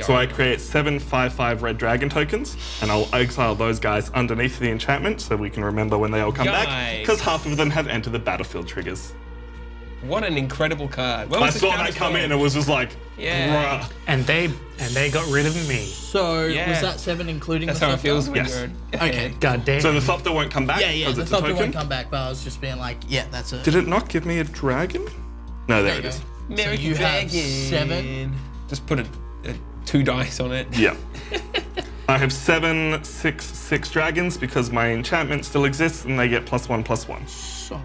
Speaker 4: So I create 7 5/5 red dragon tokens, and I'll exile those guys underneath the enchantment so we can remember when they all come back,
Speaker 2: Yikes.
Speaker 4: because half of them have entered the battlefield triggers.
Speaker 2: What an incredible card. Well,
Speaker 4: I
Speaker 2: it's a
Speaker 4: saw that
Speaker 2: counter
Speaker 4: come
Speaker 2: spell.
Speaker 4: in and was just like,
Speaker 2: Yeah.
Speaker 4: bruh.
Speaker 1: And they got rid of me.
Speaker 3: So
Speaker 2: Yeah.
Speaker 3: was that 7 including
Speaker 2: That's
Speaker 3: the
Speaker 2: how it
Speaker 3: Thopter?
Speaker 2: feels when
Speaker 4: Yes.
Speaker 2: you're
Speaker 3: Okay.
Speaker 1: God damn.
Speaker 4: So the Thopter won't come back
Speaker 3: Yeah,
Speaker 4: because
Speaker 3: the
Speaker 4: it's a
Speaker 3: Thopter
Speaker 4: token?
Speaker 3: won't come back, but I was just being like, yeah, that's it.
Speaker 4: Did it not give me a dragon? No, there
Speaker 3: you
Speaker 4: it
Speaker 3: go.
Speaker 4: is.
Speaker 2: American
Speaker 3: you have
Speaker 2: Dragon.
Speaker 3: 7.
Speaker 2: Just put a 2 dice on it.
Speaker 4: Yeah. I have 7 6/6 dragons because my enchantment still exists and they get +1/+1.
Speaker 3: So,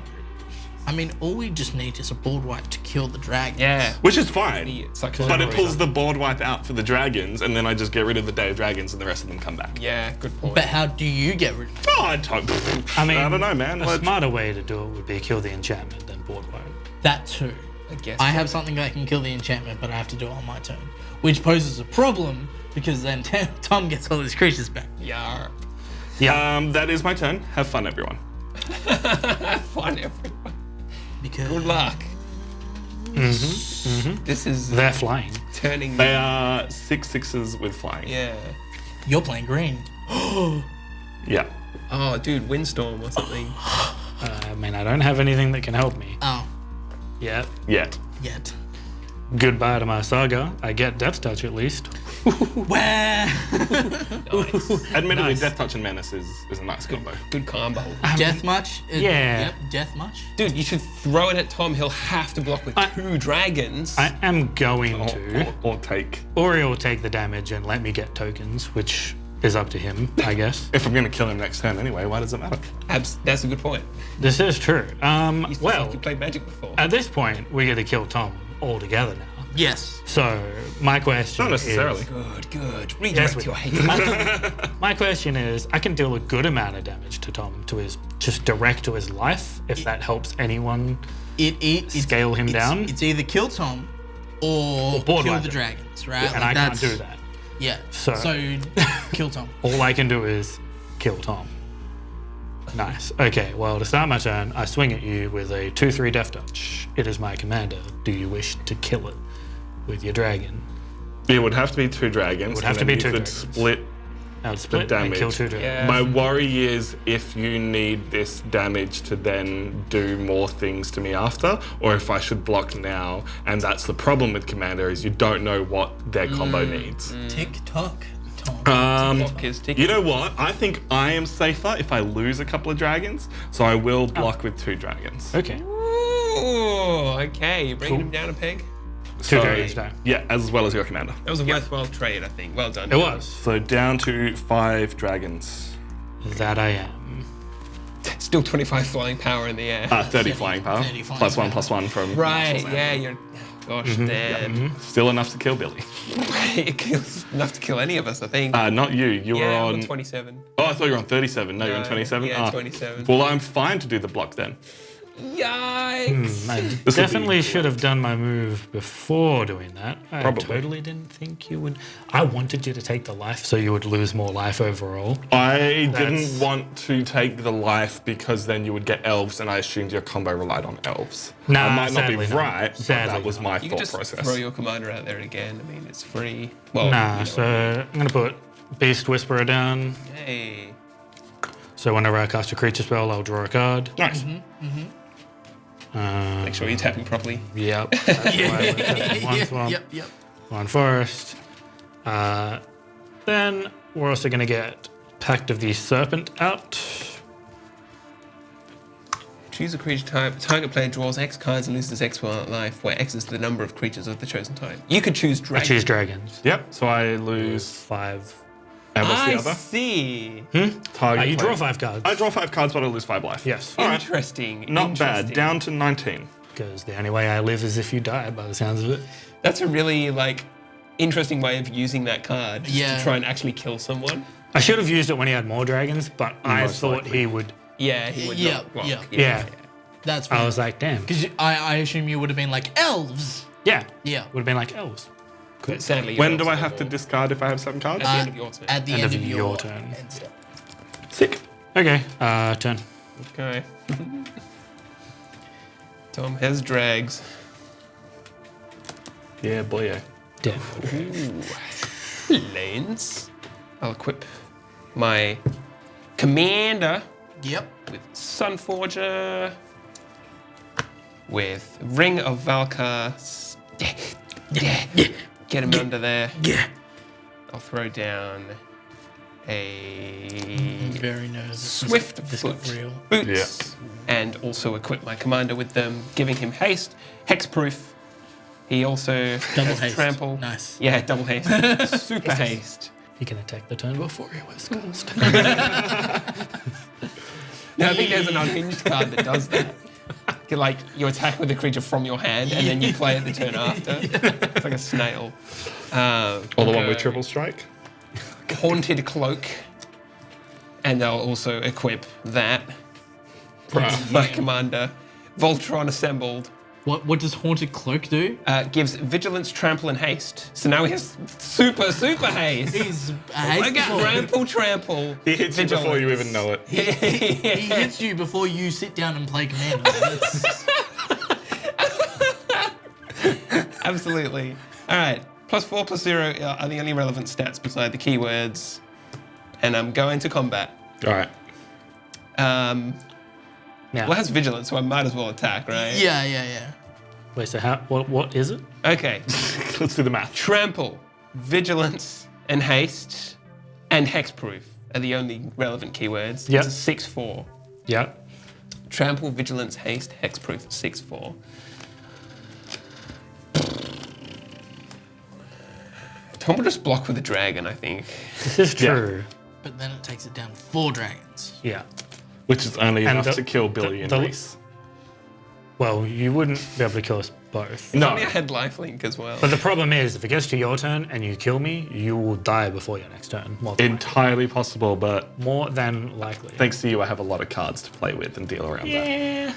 Speaker 3: I mean, all we just need is a board wipe to kill the dragon.
Speaker 2: Yeah.
Speaker 4: Which is fine.
Speaker 2: It's like
Speaker 4: But it pulls the board wipe out for the dragons, and then I just get rid of the Day of Dragons, and the rest of them come back.
Speaker 2: Yeah, good point.
Speaker 3: But how do you get rid of it?
Speaker 4: Oh, I don't know, man.
Speaker 1: A
Speaker 4: Like,
Speaker 1: smarter way to do it would be kill the enchantment than board wipe.
Speaker 3: That too.
Speaker 2: I guess.
Speaker 3: I have something that can kill the enchantment, but I have to do it on my turn, which poses a problem because then Tom gets all his creatures back.
Speaker 2: Yar.
Speaker 4: that is my turn. Have fun, everyone.
Speaker 2: Fun, everyone.
Speaker 3: Because
Speaker 2: Good luck. This is
Speaker 1: They're flying.
Speaker 2: turning.
Speaker 4: They are 6/6s with flying.
Speaker 2: Yeah.
Speaker 3: you're playing green.
Speaker 4: Yeah.
Speaker 2: Oh, dude, windstorm or something.
Speaker 1: I mean, I don't have anything that can help me.
Speaker 3: Oh,
Speaker 1: Yet.
Speaker 4: Yet.
Speaker 3: yet.
Speaker 1: Goodbye to my saga. I get Death Touch at least.
Speaker 3: Where?
Speaker 2: Nice.
Speaker 4: Admittedly,
Speaker 1: Nice.
Speaker 4: Death Touch and Menace is a nice combo.
Speaker 2: Good combo.
Speaker 3: Death much?
Speaker 1: Yeah.
Speaker 3: Yep, death much?
Speaker 2: Dude, you should throw it at Tom. He'll have to block with 2 dragons.
Speaker 1: I am going to.
Speaker 4: Or take.
Speaker 1: Or he'll take the damage and let me get tokens, which is up to him, I guess.
Speaker 4: If I'm going to kill him next turn anyway, why does it matter?
Speaker 2: That's a good point.
Speaker 1: This is true. Well,
Speaker 2: You played Magic before.
Speaker 1: at this point, we get to kill Tom altogether now.
Speaker 3: Yes.
Speaker 1: So, my question
Speaker 4: Not necessarily.
Speaker 1: is...
Speaker 2: Good.
Speaker 1: Yes,
Speaker 2: Redirect
Speaker 1: we-
Speaker 2: your hate.
Speaker 1: My question is, I can deal a good amount of damage to Tom, to his, just direct to his life, if that helps anyone. Scale him down?
Speaker 3: It's either kill Tom or
Speaker 1: board
Speaker 3: kill
Speaker 1: wipe
Speaker 3: the
Speaker 1: him.
Speaker 3: dragons, right?
Speaker 1: And I can't do that.
Speaker 3: Yeah.
Speaker 1: So-
Speaker 3: So kill Tom.
Speaker 1: All I can do is kill Tom. Nice. Okay, well, to start my turn, I swing at you with a 2/3 Death Touch. It is my commander. Do you wish to kill it with your dragon?
Speaker 4: It would have to be 2 dragons.
Speaker 1: It would have
Speaker 4: and
Speaker 1: to
Speaker 4: then
Speaker 1: be 2
Speaker 4: you could
Speaker 1: dragons.
Speaker 4: split.
Speaker 1: I would split and
Speaker 4: damage.
Speaker 1: kill 2 dragons.
Speaker 2: Yeah.
Speaker 4: My worry is if you need this damage to then do more things to me after, or if I should block now. And that's the problem with Commander is you don't know what their combo needs.
Speaker 3: Tick tock, Tom.
Speaker 2: Clock is ticking.
Speaker 4: You know what? I think I am safer if I lose a couple of dragons, so I will block with 2 dragons.
Speaker 1: Okay.
Speaker 2: Ooh, okay. You're bringing him down a peg.
Speaker 1: 2 dragons now.
Speaker 4: Yeah, as well as your commander.
Speaker 2: That was a worthwhile trade, I think. Well done.
Speaker 1: It was.
Speaker 4: So down to 5 dragons.
Speaker 1: That I am.
Speaker 2: Still 25 flying power in the air.
Speaker 4: 30 flying power.
Speaker 3: 30 flying
Speaker 4: Plus one,
Speaker 3: power.
Speaker 4: plus one from...
Speaker 2: Right, yeah, you're... Gosh, damn.
Speaker 4: Still enough to kill Billy.
Speaker 2: It kills enough to kill any of us, I think.
Speaker 4: Not you. You
Speaker 2: yeah,
Speaker 4: were
Speaker 2: I'm
Speaker 4: on...
Speaker 2: 27.
Speaker 4: Oh, I thought you were on 37. No, you're on
Speaker 2: No,
Speaker 4: 27?
Speaker 2: yeah,
Speaker 4: Ah.
Speaker 2: 27.
Speaker 4: Well, I'm fine to do the block then.
Speaker 2: Yikes!
Speaker 1: I
Speaker 4: This would
Speaker 1: definitely
Speaker 4: be
Speaker 1: should have done my move before doing that. I
Speaker 4: Probably.
Speaker 1: totally didn't think you would. I wanted you to take the life so you would lose more life overall.
Speaker 4: I
Speaker 1: That's-
Speaker 4: didn't want to take the life because then you would get elves, and I assumed your combo relied on elves.
Speaker 1: Nah,
Speaker 4: I might not be
Speaker 1: sadly not.
Speaker 4: right, but
Speaker 1: Sadly
Speaker 4: that was
Speaker 1: not.
Speaker 4: my
Speaker 2: You can
Speaker 4: thought
Speaker 2: just
Speaker 4: process.
Speaker 2: throw your commander out there again. I mean, it's free. Well,
Speaker 1: Nah,
Speaker 2: you know,
Speaker 1: so I'm going to put Beast Whisperer down.
Speaker 2: Hey.
Speaker 1: So whenever I cast a creature spell, I'll draw a card.
Speaker 4: Nice.
Speaker 2: Make sure you're tapping properly.
Speaker 1: Yep. That's why I went to one swamp,
Speaker 3: Yep.
Speaker 1: one forest. Then we're also going to get Pact of the Serpent out.
Speaker 2: Choose a creature type. Target player draws X cards and loses X life, where X is the number of creatures of the chosen type. You could choose
Speaker 1: I
Speaker 2: dragon.
Speaker 1: choose dragons.
Speaker 4: Yep. So I lose.
Speaker 1: 5.
Speaker 4: And what's
Speaker 2: I
Speaker 4: the other?
Speaker 2: see.
Speaker 4: Target.
Speaker 1: You draw
Speaker 4: player.
Speaker 1: 5 cards.
Speaker 4: I draw 5 cards, but I lose 5 life.
Speaker 1: Yes.
Speaker 4: All right.
Speaker 2: Interesting.
Speaker 4: Not bad.
Speaker 2: interesting.
Speaker 4: Down to 19.
Speaker 1: Because the only way I live is if you die, by the sounds of it.
Speaker 2: That's a really interesting way of using that card. Just
Speaker 3: Yeah.
Speaker 2: To try and actually kill someone.
Speaker 1: I should have used it when he had more dragons, but I
Speaker 4: Most
Speaker 1: thought
Speaker 4: likely.
Speaker 1: he would.
Speaker 2: Yeah, he would
Speaker 3: Yeah,
Speaker 2: not block.
Speaker 3: yeah.
Speaker 1: Yeah.
Speaker 3: That's
Speaker 1: I
Speaker 3: right.
Speaker 1: was like, damn.
Speaker 3: Because I assume you would have been like elves.
Speaker 1: Yeah.
Speaker 3: Yeah.
Speaker 1: Would have been like elves.
Speaker 2: But sadly, you
Speaker 4: When
Speaker 2: also
Speaker 4: do I have to
Speaker 2: all-
Speaker 4: discard if I have 7 cards?
Speaker 2: At the end of your turn.
Speaker 3: At the
Speaker 1: End
Speaker 3: end
Speaker 1: of
Speaker 3: of
Speaker 1: your
Speaker 3: your
Speaker 1: turn.
Speaker 3: end step.
Speaker 4: Sick.
Speaker 1: Okay, turn.
Speaker 2: Okay. Tom has drags.
Speaker 4: Yeah, boy. Yeah.
Speaker 1: Dead.
Speaker 2: Ooh. Lanes. I'll equip my commander
Speaker 3: Yep.
Speaker 2: with Sunforger, with Ring of Valkar. Get him under there.
Speaker 3: Yeah.
Speaker 2: I'll throw down a
Speaker 3: Very nervous.
Speaker 2: Swift
Speaker 3: This
Speaker 2: Foot
Speaker 3: got real.
Speaker 2: boots, and also equip my commander with them, giving him haste, hexproof. He also
Speaker 3: Double
Speaker 2: has
Speaker 3: haste.
Speaker 2: trample.
Speaker 3: Nice.
Speaker 2: Yeah, double haste. Super haste.
Speaker 1: He can attack the turn before he was cast.
Speaker 2: Now, I think there's an unhinged card that does that. You attack with a creature from your hand, and then you play it the turn after. It's like a snail.
Speaker 4: Or the one with triple strike.
Speaker 2: Haunted Cloak. And I'll also equip that.
Speaker 4: Bruh.
Speaker 2: My commander. Voltron Assembled.
Speaker 3: What does Haunted Cloak do?
Speaker 2: Gives Vigilance, Trample, and Haste. So now he has super haste.
Speaker 3: He's a
Speaker 2: I got
Speaker 3: haste
Speaker 2: trample.
Speaker 4: He hits you before you even know it.
Speaker 3: He hits you before you sit down and play Commander. That's-
Speaker 2: Absolutely. All right. +4, +0 are the only relevant stats beside the keywords. And I'm going to combat.
Speaker 4: All right.
Speaker 1: Now,
Speaker 2: Well, it has Vigilance, so I might as well attack, right?
Speaker 3: yeah.
Speaker 1: wait, so what is it?
Speaker 2: Okay.
Speaker 4: Let's do the math.
Speaker 2: Trample, Vigilance, and Haste, and Hexproof are the only relevant keywords.
Speaker 1: Yep.
Speaker 2: It's a 6/4.
Speaker 1: Yeah.
Speaker 2: Trample, Vigilance, Haste, Hexproof, 6/4. Tom will just block with a dragon, I think.
Speaker 1: This is true.
Speaker 3: But then it takes it down to 4 dragons.
Speaker 1: Yeah.
Speaker 4: Which is only
Speaker 1: And
Speaker 4: enough
Speaker 1: the-
Speaker 4: to kill Billy and
Speaker 1: the-
Speaker 4: Reese.
Speaker 1: Well, you wouldn't be able to kill us both.
Speaker 4: No.
Speaker 2: Only I had lifelink as well.
Speaker 1: But the problem is, if it gets to your turn and you kill me, you will die before your next turn. More than,
Speaker 4: Entirely possible, but
Speaker 1: more than likely.
Speaker 4: thanks to you, I have a lot of cards to play with and deal around that.
Speaker 1: Yeah,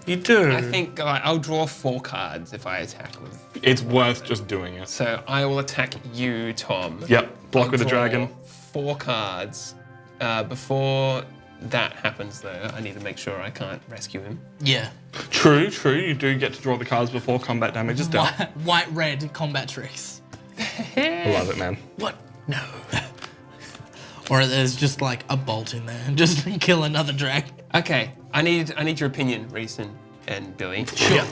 Speaker 1: you do.
Speaker 2: I think I'll draw 4 cards if I attack with.
Speaker 4: It's worth just doing it.
Speaker 2: So I will attack you, Tom.
Speaker 4: Yep. Block
Speaker 2: I'll
Speaker 4: with the
Speaker 2: draw
Speaker 4: dragon.
Speaker 2: 4 cards. Before that happens, though, I need to make sure I can't rescue him.
Speaker 3: Yeah.
Speaker 4: True. You do get to draw the cards before combat damage is done.
Speaker 3: White, red combat tricks.
Speaker 4: I love it, man.
Speaker 3: What? No. Or there's just like a bolt in there. Just kill another dragon.
Speaker 2: Okay, I need your opinion, Reese and Billy.
Speaker 3: Sure.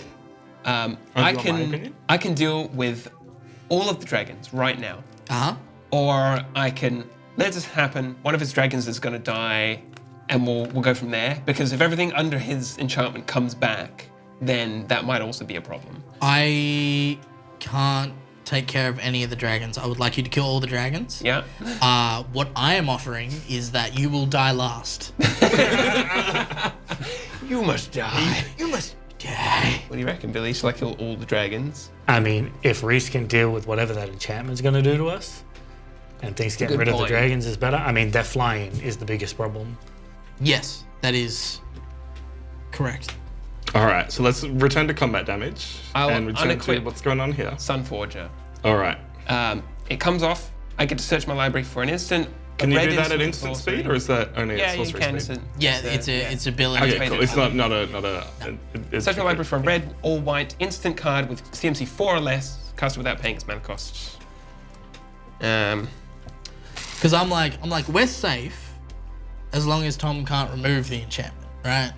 Speaker 2: I
Speaker 4: you want my
Speaker 2: can
Speaker 4: opinion?
Speaker 2: I can deal with all of the dragons right now,
Speaker 3: Uh-huh.
Speaker 2: or I can let this happen. One of his dragons is going to die, and we'll go from there. Because if everything under his enchantment comes back, then that might also be a problem.
Speaker 3: I can't take care of any of the dragons. I would like you to kill all the dragons.
Speaker 2: Yeah.
Speaker 3: What I am offering is that you will die last.
Speaker 2: You must die.
Speaker 3: You must die.
Speaker 2: What do you reckon, Billy? Shall I kill all the dragons?
Speaker 1: I mean, if Reese can deal with whatever that enchantment's going to do to us, and things getting
Speaker 2: good
Speaker 1: rid of the
Speaker 2: point.
Speaker 1: dragons is better. I mean, their flying is the biggest problem.
Speaker 3: Yes, that is correct.
Speaker 4: All right, so let's return to combat damage
Speaker 2: I'll
Speaker 4: and return to
Speaker 2: unequip
Speaker 4: what's going on here.
Speaker 2: Sunforger.
Speaker 4: All right.
Speaker 2: It comes off. I get to search my library for an instant.
Speaker 4: Can you
Speaker 2: red
Speaker 4: do that at
Speaker 2: instant
Speaker 4: instant
Speaker 2: sorcery.
Speaker 4: speed, or is that only
Speaker 2: Yeah,
Speaker 4: at
Speaker 2: you
Speaker 4: sorcery
Speaker 2: can.
Speaker 4: speed?
Speaker 3: Yeah, it's ability.
Speaker 4: Okay, cool. It's not a. It's
Speaker 2: Search my library for a red, all white, instant card with CMC 4 or less, cast without paying its mana cost.
Speaker 3: Because I'm like, we're safe as long as Tom can't remove the enchantment, right?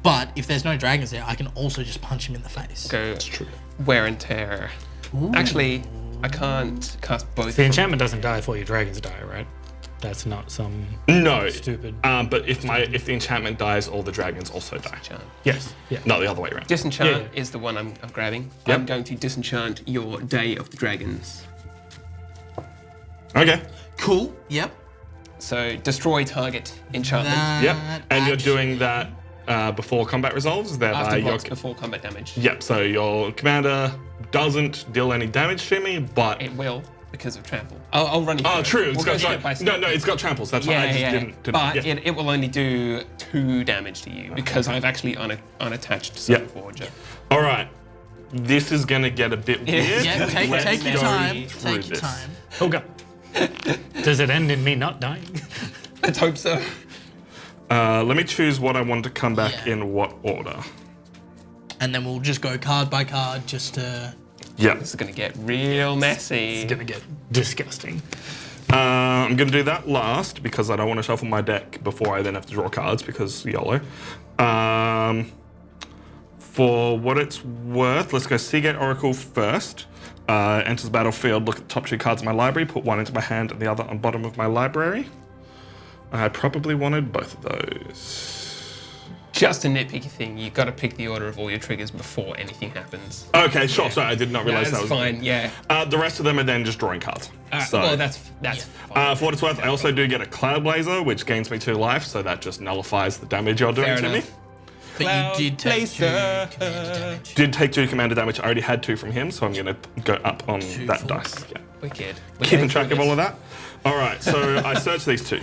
Speaker 3: But if there's no dragons there, I can also just punch him in the face.
Speaker 2: Go
Speaker 4: That's true.
Speaker 2: wear and tear. Actually, I can't cast both.
Speaker 1: The enchantment doesn't die before your dragons die, right? That's not some
Speaker 4: No.
Speaker 1: stupid.
Speaker 4: But if the enchantment dies, all the dragons also die.
Speaker 2: Disenchant.
Speaker 1: Yes. Yeah.
Speaker 4: Not the other way around.
Speaker 2: Disenchant
Speaker 1: Yeah.
Speaker 2: is the one I'm grabbing.
Speaker 4: Yep.
Speaker 2: I'm going to disenchant your Day of the Dragons.
Speaker 4: Okay.
Speaker 3: Cool. Yep.
Speaker 2: So destroy target enchantment
Speaker 4: Yep. And you're
Speaker 3: actually-
Speaker 4: doing that before combat resolves, thereby
Speaker 2: after
Speaker 4: your.
Speaker 2: blocks before combat damage.
Speaker 4: Yep. So your commander doesn't deal any damage to me, but.
Speaker 2: It will because of trample. I'll run you.
Speaker 4: Oh,
Speaker 2: through
Speaker 4: true.
Speaker 2: it.
Speaker 4: It's
Speaker 2: We'll
Speaker 4: got
Speaker 2: go step by step.
Speaker 4: No, it's got tramples. That's why I just didn't.
Speaker 2: But
Speaker 4: yeah.
Speaker 2: it will only do 2 damage to you because I've actually unattached
Speaker 4: Yep.
Speaker 2: Sunforger.
Speaker 4: All right. This is gonna get a bit weird.
Speaker 3: Yeah,
Speaker 4: Let's
Speaker 3: take your
Speaker 4: go
Speaker 3: time.
Speaker 4: through
Speaker 3: Take your
Speaker 4: this.
Speaker 3: time.
Speaker 1: Oh god. Does it end in me not dying?
Speaker 2: Let's hope so.
Speaker 4: Let me choose what I want to come back
Speaker 3: Yeah.
Speaker 4: in what order.
Speaker 3: And then we'll just go card by card just to...
Speaker 4: Yeah.
Speaker 2: This is going to get real messy.
Speaker 1: It's gonna get disgusting.
Speaker 4: I'm going to do that last because I don't want to shuffle my deck before I then have to draw cards because YOLO. For what it's worth, let's go Seagate Oracle first. Enters the battlefield, look at the top 2 cards in my library, put one into my hand and the other on bottom of my library. I probably wanted both of those.
Speaker 2: Just a nitpicky thing. You've got to pick the order of all your triggers before anything happens.
Speaker 4: Okay, sure. Sorry, I did not realize
Speaker 2: That's
Speaker 4: that was
Speaker 2: fine. Yeah.
Speaker 4: The rest of them are then just drawing cards.
Speaker 2: Well, that's fine.
Speaker 4: For what it's worth, I also do get a Cloud Blazer, which gains me 2 life, so that just nullifies the damage you're doing
Speaker 2: Fair
Speaker 4: to me.
Speaker 2: enough.
Speaker 3: But you did take 2
Speaker 2: Blazer.
Speaker 3: commander damage.
Speaker 4: Did take 2 commander damage. I already had 2 from him, so I'm going to go up on that
Speaker 3: full.
Speaker 4: dice. Yeah.
Speaker 2: Wicked.
Speaker 4: Keeping track of all of that. All right, so I searched these 2.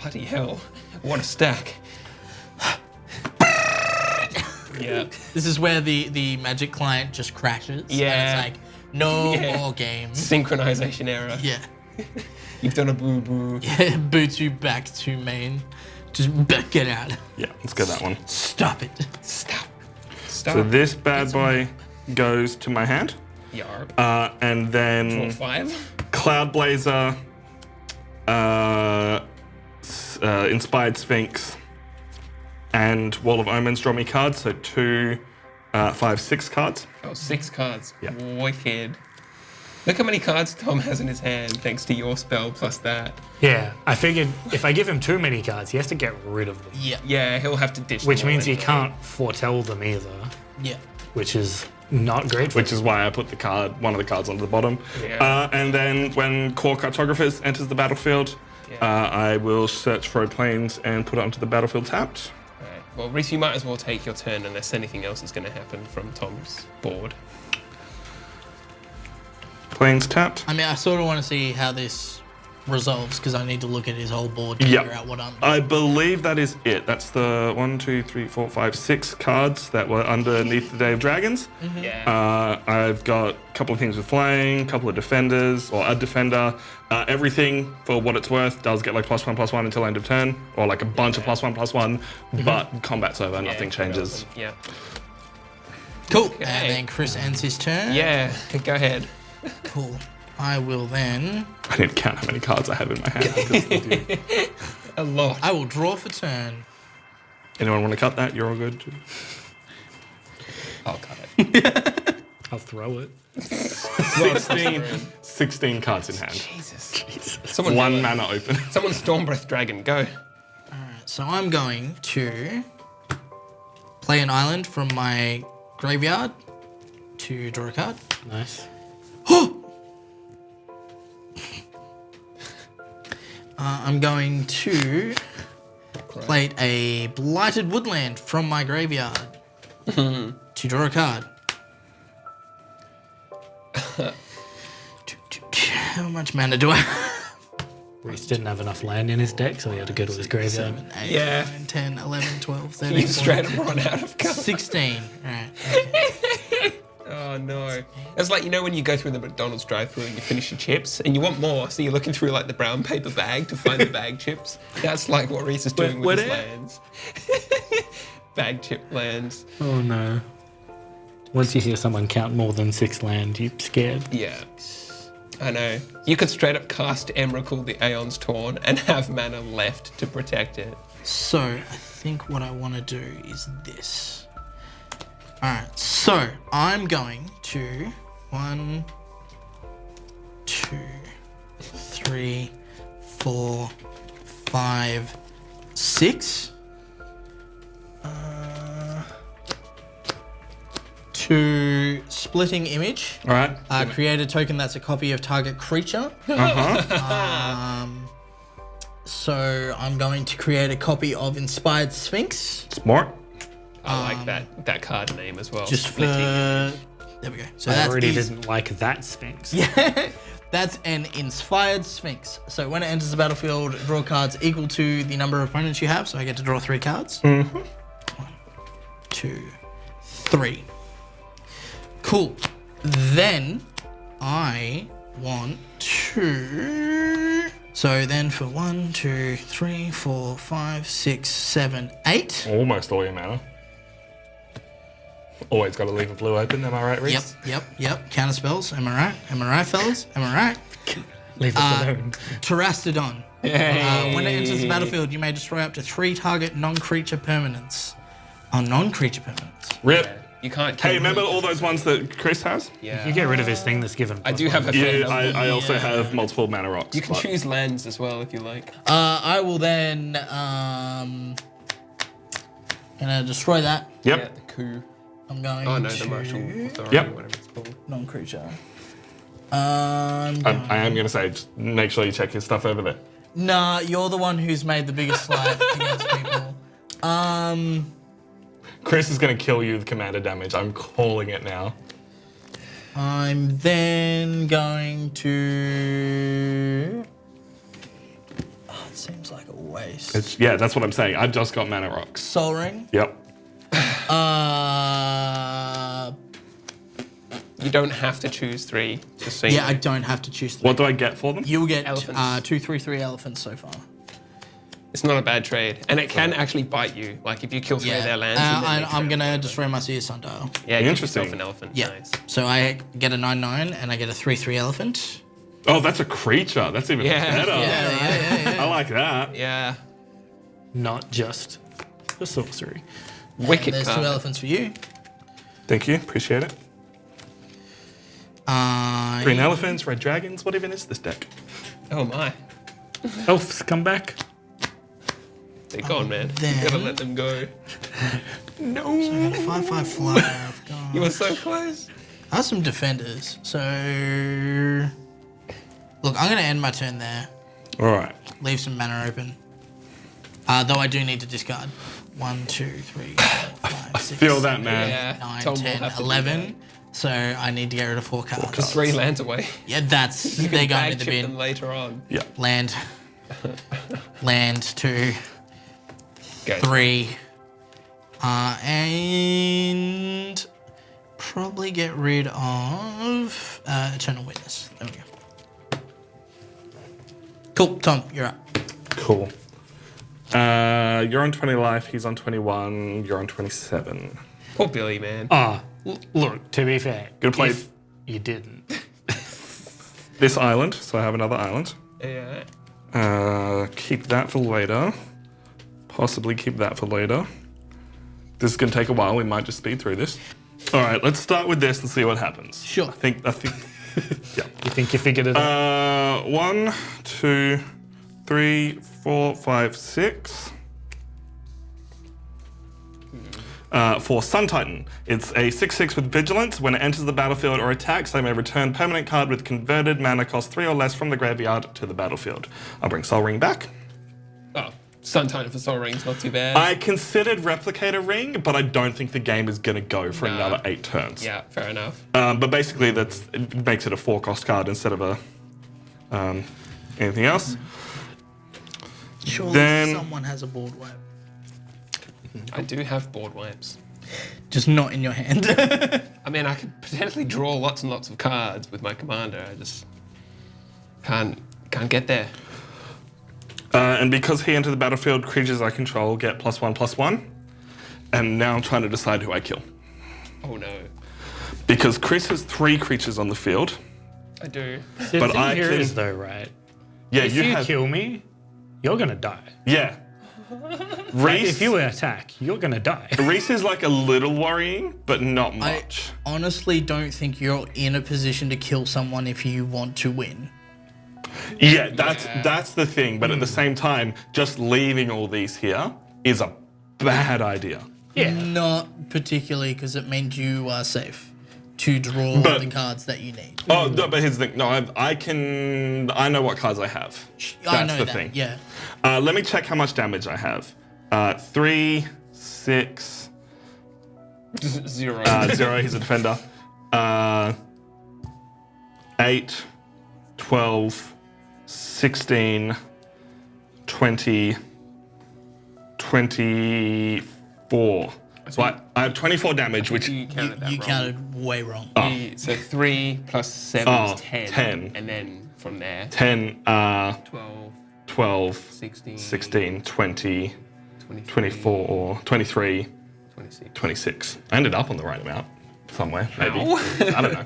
Speaker 2: Bloody hell. What a stack. Yeah.
Speaker 3: This is where the magic client just crashes.
Speaker 2: Yeah.
Speaker 3: And it's like, no
Speaker 2: Yeah.
Speaker 3: more games.
Speaker 2: Synchronization error.
Speaker 3: Yeah.
Speaker 2: You've done a boo-boo.
Speaker 3: Yeah, boots you back to main. Just get out.
Speaker 4: Yeah, let's go that one.
Speaker 3: Stop it.
Speaker 2: Stop.
Speaker 4: So this bad boy goes to my hand.
Speaker 2: Yarp.
Speaker 4: And then
Speaker 2: Draw 5.
Speaker 4: Cloud Blazer, Inspired Sphinx, and Wall of Omens draw me cards, so 2, 5, 6 cards.
Speaker 2: Oh, 6 cards.
Speaker 4: Yeah.
Speaker 2: Wicked. Look how many cards Tom has in his hand thanks to your spell plus that.
Speaker 1: Yeah, I figured if I give him too many cards, he has to get rid of them.
Speaker 3: Yeah.
Speaker 2: Yeah, he'll have to ditch
Speaker 1: Which
Speaker 2: them all
Speaker 1: means he
Speaker 2: anyway.
Speaker 1: can't foretell them either,
Speaker 3: Yeah.
Speaker 1: which is not great for
Speaker 4: Which is why I put one of the cards onto the bottom.
Speaker 2: Yeah.
Speaker 4: And then when Core Cartographers enters the battlefield, I will search for planes and put it onto the battlefield tapped.
Speaker 2: Right. Well, Reese, you might as well take your turn unless anything else is going to happen from Tom's board.
Speaker 4: Planes tapped.
Speaker 3: I mean, I sort of want to see how this resolves because I need to look at his whole board to
Speaker 4: Yeah.
Speaker 3: figure out what I'm doing.
Speaker 4: I believe that is it. That's the 1, 2, 3, 4, 5, 6 cards that were underneath the Day of Dragons.
Speaker 2: Yeah.
Speaker 4: I've got a couple of things with flying, a couple of defenders, or a defender. Everything, for what it's worth, does get like +1/+1 until end of turn, or like a bunch of +1/+1, but combat's over, nothing changes.
Speaker 2: Yeah.
Speaker 3: Cool. And then Chris ends his turn.
Speaker 2: Yeah. Go ahead.
Speaker 3: Cool. I will then.
Speaker 4: I need to count how many cards I have in my hand.
Speaker 2: A lot.
Speaker 3: I will draw for turn.
Speaker 4: Anyone want to cut that? You're all good.
Speaker 2: I'll cut it.
Speaker 1: I'll throw it.
Speaker 4: 16 cards in hand.
Speaker 2: Jesus. Someone
Speaker 4: One
Speaker 2: do it.
Speaker 4: mana open.
Speaker 2: Someone Stormbreath Dragon. Go.
Speaker 3: So I'm going to play an island from my graveyard to draw a card.
Speaker 1: Nice.
Speaker 3: I'm going to play a blighted woodland from my graveyard to draw a card. How much mana do I have?
Speaker 1: Reese didn't have enough land in his deck, so he had to go to his graveyard.
Speaker 3: 7, 8,
Speaker 2: Yeah.
Speaker 3: 9, 10, 11, 12, 13,
Speaker 2: You straight
Speaker 3: 14,
Speaker 2: up run out of cards.
Speaker 3: 16. Alright. Okay.
Speaker 2: Oh no. It's like, you know when you go through the McDonald's drive-thru and you finish your chips and you want more, so you're looking through like the brown paper bag to find the bag chips. That's like what Reese is doing with his lands. Bag chip lands.
Speaker 1: Oh no. Once you hear someone count more than 6 land, you're scared.
Speaker 2: Yeah. I know. You could straight up cast Emrakul the Aeon's Torn and have mana left to protect it.
Speaker 3: So, I think what I want to do is this. Alright, so I'm going to 1, 2, 3, 4, 5, 6. To splitting image.
Speaker 4: All right.
Speaker 3: Create a token that's a copy of target creature. So I'm going to create a copy of Inspired Sphinx.
Speaker 4: Smart.
Speaker 2: I like that card name as well.
Speaker 3: Just for...
Speaker 2: Splitting.
Speaker 3: There we go. So
Speaker 1: I
Speaker 3: that's
Speaker 1: already
Speaker 3: easy.
Speaker 1: didn't like that Sphinx.
Speaker 3: Yeah, that's an Inspired Sphinx. So when it enters the battlefield, draw cards equal to the number of opponents you have. So I get to draw 3 cards. 1, 2, 3. Cool. Then I want to... So then for 1, 2, 3, 4, 5, 6, 7, 8.
Speaker 4: Almost all your mana. Always got to leave a blue open, am I right, Reese?
Speaker 3: Yep. Counter spells. Am I right? Am I right, fellas? Am I right?
Speaker 1: Leave us alone.
Speaker 3: Terastodon. When it enters the battlefield, you may destroy up to 3 target non-creature permanents. Non-creature permanents.
Speaker 4: Rip.
Speaker 2: Yeah. You can't kill
Speaker 4: Hey, remember all those ones that Chris has?
Speaker 2: Yeah.
Speaker 1: You get rid of his thing that's given.
Speaker 2: I do have a
Speaker 4: Yeah,
Speaker 2: fair number.
Speaker 4: I also have multiple mana rocks.
Speaker 2: You can
Speaker 4: but-
Speaker 2: choose lands as well if you like.
Speaker 3: I will then gonna destroy that.
Speaker 4: Yep.
Speaker 2: Yeah, the coup.
Speaker 3: I'm going
Speaker 2: Oh no,
Speaker 3: to
Speaker 2: the martial authority,
Speaker 4: Yep.
Speaker 2: whatever it's called.
Speaker 3: non-creature.
Speaker 4: I am going to say, just make sure you check your stuff over there.
Speaker 3: Nah, you're the one who's made the biggest slide against people.
Speaker 4: Chris is going to kill you with commander damage. I'm calling it now.
Speaker 3: I'm then going to... Oh, it seems like a waste.
Speaker 4: Yeah, that's what I'm saying. I just got mana rocks.
Speaker 3: Soul Ring.
Speaker 4: Yep.
Speaker 2: You don't have to choose 3. Just so you
Speaker 3: Yeah,
Speaker 2: know.
Speaker 3: I don't have to choose 3.
Speaker 4: What do I get for them?
Speaker 3: You'll get
Speaker 2: Elephants.
Speaker 3: 2, 3, 3 elephants so far.
Speaker 2: It's not a bad trade, and it can actually bite you. Like if you kill 3 of their lands. and then they
Speaker 3: I'm
Speaker 2: trade
Speaker 3: gonna
Speaker 2: one.
Speaker 3: destroy my Seer Sundial.
Speaker 2: Yeah, give
Speaker 4: Interesting.
Speaker 2: yourself an elephant.
Speaker 3: Yeah.
Speaker 2: Nice.
Speaker 3: So I get a 9/9 and I get a 3/3 elephant.
Speaker 4: Oh, that's a creature. That's even
Speaker 2: Yeah.
Speaker 4: better.
Speaker 3: Yeah.
Speaker 4: I like that.
Speaker 2: Yeah.
Speaker 1: Not just the sorcery.
Speaker 2: Wicked
Speaker 3: There's
Speaker 2: card.
Speaker 3: 2 elephants for you.
Speaker 4: Thank you. Appreciate it. Green elephants, red dragons. What even is this deck?
Speaker 2: Oh my.
Speaker 1: Elves come back.
Speaker 2: They're gone, man.
Speaker 3: then-
Speaker 2: You gotta let them go.
Speaker 3: So I got a 5/5 flyer. I've got...
Speaker 2: You were so close.
Speaker 3: I have some defenders. So look, I'm gonna end my turn there.
Speaker 4: All right.
Speaker 3: Leave some mana open. Though I do need to discard. 1, 2, 3, 4, 5, 6,
Speaker 4: Feel that, man.
Speaker 2: Yeah.
Speaker 3: 9,
Speaker 2: Tom will
Speaker 3: 10,
Speaker 2: have to do
Speaker 3: 11. So I need to get rid of 4 cards.
Speaker 2: that. 3 lands away.
Speaker 3: Yeah, that's
Speaker 2: You
Speaker 3: they're
Speaker 2: can
Speaker 3: going
Speaker 2: bag
Speaker 3: in the
Speaker 2: chip them
Speaker 3: bin.
Speaker 2: later on.
Speaker 4: Yeah.
Speaker 3: Land. Land 2,
Speaker 2: Go.
Speaker 3: 3. And probably get rid of Eternal Witness. There we go. Cool, Tom, you're up.
Speaker 4: Cool. You're on 20 life. He's on 21. You're on 27.
Speaker 2: Poor Billy, man.
Speaker 1: Look, to be fair,
Speaker 4: Good play.
Speaker 1: if you didn't.
Speaker 4: This island. So I have another island.
Speaker 2: Yeah.
Speaker 4: Keep that for later. Possibly keep that for later. This is going to take a while. We might just speed through this. All right, let's start with this and see what happens.
Speaker 3: Sure.
Speaker 4: I think, yeah.
Speaker 1: You think you figured it out?
Speaker 4: 1, 2, 3, 4, 5, 6. For Sun Titan, it's a 6/6 with Vigilance. When it enters the battlefield or attacks, they may return permanent card with converted mana cost 3 or less from the graveyard to the battlefield. I'll bring Soul Ring back.
Speaker 2: Oh, Sun Titan for Soul Ring's not too bad.
Speaker 4: I considered Replicator Ring, but I don't think the game is going to go for another 8 turns.
Speaker 2: Yeah, fair enough.
Speaker 4: But basically, it makes it a 4-cost card instead of a anything else.
Speaker 3: Surely
Speaker 4: Then-
Speaker 3: someone has a board wipe.
Speaker 2: I do have board wipes.
Speaker 3: Just not in your hand.
Speaker 2: I mean, I could potentially draw lots and lots of cards with my commander. I just can't get there.
Speaker 4: And because he entered the battlefield, creatures I control get +1/+1. And now I'm trying to decide who I kill.
Speaker 2: Oh no.
Speaker 4: Because Chris has 3 creatures on the field.
Speaker 2: I do.
Speaker 1: The
Speaker 4: But
Speaker 1: thing
Speaker 4: I
Speaker 1: here
Speaker 4: can-
Speaker 1: is though, right?
Speaker 4: Yeah,
Speaker 1: If
Speaker 4: you
Speaker 1: you
Speaker 4: have.
Speaker 1: kill me, you're gonna die.
Speaker 4: Yeah.
Speaker 1: Like,
Speaker 4: Reese,
Speaker 1: if you attack, you're gonna die.
Speaker 4: Reese is like a little worrying, but not
Speaker 3: I
Speaker 4: much.
Speaker 3: honestly don't think you're in a position to kill someone if you want to win.
Speaker 4: Yeah, that's the thing. But at the same time, just leaving all these here is a bad idea.
Speaker 1: Yeah.
Speaker 3: Not particularly, because it means you are safe to draw
Speaker 4: But-
Speaker 3: the cards that you need.
Speaker 4: Oh, no, but here's the thing. No, I know what cards I have.
Speaker 3: I
Speaker 4: That's
Speaker 3: know
Speaker 4: the
Speaker 3: that,
Speaker 4: thing.
Speaker 3: yeah.
Speaker 4: Let me check how much damage I have. 3, 6,
Speaker 2: 0.
Speaker 4: 0, he's a defender. 8, 12, 16, 20, 24. So I have 24 damage, which
Speaker 2: You counted that
Speaker 3: You
Speaker 2: wrong.
Speaker 3: counted way wrong.
Speaker 2: So 3 plus 7
Speaker 4: Oh,
Speaker 2: is 10.
Speaker 4: 10.
Speaker 2: And then from there,
Speaker 4: 10,
Speaker 2: 12,
Speaker 4: 12,
Speaker 2: 16,
Speaker 4: 16, 20,
Speaker 2: 23,
Speaker 4: 24, 23,
Speaker 2: 26.
Speaker 4: 26. I ended up on the right amount somewhere, maybe.
Speaker 2: How?
Speaker 4: I don't know.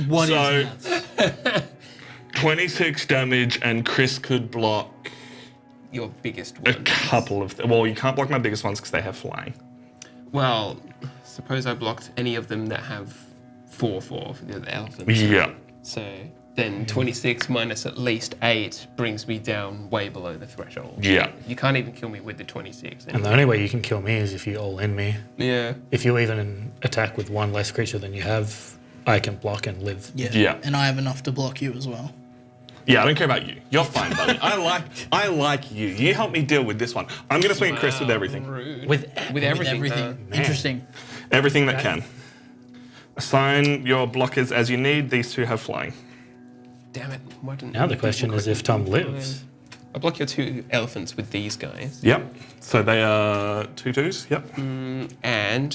Speaker 3: What is
Speaker 4: So-
Speaker 3: that?
Speaker 4: 26 damage, and Chris could block
Speaker 2: Your biggest
Speaker 4: a
Speaker 2: one.
Speaker 4: couple of. Well, you can't block my biggest ones because they have flying.
Speaker 2: Well, suppose I blocked any of them that have 4/4 for the elephants.
Speaker 4: Yeah.
Speaker 2: So then 26 minus at least 8 brings me down way below the threshold.
Speaker 4: Yeah.
Speaker 2: You can't even kill me with the 26.
Speaker 1: And the only way you can kill me is if you all in me.
Speaker 2: Yeah.
Speaker 1: If you even attack with one less creature than you have, I can block and live.
Speaker 3: Yeah.
Speaker 4: Yeah.
Speaker 3: And I have enough to block you as well.
Speaker 4: Yeah, I don't care about you. You're fine, buddy. I like you. You help me deal with this one. I'm gonna swing at Chris with
Speaker 2: Wow,
Speaker 4: everything.
Speaker 2: Rude.
Speaker 1: With
Speaker 2: With everything.
Speaker 3: Everything.
Speaker 2: huh?
Speaker 3: Interesting.
Speaker 4: Everything that can. Assign your blockers as you need. These 2 have flying.
Speaker 2: Damn it. Why didn't
Speaker 1: Now the
Speaker 2: you
Speaker 1: question
Speaker 2: people
Speaker 1: is if Tom
Speaker 2: quickly
Speaker 1: lives.
Speaker 2: I block your 2 elephants with these guys.
Speaker 4: Yep. So they are 2/2s. Yep.
Speaker 2: And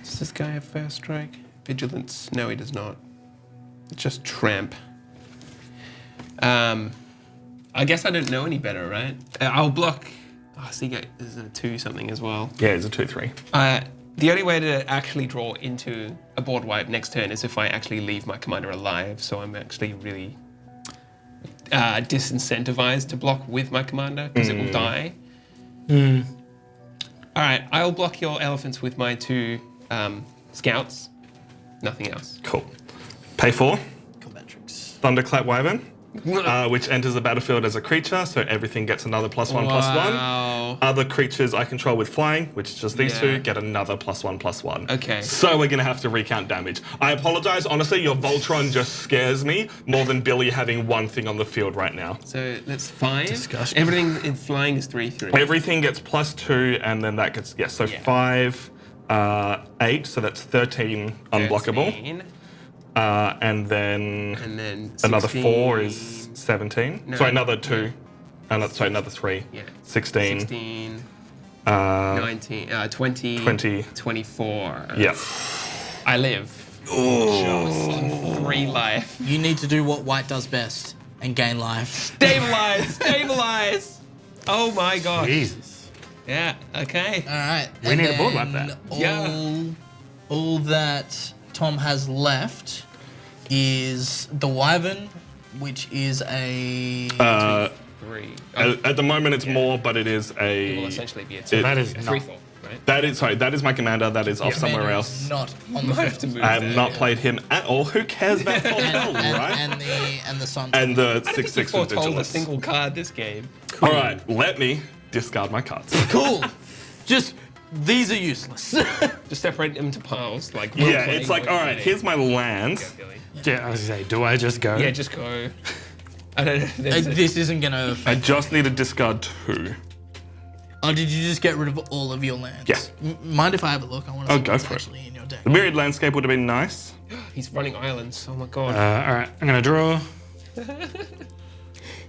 Speaker 2: does this guy have first strike? Vigilance? No, he does not. It's just tramp. I guess I don't know any better, right? I'll block. Oh, see, there's a 2 something as well.
Speaker 4: Yeah, it's a 2/3.
Speaker 2: The only way to actually draw into a board wipe next turn is if I actually leave my commander alive. So I'm actually really disincentivized to block with my commander because it will die. All right, I'll block your elephants with my 2 scouts. Nothing else.
Speaker 4: Cool. Pay 4.
Speaker 3: Combat tricks.
Speaker 4: Thunderclap Wyvern, which enters the battlefield as a creature, so everything gets another +1/+1.
Speaker 2: Wow.
Speaker 4: Other creatures I control with flying, which is just these
Speaker 2: Yeah.
Speaker 4: 2, get another +1/+1.
Speaker 2: Okay.
Speaker 4: So we're gonna have to recount damage. I apologize, honestly, your Voltron just scares me more than Billy having 1 thing on the field right now.
Speaker 2: So that's 5.
Speaker 1: Disgusting.
Speaker 2: Everything in flying is 3/3.
Speaker 4: Everything gets +2, and then that gets, so
Speaker 2: Yeah.
Speaker 4: 5, 8, so that's 13 unblockable.
Speaker 2: 13,
Speaker 4: And then
Speaker 2: and then
Speaker 4: another 4
Speaker 2: 16,
Speaker 4: is 17.
Speaker 2: No,
Speaker 4: Sorry, another 2. Another 3.
Speaker 2: Yeah.
Speaker 4: 16.
Speaker 2: 16,
Speaker 4: Uh,
Speaker 2: 19, 20,
Speaker 4: 20.
Speaker 2: 24.
Speaker 4: yeah.
Speaker 2: I live. Just 3 life.
Speaker 3: You need to do what white does best and gain life.
Speaker 2: Stabilize! Stabilize! Oh my god.
Speaker 1: Jesus.
Speaker 2: Yeah, okay.
Speaker 3: All right.
Speaker 1: We
Speaker 3: and
Speaker 1: need a board like
Speaker 3: then
Speaker 1: that.
Speaker 2: Yeah.
Speaker 3: All that Tom has left is the Wyvern, which is a
Speaker 2: 3.
Speaker 4: At the moment, it's more, but it is
Speaker 2: it will
Speaker 4: a.
Speaker 2: essentially be a
Speaker 4: it-
Speaker 2: 2.
Speaker 1: That is
Speaker 2: a
Speaker 1: not.
Speaker 2: free thought, right?
Speaker 4: That is my commander. That is off somewhere
Speaker 3: Commander
Speaker 4: else.
Speaker 3: is not on the
Speaker 2: Might have
Speaker 3: field.
Speaker 2: to move
Speaker 4: I have
Speaker 2: that.
Speaker 4: not played him at all. Who cares about Foretell, right?
Speaker 3: And the Sun.
Speaker 4: And the
Speaker 2: I don't think you
Speaker 4: 6/6 with
Speaker 2: foretold a
Speaker 4: Vigilance.
Speaker 2: single card this game.
Speaker 4: All right, let me discard my cards.
Speaker 3: Cool. Just these are useless.
Speaker 2: Just separate them into piles, like
Speaker 4: Yeah,
Speaker 2: role-playing,
Speaker 4: it's like, all right,
Speaker 2: role-playing.
Speaker 4: here's my lands.
Speaker 2: Yeah, Billy.
Speaker 1: Yeah, I was gonna say, do I just go?
Speaker 2: Yeah, just go. I don't know. There's a-
Speaker 3: This isn't gonna
Speaker 4: I
Speaker 3: affect.
Speaker 4: just need to discard 2.
Speaker 3: Oh, did you just get rid of all of your lands?
Speaker 4: Yes.
Speaker 3: Mind if I have a look? I want to
Speaker 4: Oh,
Speaker 3: see
Speaker 4: go
Speaker 3: what's
Speaker 4: for it.
Speaker 3: actually in your deck.
Speaker 4: The Myriad Landscape would have been nice.
Speaker 2: He's running islands. Oh my god.
Speaker 1: All right, I'm gonna draw.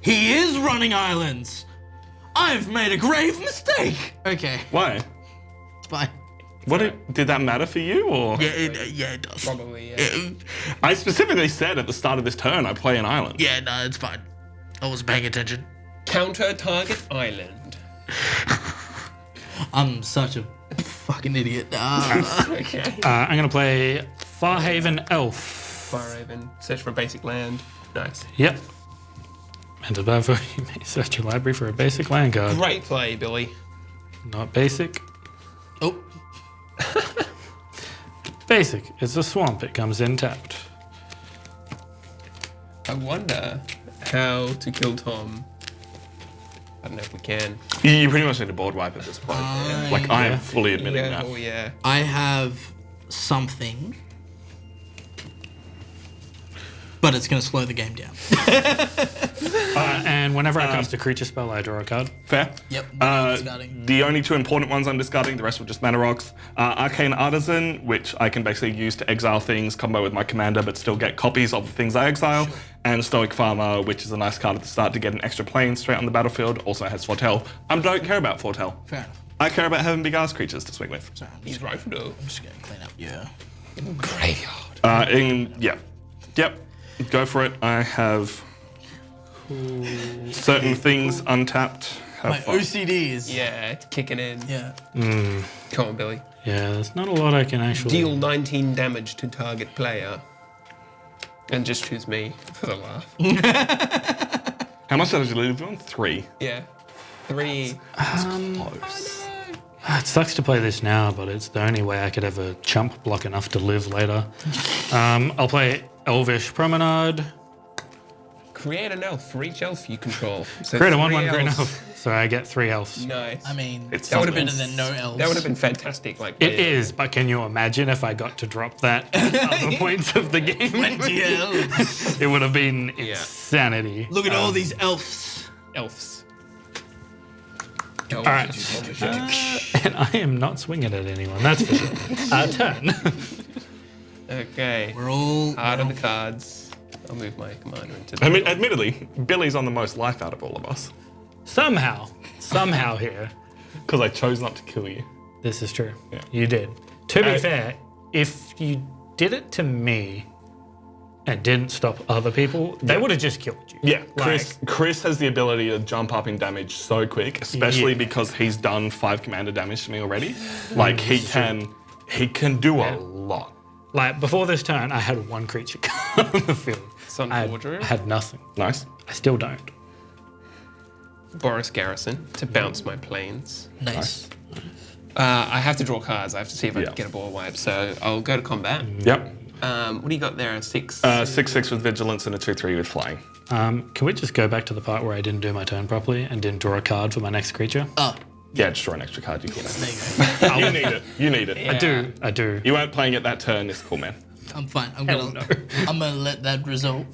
Speaker 3: He is running islands. I've made a grave mistake. Okay,
Speaker 4: Why?
Speaker 3: it's fine.
Speaker 4: Did that matter for you, or?
Speaker 3: Yeah, it does.
Speaker 2: Probably, yeah.
Speaker 4: I specifically said at the start of this turn I play an island.
Speaker 3: Yeah, no, it's fine. I wasn't paying attention.
Speaker 2: Counter target island.
Speaker 3: I'm such a fucking idiot.
Speaker 2: Okay.
Speaker 1: I'm going to play Farhaven Elf.
Speaker 2: Farhaven. Search for a basic land. Nice.
Speaker 1: Yep. And above, you may search your library for a basic land card.
Speaker 2: Great play, Billy.
Speaker 1: Not basic.
Speaker 3: Oh,
Speaker 1: Basic. It's a swamp. It comes in tapped.
Speaker 2: I wonder how to kill Tom. I don't know if we can.
Speaker 4: You pretty much need a board wipe at this point. Like, I am fully admitting
Speaker 2: Yeah,
Speaker 4: that.
Speaker 2: oh yeah.
Speaker 3: I have something, but it's going to slow the game down.
Speaker 1: And whenever I cast a creature spell, I draw a card.
Speaker 4: Fair.
Speaker 3: Yep. Discarding.
Speaker 4: The only two important ones I'm discarding, the rest were just mana rocks. Arcane Artisan, which I can basically use to exile things, combo with my commander, but still get copies of the things I exile. And Stoic Farmer, which is a nice card at the start to get an extra plane straight on the battlefield, also has Foretell. I don't care about Foretell.
Speaker 3: Fair enough.
Speaker 4: I care about having big ass creatures to swing with.
Speaker 3: Sorry,
Speaker 2: He's right, though.
Speaker 3: I'm just going to clean up your...
Speaker 2: Graveyard.
Speaker 4: Yep. Go for it. I have certain things untapped. Have
Speaker 3: My
Speaker 4: fun.
Speaker 3: OCD is...
Speaker 2: Yeah, it's kicking in.
Speaker 3: Yeah.
Speaker 2: Come on, Billy.
Speaker 1: Yeah, there's not a lot I can actually...
Speaker 2: Deal 19 damage to target player. And just choose me for the laugh.
Speaker 4: How much damage did you leave on? 3.
Speaker 2: Yeah. 3.
Speaker 4: Close.
Speaker 1: It sucks to play this now, but it's the only way I could ever chump block enough to live later. I'll play Elvish Promenade.
Speaker 2: Create an elf for each elf you control. So
Speaker 1: Create a
Speaker 2: 3
Speaker 1: 1/1 green
Speaker 2: elves.
Speaker 1: elf. So I get 3 elves.
Speaker 2: Nice.
Speaker 3: I mean,
Speaker 4: It's
Speaker 3: that would have
Speaker 4: something.
Speaker 3: been better than no elves.
Speaker 2: That would have been fantastic. Like
Speaker 1: It is, but can you imagine if I got to drop that at other points of the game?
Speaker 3: 20 elves.
Speaker 1: It would have been insanity.
Speaker 3: Look at all these elves.
Speaker 2: elves.
Speaker 1: All right. And I am not swinging at anyone, that's for sure. Turn.
Speaker 2: Okay.
Speaker 3: We're all...
Speaker 2: Hard on the cards. I'll move my commander into the
Speaker 4: I mean, admittedly, Billy's on the most life out of all of us.
Speaker 1: Somehow here.
Speaker 4: Because I chose not to kill you.
Speaker 1: This is true.
Speaker 4: Yeah.
Speaker 1: You did. To be fair, if you did it to me and didn't stop other people, they would have just killed you.
Speaker 4: Yeah,
Speaker 1: Like,
Speaker 4: Chris has the ability to jump up in damage so quick, especially because he's done 5 commander damage to me already. Like he can do a lot.
Speaker 1: like before this turn, I had 1 creature on the field.
Speaker 2: Sun
Speaker 1: I
Speaker 2: Forger.
Speaker 1: had nothing.
Speaker 4: Nice.
Speaker 1: I still don't.
Speaker 2: Boris Garrison to bounce my planes.
Speaker 3: Nice.
Speaker 2: I have to draw cards. I have to see if I
Speaker 4: Yeah.
Speaker 2: can get a ball wipe. So I'll go to combat.
Speaker 4: Yep.
Speaker 2: What do you got there? A 6?
Speaker 4: 6/6 with vigilance and a 2/3 with flying.
Speaker 1: Can we just go back to the part where I didn't do my turn properly and didn't draw a card for my next creature?
Speaker 3: Oh,
Speaker 4: Yeah, just draw an extra card. You can.
Speaker 3: there you go.
Speaker 4: You need it. You need it.
Speaker 1: I do.
Speaker 4: You weren't playing it that turn. It's cool, man.
Speaker 3: I'm fine. I'm
Speaker 1: Hell
Speaker 3: gonna let that resolve.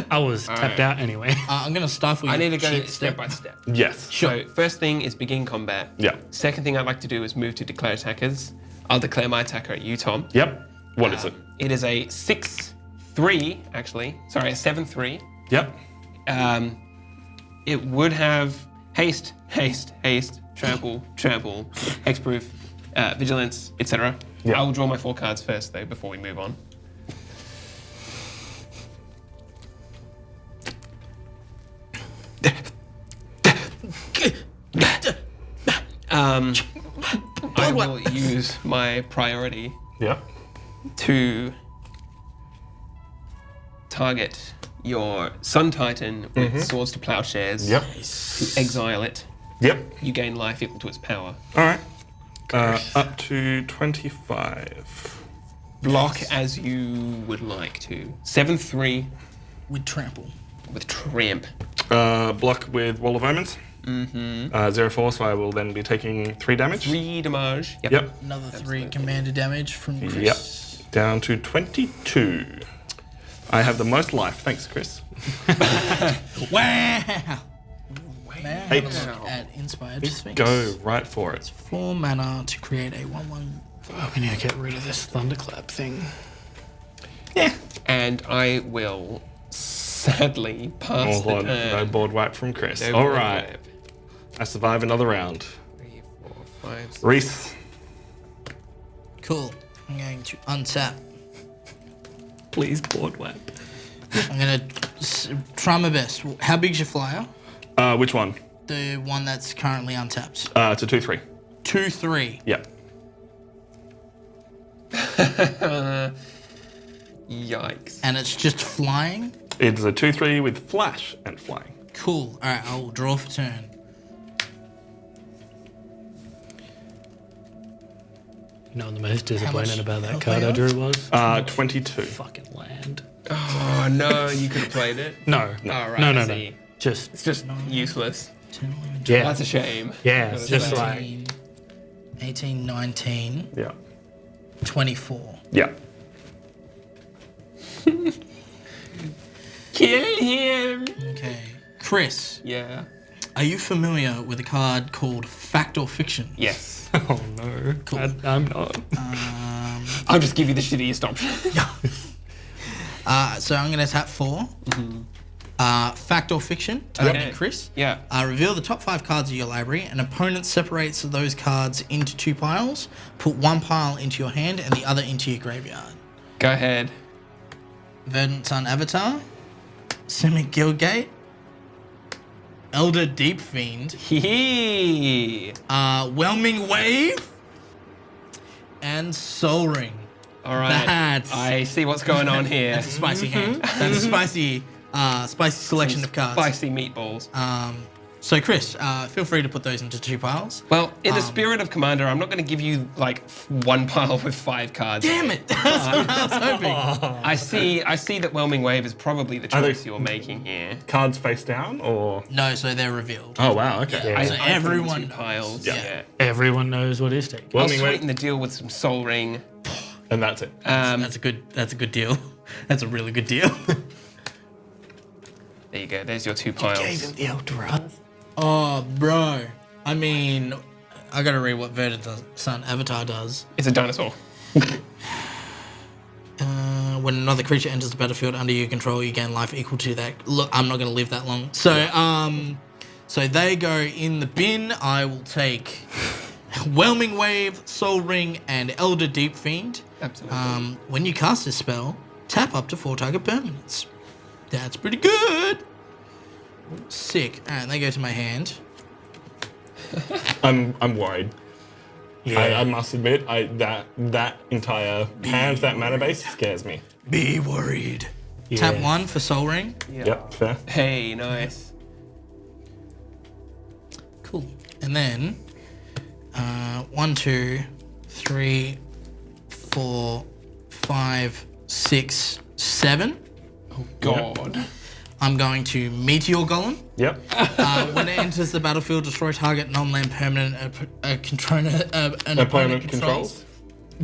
Speaker 1: I was tapped out anyway.
Speaker 3: I'm gonna start with
Speaker 2: I need to go
Speaker 3: cheat
Speaker 2: step by step.
Speaker 4: Yes.
Speaker 2: So first thing is begin combat.
Speaker 4: Yeah.
Speaker 2: Second thing I'd like to do is move to declare attackers. I'll declare my attacker at you, Tom.
Speaker 4: Yep. What is it?
Speaker 2: It is a 6/3, actually. Sorry, a 7/3.
Speaker 4: Yep.
Speaker 2: It would have haste, trample, hexproof, vigilance, etc.
Speaker 4: Yeah.
Speaker 2: I will draw my 4 cards first, though, before we move on. I will use my priority
Speaker 4: Yep.
Speaker 2: to target your Sun Titan with Swords to Plowshares.
Speaker 4: Yep.
Speaker 2: To exile it.
Speaker 4: Yep.
Speaker 2: You gain life equal to its power.
Speaker 4: All right. Up to 25.
Speaker 2: Block as you would like to. 7/3
Speaker 3: with trample.
Speaker 2: with Tramp.
Speaker 4: Block with Wall of Omens. 0/4, so I will then be taking 3 damage.
Speaker 2: 3 damage.
Speaker 4: Yep.
Speaker 3: Another 3 commander damage from Chris.
Speaker 4: Yep. Down to 22. I have the most life. Thanks, Chris.
Speaker 3: Wow. Now have a
Speaker 4: 8.
Speaker 3: look at Inspired Sphinx.
Speaker 4: Go right for it.
Speaker 3: 4 mana to create a 1/1.
Speaker 1: Oh, we need to get rid of this thunderclap thing.
Speaker 4: Yeah.
Speaker 2: And I will sadly pass
Speaker 4: Oh,
Speaker 2: the
Speaker 4: hold on.
Speaker 2: turn.
Speaker 4: No board wipe from Chris.
Speaker 2: No
Speaker 4: All
Speaker 2: board
Speaker 4: right.
Speaker 2: wipe.
Speaker 4: I survive another round.
Speaker 2: 3, 4, 5, 6.
Speaker 4: Reese.
Speaker 3: Cool. I'm going to untap.
Speaker 1: Please board wipe.
Speaker 3: I'm going to try my best. How big's your flyer?
Speaker 4: Which one?
Speaker 3: The one that's currently untapped.
Speaker 4: It's a 2/3.
Speaker 3: 2/3.
Speaker 4: Yep.
Speaker 2: Yikes.
Speaker 3: And it's just flying?
Speaker 4: It's a 2/3 with flash and flying.
Speaker 3: Cool. All right, I'll draw for turn.
Speaker 1: You know what the most disappointing
Speaker 3: much
Speaker 1: about that
Speaker 3: health
Speaker 1: card
Speaker 3: I
Speaker 1: I
Speaker 3: have?
Speaker 1: drew was?
Speaker 4: 22.
Speaker 1: Fucking land.
Speaker 2: Oh, no, you could have played it.
Speaker 1: No.
Speaker 2: Oh, right,
Speaker 1: No,
Speaker 2: I
Speaker 1: no, no.
Speaker 2: see.
Speaker 1: Just,
Speaker 2: It's just useless.
Speaker 3: 10, 11,
Speaker 1: yeah.
Speaker 2: That's a shame.
Speaker 1: Yeah,
Speaker 2: That was
Speaker 1: just
Speaker 2: bad.
Speaker 1: like-
Speaker 3: 18, 18, 19,
Speaker 4: Yeah.
Speaker 3: 24.
Speaker 4: Yeah.
Speaker 2: Kill him!
Speaker 3: Okay. Chris,
Speaker 2: Yeah.
Speaker 3: are you familiar with a card called Fact or Fiction?
Speaker 2: Yes.
Speaker 1: Oh no. I'm not.
Speaker 2: I'll just give you the shittiest option.
Speaker 3: So I'm going to tap 4. Fact or Fiction, targeting
Speaker 2: Okay.
Speaker 3: Chris.
Speaker 2: Yeah.
Speaker 3: Reveal the top 5 cards of your library. An opponent separates those cards into 2 piles. Put 1 pile into your hand and the other into your graveyard.
Speaker 2: Go ahead.
Speaker 3: Verdant Sun Avatar, Simic Guildgate, Elder Deep Fiend,
Speaker 2: Hee.
Speaker 3: Whelming Wave, and Soul Ring.
Speaker 2: All right.
Speaker 3: That's-
Speaker 2: I see what's going on here.
Speaker 3: That's a spicy hand. That's a spicy selection of cards.
Speaker 2: Spicy meatballs.
Speaker 3: So Chris, feel free to put those into 2 piles.
Speaker 2: Well, in the spirit of Commander, I'm not going to give you like 1 pile with 5 cards.
Speaker 3: Damn it! That's what I was hoping.
Speaker 2: I see that Whelming Wave is probably the choice you're making here.
Speaker 4: Cards face down or?
Speaker 3: No, so they're revealed.
Speaker 4: Oh wow. Okay.
Speaker 3: Yeah. So
Speaker 2: I put them in
Speaker 3: everyone
Speaker 2: 2 piles.
Speaker 3: knows.
Speaker 2: Yeah.
Speaker 1: Everyone knows what is taken.
Speaker 2: I'll
Speaker 4: Whelming Wave,
Speaker 2: sweeten the deal with some Soul Ring.
Speaker 4: and that's it.
Speaker 3: That's a good deal. That's a really good deal.
Speaker 2: There you go. There's your 2 piles.
Speaker 1: the Eldorado.
Speaker 3: Oh, bro. I mean, I gotta read what Verdant Sun Avatar does.
Speaker 2: It's a dinosaur.
Speaker 3: When another creature enters the battlefield under your control, you gain life equal to that. Look, I'm not gonna live that long. So, so they go in the bin. I will take Whelming Wave, Soul Ring, and Elder Deep Fiend.
Speaker 2: Absolutely.
Speaker 3: When you cast this spell, tap up to 4 target permanents. That's pretty good. Sick. All right, they go to my hand.
Speaker 4: I'm worried.
Speaker 1: Yeah.
Speaker 4: I must admit, that entire hand, that mana base scares me.
Speaker 3: Be worried. Tap
Speaker 1: Yeah.
Speaker 3: 1 for Soul Ring.
Speaker 4: Yep, fair.
Speaker 2: Hey, nice.
Speaker 3: Cool. And then 1, 2, 3, 4, 5, 6, 7.
Speaker 2: God.
Speaker 3: I'm going to Meteor Golem.
Speaker 4: Yep.
Speaker 3: When it enters the battlefield, destroy target non-land permanent an
Speaker 4: Opponent controls.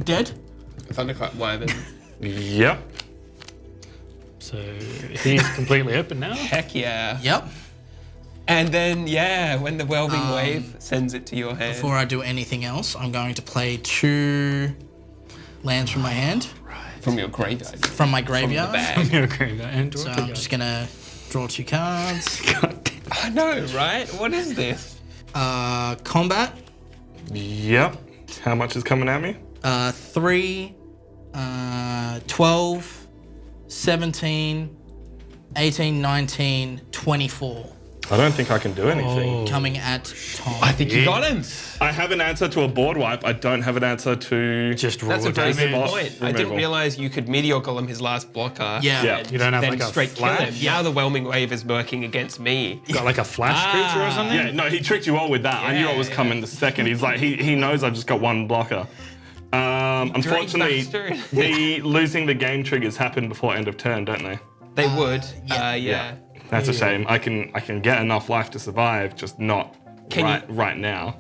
Speaker 3: Dead.
Speaker 2: Thunderclap Wyvern.
Speaker 4: Yep.
Speaker 1: So he's completely open now.
Speaker 2: Heck yeah.
Speaker 3: Yep.
Speaker 2: And then, yeah, when the Whelming Wave sends it to your hand.
Speaker 3: Before I do anything else, I'm going to play 2 lands from my hand,
Speaker 2: From your graveyard.
Speaker 3: from my
Speaker 2: From the
Speaker 3: graveyard.
Speaker 2: bag.
Speaker 1: Okay, and draw
Speaker 3: So
Speaker 1: together.
Speaker 3: I'm just gonna draw 2 cards.
Speaker 2: I know, right? What is this?
Speaker 3: Combat.
Speaker 4: Yep. How much is coming at me?
Speaker 3: 3, 12, 17, 18, 19, 24.
Speaker 4: I don't think I can do anything.
Speaker 3: Coming at Tom.
Speaker 2: I think you got him.
Speaker 4: I have an answer to a board wipe. I don't have an answer to
Speaker 1: just raw
Speaker 2: That's a very good
Speaker 1: damage.
Speaker 2: point. I didn't
Speaker 4: removal.
Speaker 2: realize you could Meteor Golem his last blocker.
Speaker 3: Yeah.
Speaker 4: Yeah.
Speaker 1: You don't have
Speaker 2: Then
Speaker 1: like a
Speaker 2: straight kill him.
Speaker 1: flash.
Speaker 2: Now the Whelming Wave is working against me.
Speaker 1: Got like a flash creature or something.
Speaker 4: Yeah, no, he tricked you all with that. I knew it was
Speaker 2: Yeah,
Speaker 4: coming the second. He's like, he knows I've just got 1 blocker. Unfortunately,
Speaker 2: bastard.
Speaker 4: the losing the game triggers happen before end of turn, don't they?
Speaker 2: They would.
Speaker 3: yeah.
Speaker 4: That's a shame. I can get enough life to survive, just not
Speaker 2: Can
Speaker 4: right now.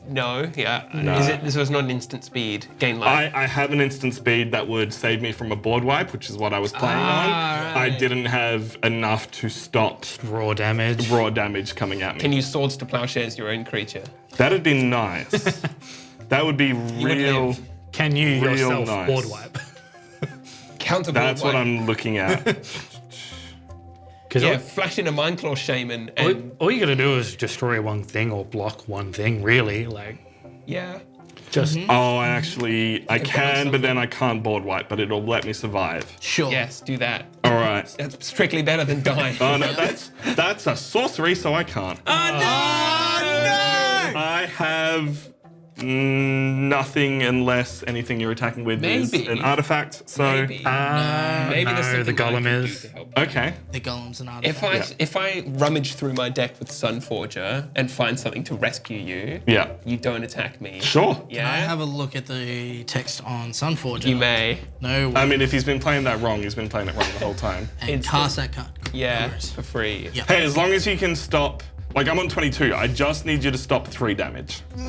Speaker 2: No, yeah.
Speaker 4: No.
Speaker 2: Is it? This was not an instant speed gain life.
Speaker 4: I have an instant speed that would save me from a board wipe, which is what I was playing on.
Speaker 2: right.
Speaker 4: I didn't have enough to stop
Speaker 1: Raw damage.
Speaker 4: raw damage coming at me.
Speaker 2: Can you Swords to Plowshares your own creature?
Speaker 4: That'd be nice. That would be
Speaker 2: would
Speaker 4: real.
Speaker 2: live.
Speaker 1: Can you
Speaker 4: Real
Speaker 1: yourself
Speaker 4: nice.
Speaker 1: board wipe?
Speaker 2: Counter
Speaker 4: That's
Speaker 2: board
Speaker 4: what
Speaker 2: wipe.
Speaker 4: I'm looking at.
Speaker 1: Because
Speaker 2: Yeah, flash in a Mind Claw Shaman
Speaker 1: all,
Speaker 2: and
Speaker 1: all you gotta do is destroy one thing or block one thing, really. Like,
Speaker 2: yeah.
Speaker 1: just
Speaker 4: Oh, I can, but
Speaker 2: something.
Speaker 4: then I can't board wipe, but it'll let me survive.
Speaker 3: Sure.
Speaker 2: Yes, do that.
Speaker 4: All right.
Speaker 2: That's strictly better than dying.
Speaker 4: Oh no, that's a sorcery, so I can't. I have nothing unless anything you're attacking with is
Speaker 2: Maybe.
Speaker 4: an artifact. So
Speaker 2: Maybe. Maybe
Speaker 1: no,
Speaker 2: there's something
Speaker 1: the golem
Speaker 2: I can do
Speaker 1: is.
Speaker 2: to help.
Speaker 4: okay.
Speaker 3: The golem's an
Speaker 2: If
Speaker 3: artifact.
Speaker 2: I if I rummage through my deck with Sunforger and find something to rescue you,
Speaker 4: Yeah.
Speaker 2: you don't attack me.
Speaker 4: Sure.
Speaker 2: Yeah.
Speaker 3: Can I have a look at the text on Sunforger?
Speaker 2: You may.
Speaker 3: No way.
Speaker 4: I mean, if he's been playing that wrong, he's been playing it wrong the whole time.
Speaker 3: And
Speaker 2: instant.
Speaker 3: cast that card.
Speaker 2: Yeah,
Speaker 3: Chris.
Speaker 2: for free.
Speaker 3: Yeah.
Speaker 4: Hey, as long as you can stop, like I'm on 22, I just need you to stop 3 damage.
Speaker 2: Do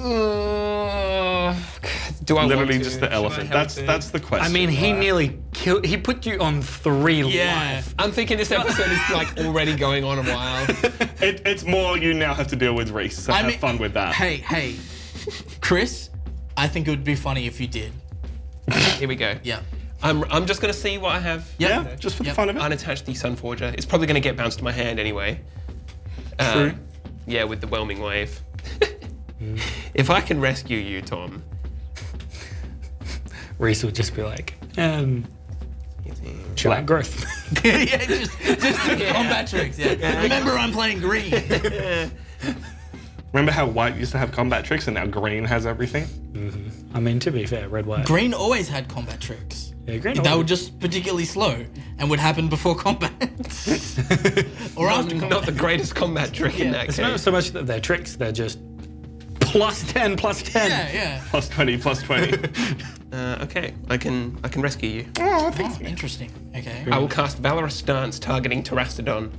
Speaker 2: I
Speaker 4: Literally
Speaker 2: want to?
Speaker 4: just the
Speaker 2: Should I
Speaker 4: elephant.
Speaker 2: help
Speaker 4: That's
Speaker 2: it?
Speaker 4: the question.
Speaker 1: I mean, he nearly killed. He put you on 3
Speaker 3: Yeah.
Speaker 1: life.
Speaker 2: I'm thinking this episode is like already going on a while.
Speaker 4: It's more you now have to deal with Reese, so have fun with that.
Speaker 3: Hey, Chris, I think it would be funny if you did.
Speaker 2: Here we go.
Speaker 3: Yeah.
Speaker 2: I'm just gonna see what I have.
Speaker 4: Yeah, just for the
Speaker 3: Yep.
Speaker 4: fun of it.
Speaker 2: Unattach the Sunforger. It's probably gonna get bounced to my hand anyway.
Speaker 4: True.
Speaker 2: Yeah, with the whelming wave. If I can rescue you, Tom.
Speaker 1: Reese will just be like, black growth.
Speaker 3: yeah, just combat tricks. Yeah. Remember, I'm playing green.
Speaker 4: Remember how white used to have combat tricks and now green has everything?
Speaker 1: I mean, to be fair, red, white.
Speaker 3: Green always had combat tricks.
Speaker 1: Yeah, green.
Speaker 3: They were just particularly slow and would happen before combat. or after combat.
Speaker 2: Not the greatest combat trick in that
Speaker 1: It's
Speaker 2: case.
Speaker 1: not so much that they're tricks, they're just plus 10, plus 10.
Speaker 3: Yeah.
Speaker 4: Plus 20, plus 20.
Speaker 2: Okay, I can rescue you.
Speaker 4: Oh, thanks.
Speaker 3: Oh, interesting. Okay.
Speaker 2: I will cast Valorous Stance targeting Terastodon.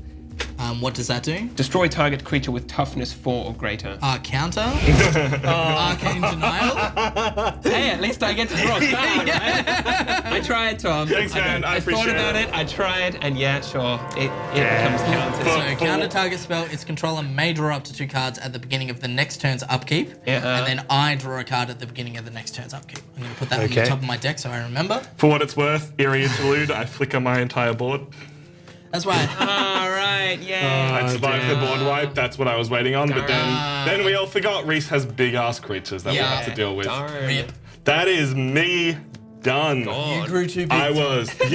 Speaker 3: What does that do?
Speaker 2: Destroy target creature with toughness 4 or greater.
Speaker 3: Counter? Arcane Denial?
Speaker 2: Hey, at least I get to draw a card, right? I tried, Tom.
Speaker 4: Thanks, man. I
Speaker 2: I thought
Speaker 4: appreciate
Speaker 2: about
Speaker 4: it.
Speaker 2: it. I tried, and yeah, sure, it becomes counted.
Speaker 3: So counter target spell, its controller may draw up to 2 cards at the beginning of the next turn's upkeep.
Speaker 2: Yeah.
Speaker 3: And then I draw a card at the beginning of the next turn's upkeep. I'm going to put that on the
Speaker 1: Okay.
Speaker 3: top of my deck so I remember.
Speaker 4: For what it's worth, Eerie Interlude, I flicker my entire board.
Speaker 3: That's right.
Speaker 2: All right, yeah.
Speaker 4: I survived the board wipe, that's what I was waiting on, but then we all forgot Reese has big ass creatures that we have to deal with.
Speaker 2: Darn.
Speaker 3: Rip.
Speaker 4: That is me done.
Speaker 3: You grew too big.
Speaker 4: I was, but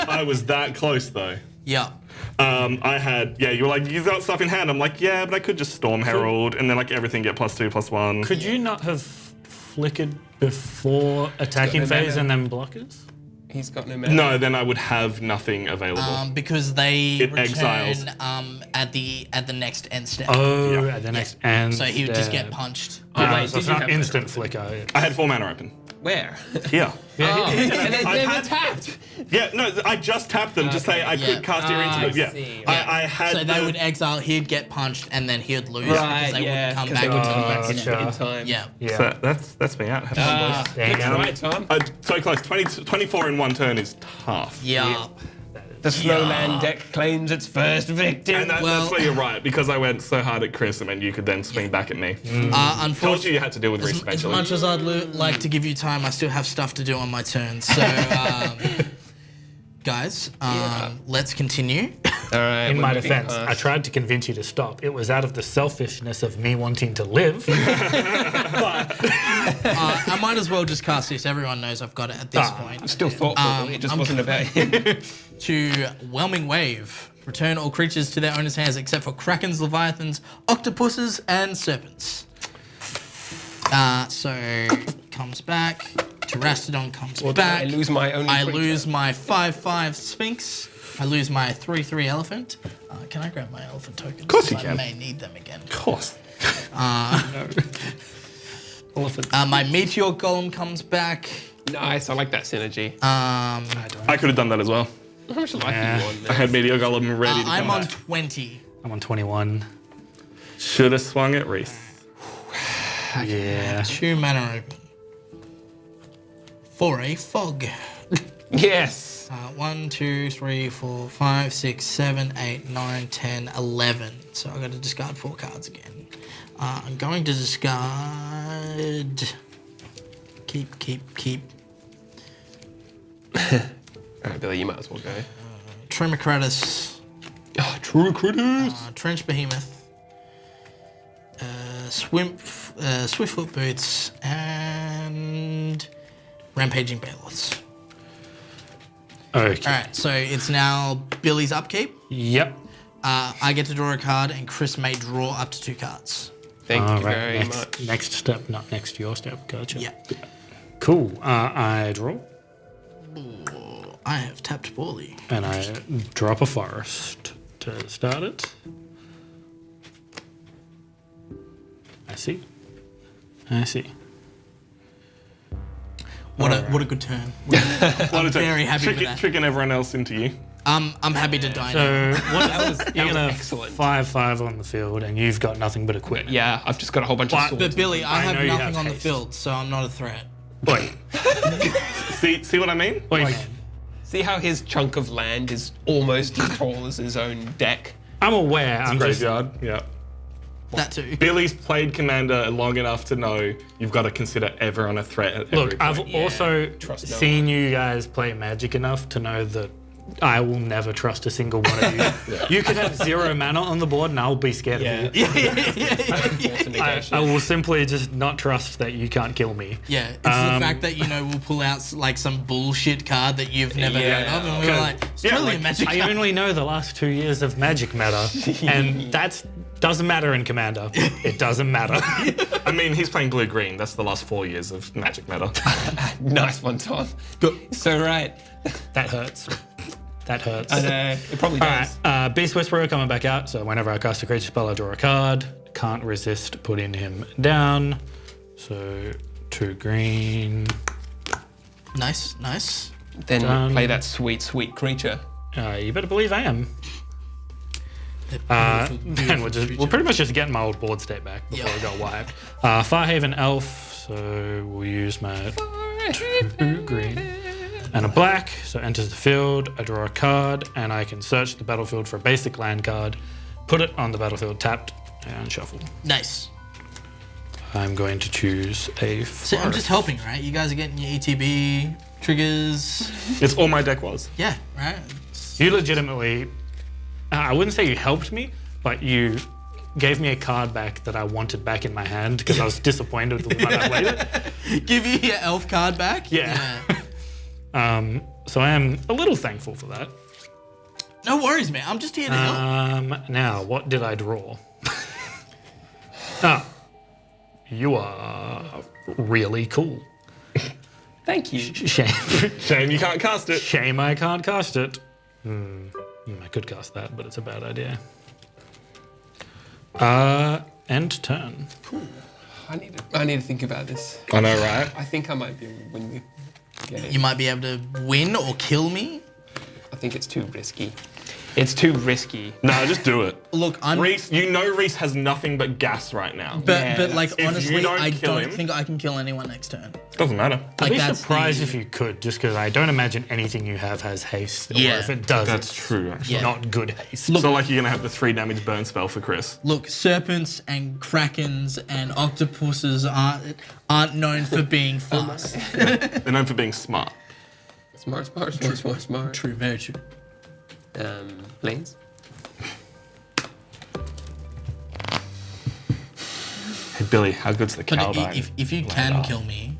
Speaker 4: I was that close though.
Speaker 3: Yeah.
Speaker 4: I had, you were like, you got stuff in hand. I'm like, yeah, but I could just Storm Herald and then like everything get +2, +1.
Speaker 1: Could you not have flickered before attacking
Speaker 2: no
Speaker 1: phase
Speaker 2: mana.
Speaker 1: and then blockers?
Speaker 2: He's got no mana.
Speaker 4: No, then I would have nothing available.
Speaker 3: Because they
Speaker 4: It
Speaker 3: return
Speaker 4: exiles.
Speaker 3: At the next end step.
Speaker 1: Oh,
Speaker 4: Yeah.
Speaker 1: at the next end.
Speaker 3: So he would just get punched.
Speaker 2: Wait,
Speaker 1: so
Speaker 2: did
Speaker 1: it's
Speaker 2: you
Speaker 1: not
Speaker 2: have
Speaker 1: instant flicker.
Speaker 4: I had 4 mana open.
Speaker 2: Where?
Speaker 4: Here.
Speaker 2: And they
Speaker 4: I
Speaker 2: were
Speaker 4: had-
Speaker 2: tapped.
Speaker 4: Yeah, no, I just tapped them to say I
Speaker 3: Yeah.
Speaker 4: could cast Eerie Interlude.
Speaker 2: I
Speaker 4: Yeah.
Speaker 2: see.
Speaker 4: I had
Speaker 3: So they
Speaker 4: the-
Speaker 3: would exile, he'd get punched, and then he'd lose
Speaker 2: Right,
Speaker 3: because they
Speaker 2: yeah.
Speaker 3: wouldn't come
Speaker 2: 'cause
Speaker 3: back
Speaker 2: they would
Speaker 3: into
Speaker 2: come
Speaker 3: the
Speaker 2: back
Speaker 3: next
Speaker 2: in,
Speaker 3: step.
Speaker 2: in time.
Speaker 3: Yeah.
Speaker 1: Yeah.
Speaker 4: So that's me out. Have fun, boys.
Speaker 2: Good
Speaker 1: Damn.
Speaker 2: try, Tom.
Speaker 4: So close. 24 in one turn is tough.
Speaker 3: Yeah.
Speaker 2: The Slowland deck claims its first victim.
Speaker 4: And that's where you're right, because I went so hard at Chris, and then you could then swing back at me. Told you
Speaker 3: Unfortunately,
Speaker 4: you had to deal with Reese
Speaker 3: as
Speaker 4: eventually.
Speaker 3: much as I'd like to give you time, I still have stuff to do on my turn. So, guys, let's continue.
Speaker 2: All right.
Speaker 1: In
Speaker 2: we're
Speaker 1: my
Speaker 2: moving
Speaker 1: defense, I
Speaker 2: past.
Speaker 1: tried to convince you to stop. It was out of the selfishness of me wanting to live.
Speaker 3: I might as well just cast this. Everyone knows I've got it at this point.
Speaker 2: Still thoughtful. It just wasn't about him.
Speaker 3: To Whelming Wave. Return all creatures to their owner's hands except for krakens, leviathans, octopuses, and serpents. So comes back. Terastodon comes back.
Speaker 2: I lose my only
Speaker 3: I
Speaker 2: creature.
Speaker 3: lose my 5/5 Sphinx. I lose my 3/3 elephant. Can I grab my elephant tokens? Of
Speaker 4: course you
Speaker 3: I
Speaker 4: can.
Speaker 3: may need them again.
Speaker 4: Of course.
Speaker 3: My meteor golem comes back.
Speaker 2: Nice. I like that synergy.
Speaker 4: I could have done that as well.
Speaker 2: How much life are you on,
Speaker 4: I
Speaker 2: man?
Speaker 4: had Meteor Golem ready to
Speaker 3: I'm
Speaker 4: come
Speaker 3: on
Speaker 4: back.
Speaker 3: 20.
Speaker 1: I'm on 21.
Speaker 4: Should have swung at Reese.
Speaker 1: Yeah.
Speaker 3: 2 mana open. For a fog.
Speaker 2: Yes.
Speaker 3: 1, 2, 3, 4, 5, 6, 7, 8, 9, 10, 11. So I've got to discard 4 cards again. I'm going to discard. Keep.
Speaker 2: All right, Billy, you might as well go.
Speaker 3: Trimocratus.
Speaker 4: True critters.
Speaker 3: Trench Behemoth, Swiftfoot Boots, and Rampaging Bailiffs.
Speaker 1: Okay.
Speaker 3: Alright, so it's now Billy's upkeep.
Speaker 1: Yep.
Speaker 3: I get to draw a card, and Chris may draw up to 2 cards.
Speaker 2: Thank you
Speaker 1: Alright,
Speaker 2: very
Speaker 1: next,
Speaker 2: much.
Speaker 1: Next step, not next to your step. Gotcha.
Speaker 3: Yeah.
Speaker 1: Cool. I draw,
Speaker 3: I have tapped poorly.
Speaker 1: and I drop a forest to start it. I see.
Speaker 3: What a good turn.
Speaker 4: I'm
Speaker 3: very happy with that.
Speaker 4: Tricking everyone else into you.
Speaker 3: I'm happy to die now.
Speaker 1: So what, you're
Speaker 2: was
Speaker 1: gonna
Speaker 2: excellent.
Speaker 1: 5/5 on the field, and you've got nothing but equipment.
Speaker 2: Yeah, I've just got a whole bunch of swords.
Speaker 3: But Billy, I
Speaker 1: I
Speaker 3: have
Speaker 1: know you
Speaker 3: nothing
Speaker 1: have
Speaker 3: on the
Speaker 1: haste.
Speaker 3: field, so I'm not a threat.
Speaker 1: Wait.
Speaker 4: See what I mean?
Speaker 1: Wait.
Speaker 2: See how his chunk of land is almost as tall as his own deck?
Speaker 1: I'm aware. I'm just.
Speaker 4: Graveyard. Yeah.
Speaker 3: That too.
Speaker 4: Billy's played Commander long enough to know you've got to consider everyone a threat at
Speaker 1: Look,
Speaker 4: every
Speaker 1: I've
Speaker 4: point.
Speaker 1: also
Speaker 2: Trust no
Speaker 1: seen you guys play Magic enough to know that I will never trust a single one of you. You could have 0 mana on the board, and I'll be scared of you. I will simply just not trust that you can't kill me.
Speaker 3: Yeah, it's the fact that, we'll pull out like some bullshit card that you've never heard of, and we're like, it's totally a Magic
Speaker 1: I
Speaker 3: card.
Speaker 1: only know the last 2 years of Magic meta, and that doesn't matter in Commander. It doesn't matter.
Speaker 4: I mean, he's playing blue-green. That's the last 4 years of Magic meta.
Speaker 2: Nice one, Tom. So right.
Speaker 1: That hurts. That hurts.
Speaker 2: I know. It probably
Speaker 1: All
Speaker 2: does.
Speaker 1: right, Beast Whisperer coming back out. So whenever I cast a creature spell, I draw a card. Can't resist putting him down. So 2 green.
Speaker 3: Nice.
Speaker 2: Then
Speaker 1: Done.
Speaker 2: play that sweet, sweet creature.
Speaker 1: You better believe I am. Then we'll pretty much just get my old board state back before I got wiped. Farhaven Elf. So we'll use my 2 green. And a black, so enters the field, I draw a card, and I can search the battlefield for a basic land card, put it on the battlefield tapped, and shuffle.
Speaker 3: Nice.
Speaker 1: I'm going to choose a
Speaker 3: So I'm
Speaker 1: forest.
Speaker 3: just helping, right? You guys are getting your ETB triggers.
Speaker 4: It's all my deck was.
Speaker 3: Yeah, right?
Speaker 1: You legitimately, I wouldn't say you helped me, but you gave me a card back that I wanted back in my hand because I was disappointed with the one I played it.
Speaker 3: Give you your elf card back?
Speaker 1: Yeah. So I am a little thankful for that.
Speaker 3: No worries, man. I'm just here to help.
Speaker 1: Now, what did I draw? You are really cool.
Speaker 2: Thank you.
Speaker 1: Shame.
Speaker 4: Shame you can't cast it.
Speaker 1: Shame I can't cast it. I could cast that, but it's a bad idea. End turn.
Speaker 2: I need to think about this.
Speaker 4: I know, right?
Speaker 2: I think I might be able to win the game.
Speaker 3: You might be able to win or kill me.
Speaker 2: I think it's too risky. It's too risky.
Speaker 4: No, just do it.
Speaker 3: Look, I'm.
Speaker 4: Reese, Reese has nothing but gas right now.
Speaker 3: But like,
Speaker 4: If
Speaker 3: honestly,
Speaker 4: you don't
Speaker 3: I
Speaker 4: kill
Speaker 3: don't
Speaker 4: him-
Speaker 3: think I can kill anyone next turn.
Speaker 4: Doesn't matter.
Speaker 1: I'd
Speaker 3: Like,
Speaker 1: be
Speaker 3: that's
Speaker 1: surprised
Speaker 3: the-
Speaker 1: if you could, just because I don't imagine anything you have has haste.
Speaker 3: Yeah.
Speaker 1: Or if it does,
Speaker 4: That's
Speaker 1: it's
Speaker 4: true, actually.
Speaker 3: Yeah.
Speaker 1: not good haste.
Speaker 4: So, like, you're going to have the 3 damage burn spell for Chris.
Speaker 3: Look, serpents and krakens and octopuses aren't known for being fast.
Speaker 4: They're known for being smart.
Speaker 2: Smart.
Speaker 3: True, very true.
Speaker 2: Lanes?
Speaker 4: Hey, Billy, how good's the
Speaker 3: But
Speaker 4: Kaldheim?
Speaker 3: if you can
Speaker 4: Ladder?
Speaker 3: kill me,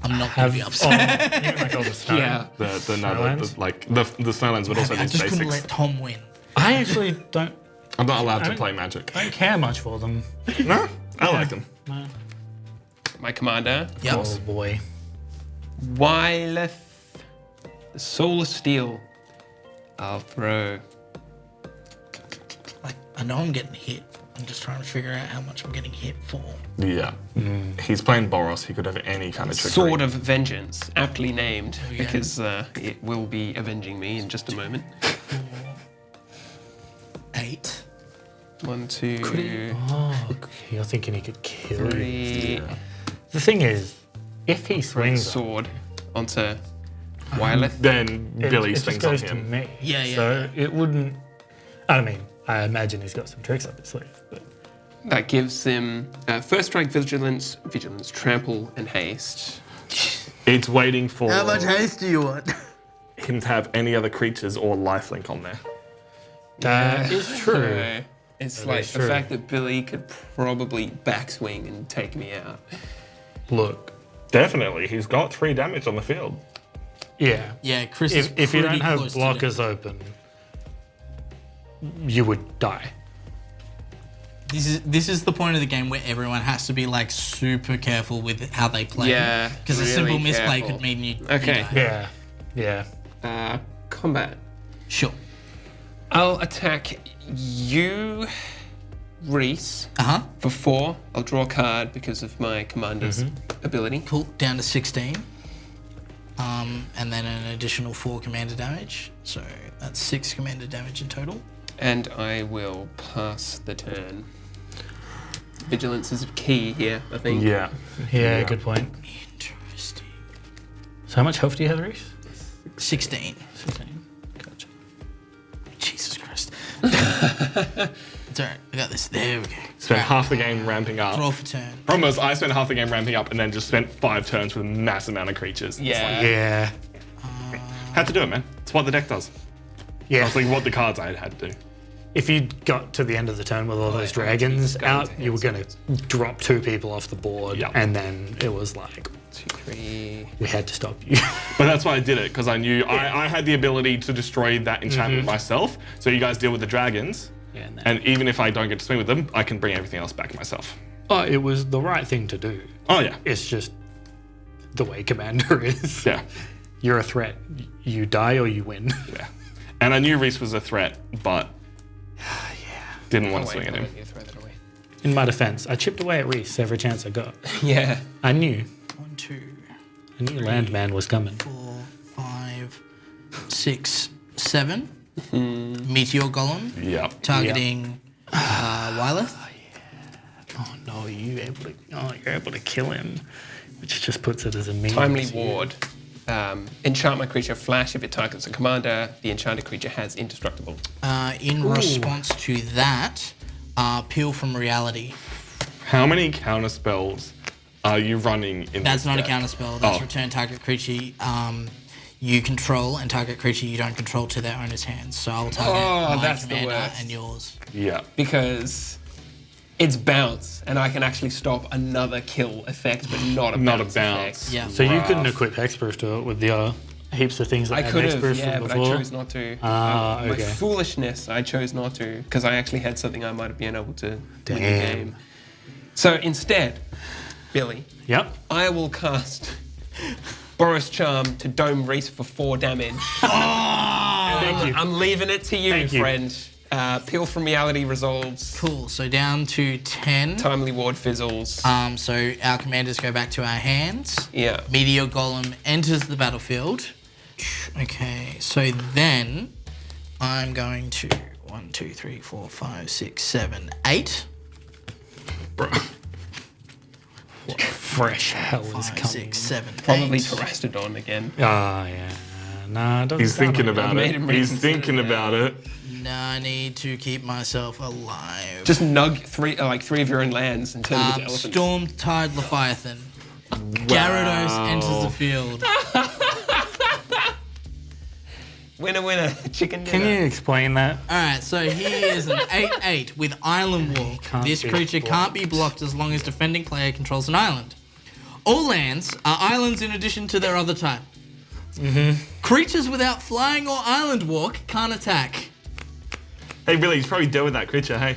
Speaker 3: I'm not gonna be
Speaker 1: Oh,
Speaker 3: upset.
Speaker 1: you mean like all the snow?
Speaker 2: Yeah.
Speaker 4: The
Speaker 1: Snowlands?
Speaker 4: Snowlands, but also
Speaker 3: I
Speaker 4: these
Speaker 3: just couldn't
Speaker 4: basics.
Speaker 3: let Tom win.
Speaker 1: I actually don't
Speaker 4: I'm not allowed to
Speaker 1: don't-
Speaker 4: play Magic.
Speaker 1: care much for them.
Speaker 4: No, I like them.
Speaker 2: My commander.
Speaker 3: Yep.
Speaker 1: Oh boy.
Speaker 2: Wyleth, the Soul of Steel. I'll throw.
Speaker 3: Like, I know I'm getting hit. I'm just trying to figure out how much I'm getting hit for.
Speaker 4: Yeah. He's playing Boros. He could have any kind of trickery.
Speaker 2: Sword of Vengeance, aptly named,
Speaker 3: we go.
Speaker 2: because it will be avenging me in just a moment.
Speaker 3: 8.
Speaker 2: 1, 2,
Speaker 1: Oh, you're thinking he could kill you.
Speaker 2: 3.
Speaker 1: The thing is, if he swings
Speaker 2: Sword onto Wyleth.
Speaker 4: Then Billy
Speaker 1: it just
Speaker 4: swings on
Speaker 1: goes to
Speaker 4: him.
Speaker 1: me.
Speaker 3: Yeah, yeah,
Speaker 1: So it wouldn't. I mean, I imagine he's got some tricks up his sleeve. But
Speaker 2: That gives him First Strike, Vigilance, Trample, and Haste.
Speaker 4: It's waiting for
Speaker 3: haste do you want?
Speaker 4: him to have any other creatures or lifelink on there.
Speaker 1: That is true.
Speaker 2: So it's like
Speaker 1: is
Speaker 2: the
Speaker 1: true.
Speaker 2: fact that Billy could probably backswing and take me out.
Speaker 1: Look,
Speaker 4: Definitely, he's got 3 damage on the field.
Speaker 1: yeah.
Speaker 3: Yeah, Chris is
Speaker 1: If you don't
Speaker 3: pretty
Speaker 1: have
Speaker 3: close to death.
Speaker 1: blockers open, you would die.
Speaker 3: This is the point of the game where everyone has to be like super careful with how they play.
Speaker 2: Yeah,
Speaker 3: Because a
Speaker 2: really
Speaker 3: simple misplay
Speaker 2: careful.
Speaker 3: could mean you
Speaker 2: Okay.
Speaker 3: die.
Speaker 1: Yeah.
Speaker 2: Combat.
Speaker 3: Sure.
Speaker 2: I'll attack you, Reese,
Speaker 3: Uh-huh.
Speaker 2: for 4. I'll draw a card because of my commander's ability.
Speaker 3: Cool. Down to 16. And then an additional 4 commander damage. So that's 6 commander damage in total.
Speaker 2: And I will pass the turn. Vigilance is key here, I think.
Speaker 4: Yeah.
Speaker 1: Yeah, good point.
Speaker 3: Interesting.
Speaker 1: So how much health do you have, Reese?
Speaker 3: 16.
Speaker 1: 16. Gotcha.
Speaker 3: Jesus Christ. It's alright. I got this. There we go.
Speaker 4: Spent
Speaker 3: Alright,
Speaker 4: half the game ramping up.
Speaker 3: Draw for turn.
Speaker 4: Problem was, I spent half the game ramping up and then just spent 5 turns with a mass amount of creatures. It's
Speaker 2: Yeah.
Speaker 1: Yeah.
Speaker 4: had to do it, man. It's what the deck does.
Speaker 1: Yeah.
Speaker 4: That's like what the cards I had to do.
Speaker 1: If you got to the end of the turn with all those dragons out, you were going to drop 2 people off the board,
Speaker 4: Yep.
Speaker 1: and then it was like,
Speaker 2: 2, 3.
Speaker 1: we had to stop you.
Speaker 4: But that's why I did it, because I knew I had the ability to destroy that enchantment myself. So you guys deal with the dragons,
Speaker 1: Yeah, and then-
Speaker 4: and even if I don't get to swing with them, I can bring everything else back myself.
Speaker 1: Oh, it was the right thing to do.
Speaker 4: Oh yeah,
Speaker 1: It's just the way Commander is.
Speaker 4: yeah,
Speaker 1: You're a threat. You die or you win.
Speaker 4: yeah. And I knew Reese was a threat, but didn't want to swing at him.
Speaker 2: Throw that away.
Speaker 1: In my defense, I chipped away at Reese every chance I got.
Speaker 2: Yeah.
Speaker 1: I knew.
Speaker 3: 1, 2,
Speaker 1: I knew Landman was coming.
Speaker 3: 4, 5, 6, 7. Meteor Golem.
Speaker 4: Yeah.
Speaker 3: Targeting Wyleth.
Speaker 1: Oh no, you're able to kill him, which just puts it as a mean.
Speaker 2: Timely Ward. Enchant my creature flash if it targets a commander. The enchanted creature has indestructible.
Speaker 3: In response to that, Peel from Reality.
Speaker 4: How many counter spells are you running in
Speaker 3: That's
Speaker 4: this
Speaker 3: not a
Speaker 4: deck?
Speaker 3: counter spell. That's
Speaker 4: Oh.
Speaker 3: return target creature you control and target creature you don't control to their owner's hands. So I'll target my
Speaker 2: that's the
Speaker 3: commander
Speaker 2: worst.
Speaker 3: and yours.
Speaker 4: Yeah.
Speaker 2: Because it's bounce, and I can actually stop another kill effect, but not a
Speaker 4: Not a
Speaker 2: bounce.
Speaker 4: bounce.
Speaker 2: Effect.
Speaker 3: Yeah.
Speaker 1: So you couldn't
Speaker 4: Rough.
Speaker 1: equip hexproof to it with the heaps of things that
Speaker 2: I
Speaker 1: had
Speaker 2: could have,
Speaker 1: hexproof
Speaker 2: yeah,
Speaker 1: from
Speaker 2: but
Speaker 1: before.
Speaker 2: I chose not to.
Speaker 1: Ah,
Speaker 2: My
Speaker 1: okay.
Speaker 2: foolishness, I chose not to, because I actually had something I might have been able to win the
Speaker 1: Damn.
Speaker 2: game. So instead, Billy,
Speaker 1: Yep.
Speaker 2: I will cast Boris Charm to Dome Reese for 4 damage.
Speaker 1: Thank you.
Speaker 2: I'm leaving it to you,
Speaker 1: Thank you.
Speaker 2: friend. Peel from Reality resolves.
Speaker 3: Cool. So down to 10.
Speaker 2: Timely Ward fizzles.
Speaker 3: So our commanders go back to our hands.
Speaker 2: Yeah.
Speaker 3: Meteor Golem enters the battlefield. Okay, so then I'm going to 1, 2, 3, 4, 5, 6, 7, 8.
Speaker 4: Bro.
Speaker 1: Fresh hell is
Speaker 3: 5,
Speaker 1: coming.
Speaker 3: 6, 7,
Speaker 2: Probably
Speaker 3: 8.
Speaker 2: Terastodon again.
Speaker 1: Ah, yeah. Nah, it doesn't
Speaker 4: He's
Speaker 1: sound
Speaker 4: thinking
Speaker 1: like
Speaker 4: about
Speaker 2: made
Speaker 4: it.
Speaker 2: him
Speaker 4: He's
Speaker 2: reconsider
Speaker 4: thinking
Speaker 2: that.
Speaker 4: about it.
Speaker 3: Now I need to keep myself alive.
Speaker 2: Just nug 3 of your own lands and turn them into elephants.
Speaker 3: Storm Tide Leviathan. Gyarados enters the field.
Speaker 2: Winner, winner, chicken dinner.
Speaker 1: Can you explain that?
Speaker 3: Alright, so he is an 8/8 with Island Walk.
Speaker 1: Can't
Speaker 3: This
Speaker 1: be
Speaker 3: creature can't be blocked as long as defending player controls an island. All lands are islands in addition to their other type. Creatures without flying or island walk can't attack.
Speaker 4: Hey, Billy, he's probably dead with that creature, hey?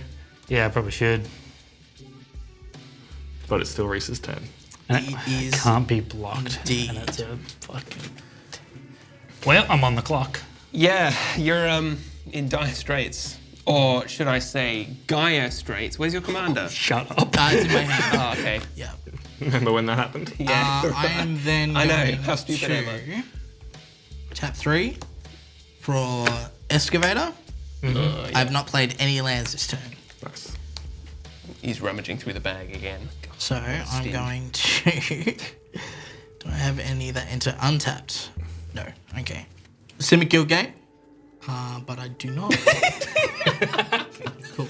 Speaker 1: Yeah, I probably should.
Speaker 4: But it's still Reese's turn.
Speaker 1: And
Speaker 3: It
Speaker 1: it
Speaker 3: is
Speaker 1: can't be blocked.
Speaker 3: indeed.
Speaker 1: And it's a fucking. Well, I'm on the clock.
Speaker 2: Yeah, you're in dire straits. Or should I say Gaia straits. Where's your commander?
Speaker 1: Shut up.
Speaker 3: It's in my hand.
Speaker 2: Oh, okay.
Speaker 3: Yeah.
Speaker 4: Remember when that happened?
Speaker 2: Yeah.
Speaker 3: I am then
Speaker 2: I know,
Speaker 3: going
Speaker 2: how stupid
Speaker 3: to
Speaker 2: am I?
Speaker 3: tap 3 for Excavator.
Speaker 2: Yeah.
Speaker 3: I have not played any lands this turn.
Speaker 4: Nice.
Speaker 2: He's rummaging through the bag again.
Speaker 3: So I'm
Speaker 2: Steve.
Speaker 3: going to... Do I have any that enter untapped? No. Okay. Simic Guild Gate. But I do not. Cool.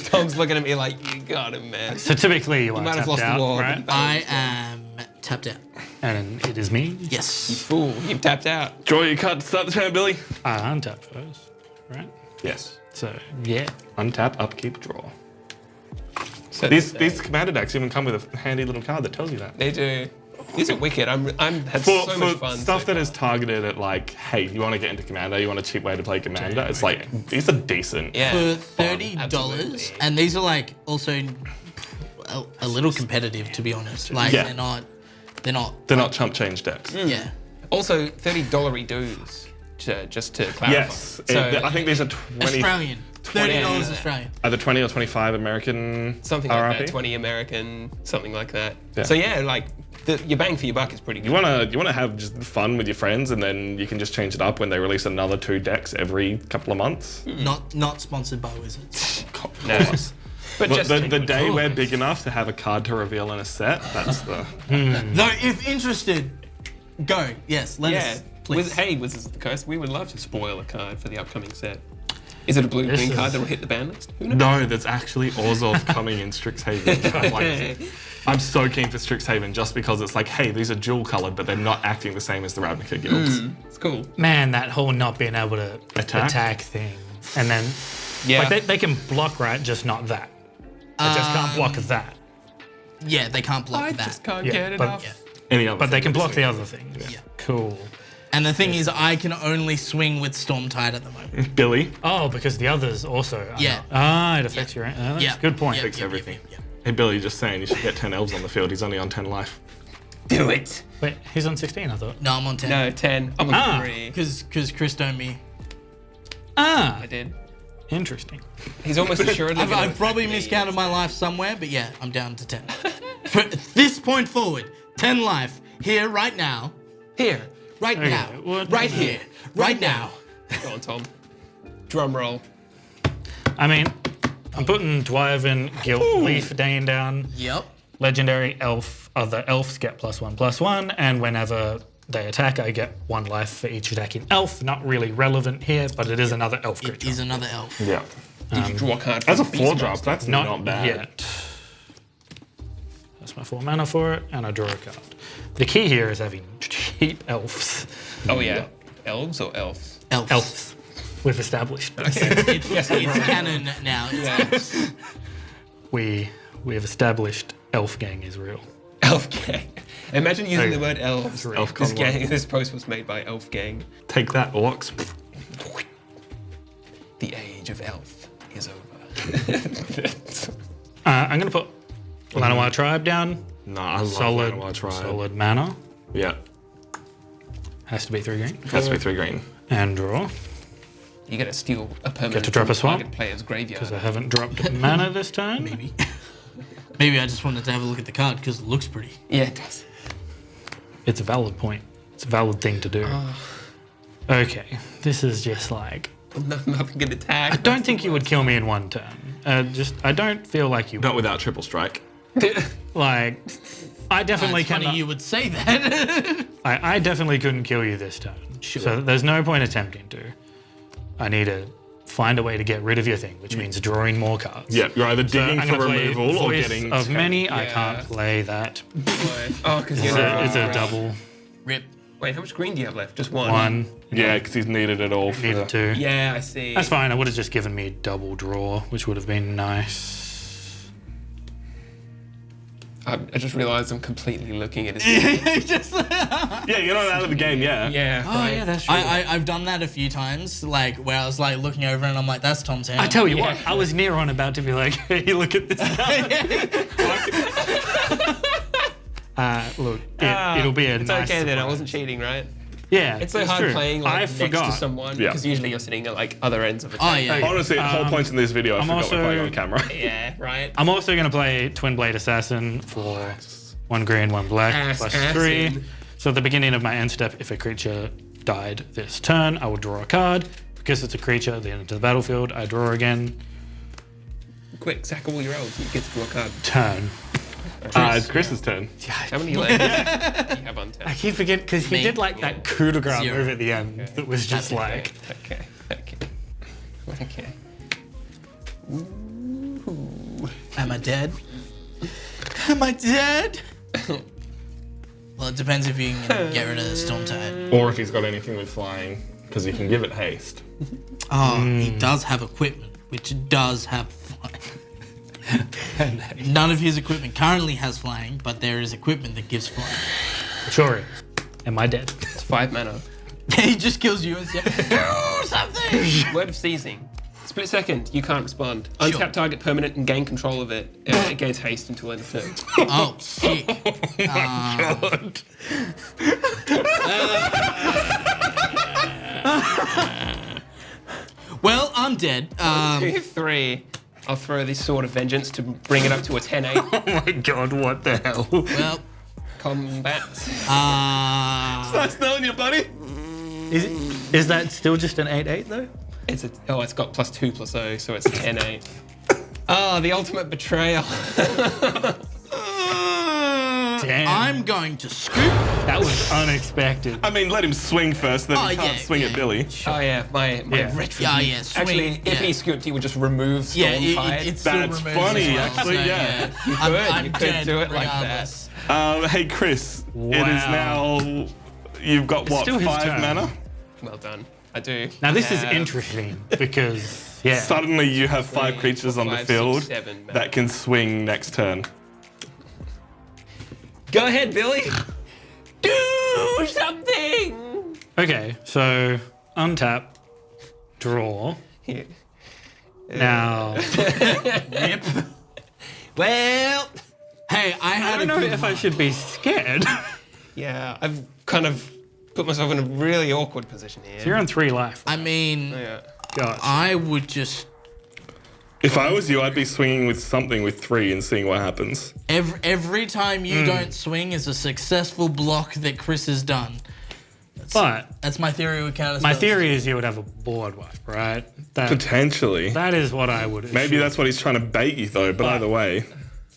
Speaker 2: Tom's looking at me like, you got him, man.
Speaker 1: So typically you are
Speaker 2: might have
Speaker 1: tapped
Speaker 2: lost the
Speaker 1: out,
Speaker 2: war,
Speaker 1: right?
Speaker 2: but-
Speaker 3: I am tapped out.
Speaker 1: And it is me.
Speaker 3: Yes.
Speaker 2: Fool, you've tapped out.
Speaker 4: Draw your card to start the turn, Billy.
Speaker 1: I untap first, right?
Speaker 4: Yes.
Speaker 1: So yeah.
Speaker 4: Untap, upkeep, draw.
Speaker 2: So
Speaker 4: These commander decks even come with a handy little card that tells you that.
Speaker 2: they do. These are wicked. I'm had
Speaker 4: For,
Speaker 2: so much
Speaker 4: for
Speaker 2: fun.
Speaker 4: stuff
Speaker 2: so
Speaker 4: that
Speaker 2: far.
Speaker 4: is targeted at like, hey, you want to get into Commander, you want a cheap way to play Commander, it's like, these are decent.
Speaker 2: Yeah.
Speaker 3: For $30,
Speaker 2: absolutely.
Speaker 3: and these are like also a little competitive, to be honest. Like
Speaker 4: Yeah.
Speaker 3: they're not.
Speaker 4: They're not chump change decks.
Speaker 3: Yeah.
Speaker 2: Also, $30 dues. Just to clarify.
Speaker 4: Yes. I think these are 20.
Speaker 3: Australian. $30
Speaker 2: Yeah.
Speaker 3: Australian.
Speaker 4: Either 20 or 25 American
Speaker 2: something
Speaker 4: RRP.
Speaker 2: like that. 20 American, something like that.
Speaker 4: Yeah.
Speaker 2: So yeah, like your bang for your buck is pretty good.
Speaker 4: You wanna have just fun with your friends, and then you can just change it up when they release another 2 decks every couple of months.
Speaker 3: Not sponsored by Wizards.
Speaker 2: No. But
Speaker 4: But
Speaker 2: just
Speaker 4: the day we're big enough to have a card to reveal in a set, that's the.
Speaker 3: No, if interested, go. Yes, let us. Please.
Speaker 2: Hey, Wizards of the Coast, we would love to spoil a card for the upcoming set. Is it a blue
Speaker 1: This
Speaker 2: green card
Speaker 1: is-
Speaker 2: that will hit the ban list? Who knows?
Speaker 4: No, that's actually Orzhov coming in Strixhaven. I'm so keen for Strixhaven just because it's like, hey, these are dual colored, but they're not acting the same as the Ravnica guilds.
Speaker 2: It's cool.
Speaker 1: Man, that whole not being able to
Speaker 4: Attack?
Speaker 1: attack thing. And then
Speaker 2: Yeah.
Speaker 1: like they can block right, just not that. They just can't block that.
Speaker 3: Yeah, they can't block
Speaker 2: I
Speaker 3: that.
Speaker 2: just can't
Speaker 1: Yeah,
Speaker 2: get
Speaker 1: but-
Speaker 2: enough.
Speaker 3: Yeah.
Speaker 4: Any other
Speaker 1: But they
Speaker 4: thing
Speaker 1: can
Speaker 4: that
Speaker 1: block
Speaker 4: is
Speaker 1: the
Speaker 4: new.
Speaker 1: other things.
Speaker 3: Yeah.
Speaker 1: Cool.
Speaker 3: And the thing is, I can only swing with Stormtide at the moment.
Speaker 4: Billy
Speaker 1: Oh, because the others also are
Speaker 3: Yeah.
Speaker 1: not. It affects your. That's
Speaker 3: Yeah.
Speaker 1: a good point.
Speaker 3: Yeah,
Speaker 4: fix
Speaker 3: yeah,
Speaker 4: everything.
Speaker 3: yeah,
Speaker 4: Hey Billy, just saying you should get 10 elves on the field. He's only on 10 life.
Speaker 2: Do it.
Speaker 1: Wait, he's on 16, I thought.
Speaker 3: No, I'm on 10.
Speaker 2: No, 10. I'm on
Speaker 1: Ah.
Speaker 2: 3.
Speaker 3: Because Chris owned me.
Speaker 1: Ah,
Speaker 2: I did.
Speaker 1: interesting.
Speaker 2: He's almost assuredly.
Speaker 3: I've
Speaker 2: gonna
Speaker 3: probably
Speaker 2: attack me.
Speaker 3: miscounted my life somewhere, but yeah, I'm down to 10. From this point forward, 10 life. Here, right now.
Speaker 2: Here.
Speaker 3: Right
Speaker 1: Okay,
Speaker 3: now.
Speaker 1: what-
Speaker 3: Right here. Right now.
Speaker 2: Go on, Tom. Drum roll.
Speaker 1: I mean, I'm putting Dwarven Guilt Leaf Dane down.
Speaker 3: Yep.
Speaker 1: Legendary elf, other elves get +1/+1, and whenever they attack, I get 1 life for each attacking elf. Not really relevant here, but it is another elf
Speaker 3: It
Speaker 1: creature.
Speaker 3: is another elf.
Speaker 4: Yeah.
Speaker 2: Did you draw a card?
Speaker 4: As a
Speaker 2: from
Speaker 4: 4-drop,
Speaker 2: Beastmaster?
Speaker 4: that's not bad.
Speaker 1: yet. That's my 4 mana for it, and I draw a card. The key here is having cheap elves.
Speaker 2: Oh yeah. Elves or elves?
Speaker 3: Elves.
Speaker 1: Elves. We've established.
Speaker 3: It's canon now. It's
Speaker 1: We have established elf gang is real.
Speaker 2: Elf gang. Imagine using
Speaker 1: Okay.
Speaker 2: the word elves.
Speaker 4: Elf
Speaker 2: This
Speaker 4: con
Speaker 2: gang. This post was made by Elf Gang.
Speaker 4: Take that, orcs.
Speaker 2: The age of elf is over.
Speaker 1: I'm going to put Llanowar Tribe down.
Speaker 4: No, I love
Speaker 1: Solid,
Speaker 4: Llanowar Tribe.
Speaker 1: solid mana.
Speaker 4: Yeah.
Speaker 1: Has to be 3 green.
Speaker 4: Has to be 3 green.
Speaker 1: And draw,
Speaker 2: You get to steal a permanent
Speaker 1: to drop a swamp?
Speaker 2: target player's graveyard.
Speaker 1: because I haven't dropped mana this turn.
Speaker 3: maybe. Maybe I just wanted to have a look at the card because it looks pretty.
Speaker 2: Yeah, it does.
Speaker 1: It's a valid point. It's a valid thing to do. Okay, this is just like...
Speaker 2: Nothing can attack.
Speaker 1: I don't think you would kill me in 1 turn. I don't feel like you would.
Speaker 4: Not without triple strike.
Speaker 1: Like, I definitely
Speaker 3: It's funny
Speaker 1: cannot...
Speaker 3: you would say that.
Speaker 1: I definitely couldn't kill you this turn. So there's no point attempting to. I need to find a way to get rid of your thing, which means drawing more cards.
Speaker 4: Yeah, you're either
Speaker 1: So
Speaker 4: digging
Speaker 1: I'm
Speaker 4: for
Speaker 1: gonna play
Speaker 4: removal or
Speaker 1: Voice
Speaker 4: getting...
Speaker 1: of Many. I
Speaker 2: Yeah.
Speaker 1: can't play that.
Speaker 2: Oh, because
Speaker 1: It's
Speaker 2: you're
Speaker 1: a, it's a double
Speaker 3: Rip.
Speaker 2: Wait, how much green do you have left? Just one.
Speaker 1: 1.
Speaker 4: Yeah, because he's needed it all for...
Speaker 1: Needed 2.
Speaker 2: Yeah, I see.
Speaker 1: That's fine. I would have just given me double draw, which would have been nice.
Speaker 2: I just realised I'm completely looking at his.
Speaker 4: Yeah, you're not out of the game, yeah.
Speaker 2: Yeah.
Speaker 1: Oh
Speaker 2: right.
Speaker 1: yeah, that's true.
Speaker 3: I've done that a few times, like where I was like looking over and I'm like, that's Tom's hand.
Speaker 1: I tell you
Speaker 2: Yeah.
Speaker 1: what, I was near on about to be like, hey, look at this. Look, it'll be a
Speaker 2: It's
Speaker 1: nice
Speaker 2: okay then. I
Speaker 1: surprise.
Speaker 2: wasn't cheating, right?
Speaker 1: Yeah,
Speaker 2: It's so hard
Speaker 1: true.
Speaker 2: playing like
Speaker 1: I
Speaker 2: next
Speaker 1: forgot.
Speaker 2: to someone
Speaker 4: Yeah.
Speaker 2: because usually you're sitting at like other ends of a
Speaker 3: Oh
Speaker 2: table.
Speaker 3: yeah.
Speaker 4: Honestly, the whole point in this video, I
Speaker 1: I'm
Speaker 4: forgot
Speaker 1: also-
Speaker 4: we're playing on camera.
Speaker 2: Yeah, right.
Speaker 1: I'm also going to play Twin Blade Assassin for 1 green, 1 black, +3.
Speaker 2: Assassin.
Speaker 1: So at the beginning of my end step, if a creature died this turn, I will draw a card. Because it's a creature, then into the battlefield, I draw again.
Speaker 2: Quick, sack all your elves. You get to draw a card.
Speaker 1: Turn.
Speaker 4: It's Chris's turn.
Speaker 2: How many left? Do you have on
Speaker 1: I
Speaker 2: 10?
Speaker 1: keep forgetting because he
Speaker 3: Me.
Speaker 1: did like that coup de grace
Speaker 3: 0.
Speaker 1: move at the end that was just like.
Speaker 2: Okay.
Speaker 3: Am I dead? Am I dead? Well, it depends if you can get rid of the Stormtide.
Speaker 4: Or if he's got anything with flying. because you can give it haste.
Speaker 3: Oh, he does have equipment, which does have flying. None of his equipment currently has flying, but there is equipment that gives flying.
Speaker 1: Sure is. Am I dead?
Speaker 2: It's 5 mana.
Speaker 3: He just kills you and says, do something!
Speaker 2: Word of seizing. Split second, you can't respond. Untap target permanent and gain control of it. It gains haste until end of turn.
Speaker 3: Oh, sick.
Speaker 4: God.
Speaker 3: Well, I'm dead.
Speaker 2: 2, 3. I'll throw this Sword of Vengeance to bring it up to a 10-8.
Speaker 1: Oh my god, what the hell?
Speaker 3: Well,
Speaker 2: Combat.
Speaker 4: Nice knowing you, buddy.
Speaker 1: Is that still just an 8/8 though?
Speaker 2: It's got +2/+0, so it's a 10-8. Oh, the ultimate betrayal.
Speaker 1: Damn.
Speaker 3: I'm going to scoop.
Speaker 1: That was unexpected.
Speaker 4: I mean, let him swing first, then
Speaker 3: Oh,
Speaker 4: you can't
Speaker 3: yeah,
Speaker 4: swing
Speaker 3: yeah,
Speaker 4: at Billy.
Speaker 2: Oh yeah, my
Speaker 1: Yeah.
Speaker 2: retro.
Speaker 3: Yeah, swing.
Speaker 2: Actually, if he scooped, he would just remove Storm Tide.
Speaker 3: it still
Speaker 4: That's
Speaker 3: removes
Speaker 4: funny,
Speaker 3: as well,
Speaker 4: actually,
Speaker 3: so,
Speaker 4: yeah.
Speaker 3: I'm
Speaker 2: You could
Speaker 3: dead
Speaker 2: do it like
Speaker 3: regardless.
Speaker 4: Hey, Chris. It is
Speaker 1: Wow.
Speaker 4: now. You've got what?
Speaker 1: still his
Speaker 4: 5
Speaker 1: turn.
Speaker 4: mana.
Speaker 2: Well done. I do.
Speaker 1: Now this is
Speaker 2: have
Speaker 1: interesting because
Speaker 4: Suddenly you have 5
Speaker 2: Three,
Speaker 4: creatures on the
Speaker 2: 5, 6,
Speaker 4: field
Speaker 2: 7
Speaker 4: that can swing next turn.
Speaker 2: Go ahead, Billy. Do something.
Speaker 1: Okay, so untap, draw.
Speaker 2: Here.
Speaker 1: Now
Speaker 3: Rip.
Speaker 2: Well,
Speaker 3: Hey, I
Speaker 1: I
Speaker 3: had
Speaker 1: don't
Speaker 3: a
Speaker 1: know
Speaker 3: good
Speaker 1: if
Speaker 3: one.
Speaker 1: I should be scared.
Speaker 2: yeah, I've kind of put myself in a really awkward position here.
Speaker 1: You're on 3 life.
Speaker 3: I mean,
Speaker 2: Yeah.
Speaker 1: Gosh.
Speaker 3: I would just
Speaker 4: If I was you, I'd be swinging with something with 3 and seeing what happens.
Speaker 3: every time you don't swing is a successful block that Chris has done.
Speaker 1: But
Speaker 3: That's my theory with counter
Speaker 1: my
Speaker 3: spells.
Speaker 1: theory is you would have a board wipe, right?
Speaker 4: Potentially.
Speaker 1: That is what I would
Speaker 4: Maybe
Speaker 1: assume.
Speaker 4: that's what he's trying to bait you, though. But either way,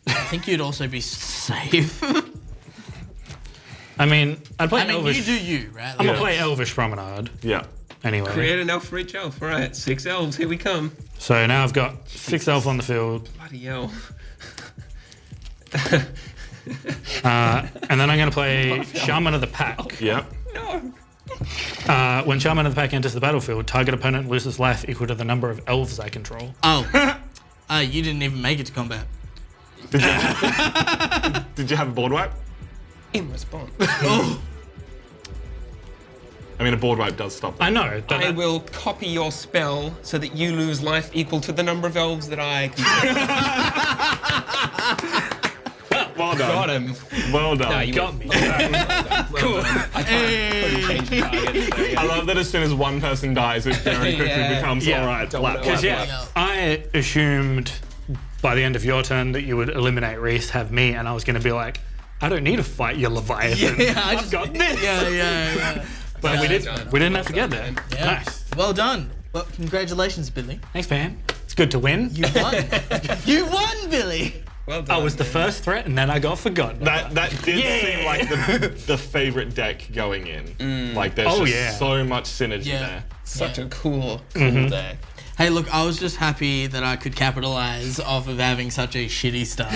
Speaker 3: I think you'd also be safe.
Speaker 1: I mean, I'd play
Speaker 3: I mean,
Speaker 1: Elvish.
Speaker 3: you do you, right?
Speaker 1: I'm
Speaker 3: Like,
Speaker 1: gonna play Elvish Promenade
Speaker 4: yeah.
Speaker 1: anyway.
Speaker 2: Create an elf for each elf. All right, 6 elves. Here we come.
Speaker 1: So now I've got 6 elf on the field,
Speaker 2: Bloody hell.
Speaker 1: and then I'm gonna play Shaman of the Pack.
Speaker 4: Yeah.
Speaker 2: No.
Speaker 1: When Shaman of the Pack enters the battlefield, target opponent loses life equal to the number of elves I control.
Speaker 3: Oh, you didn't even make it to combat.
Speaker 4: Did you have a board wipe?
Speaker 2: In response,
Speaker 3: Oh,
Speaker 4: I mean, a board wipe does stop that.
Speaker 1: I know. But
Speaker 2: I will copy your spell so that you lose life equal to the number of elves that I control.
Speaker 4: Well done.
Speaker 2: Got him.
Speaker 4: Well done.
Speaker 2: No, you
Speaker 1: got
Speaker 2: win.
Speaker 1: me.
Speaker 2: Cool. I can't change the target. So, yeah.
Speaker 4: I love that as soon as one person dies, it very quickly
Speaker 2: Yeah.
Speaker 4: becomes
Speaker 1: Yeah.
Speaker 4: all right.
Speaker 2: Don't
Speaker 4: lap,
Speaker 2: know.
Speaker 4: lap,
Speaker 1: Because
Speaker 4: lap.
Speaker 1: yeah, I assumed by the end of your turn that you would eliminate Reese, have me, and I was going to be like, I don't need to fight your Leviathan. I've got this.
Speaker 3: yeah.
Speaker 1: But we
Speaker 3: Yeah,
Speaker 1: didn't. We didn't have to get there.
Speaker 3: Yeah.
Speaker 1: Nice.
Speaker 3: Well done. Well, congratulations, Billy.
Speaker 1: Thanks, man. It's good to win.
Speaker 3: You won. You won, Billy.
Speaker 2: Well done.
Speaker 1: I was the first threat, and then I got forgotten.
Speaker 4: That did
Speaker 1: Yeah.
Speaker 4: seem like the favorite deck going in. Like there's
Speaker 1: Oh,
Speaker 4: just
Speaker 1: yeah.
Speaker 4: so much synergy
Speaker 3: Yeah.
Speaker 4: there.
Speaker 2: such a cool deck.
Speaker 3: Hey, look, I was just happy that I could capitalize off of having such a shitty start.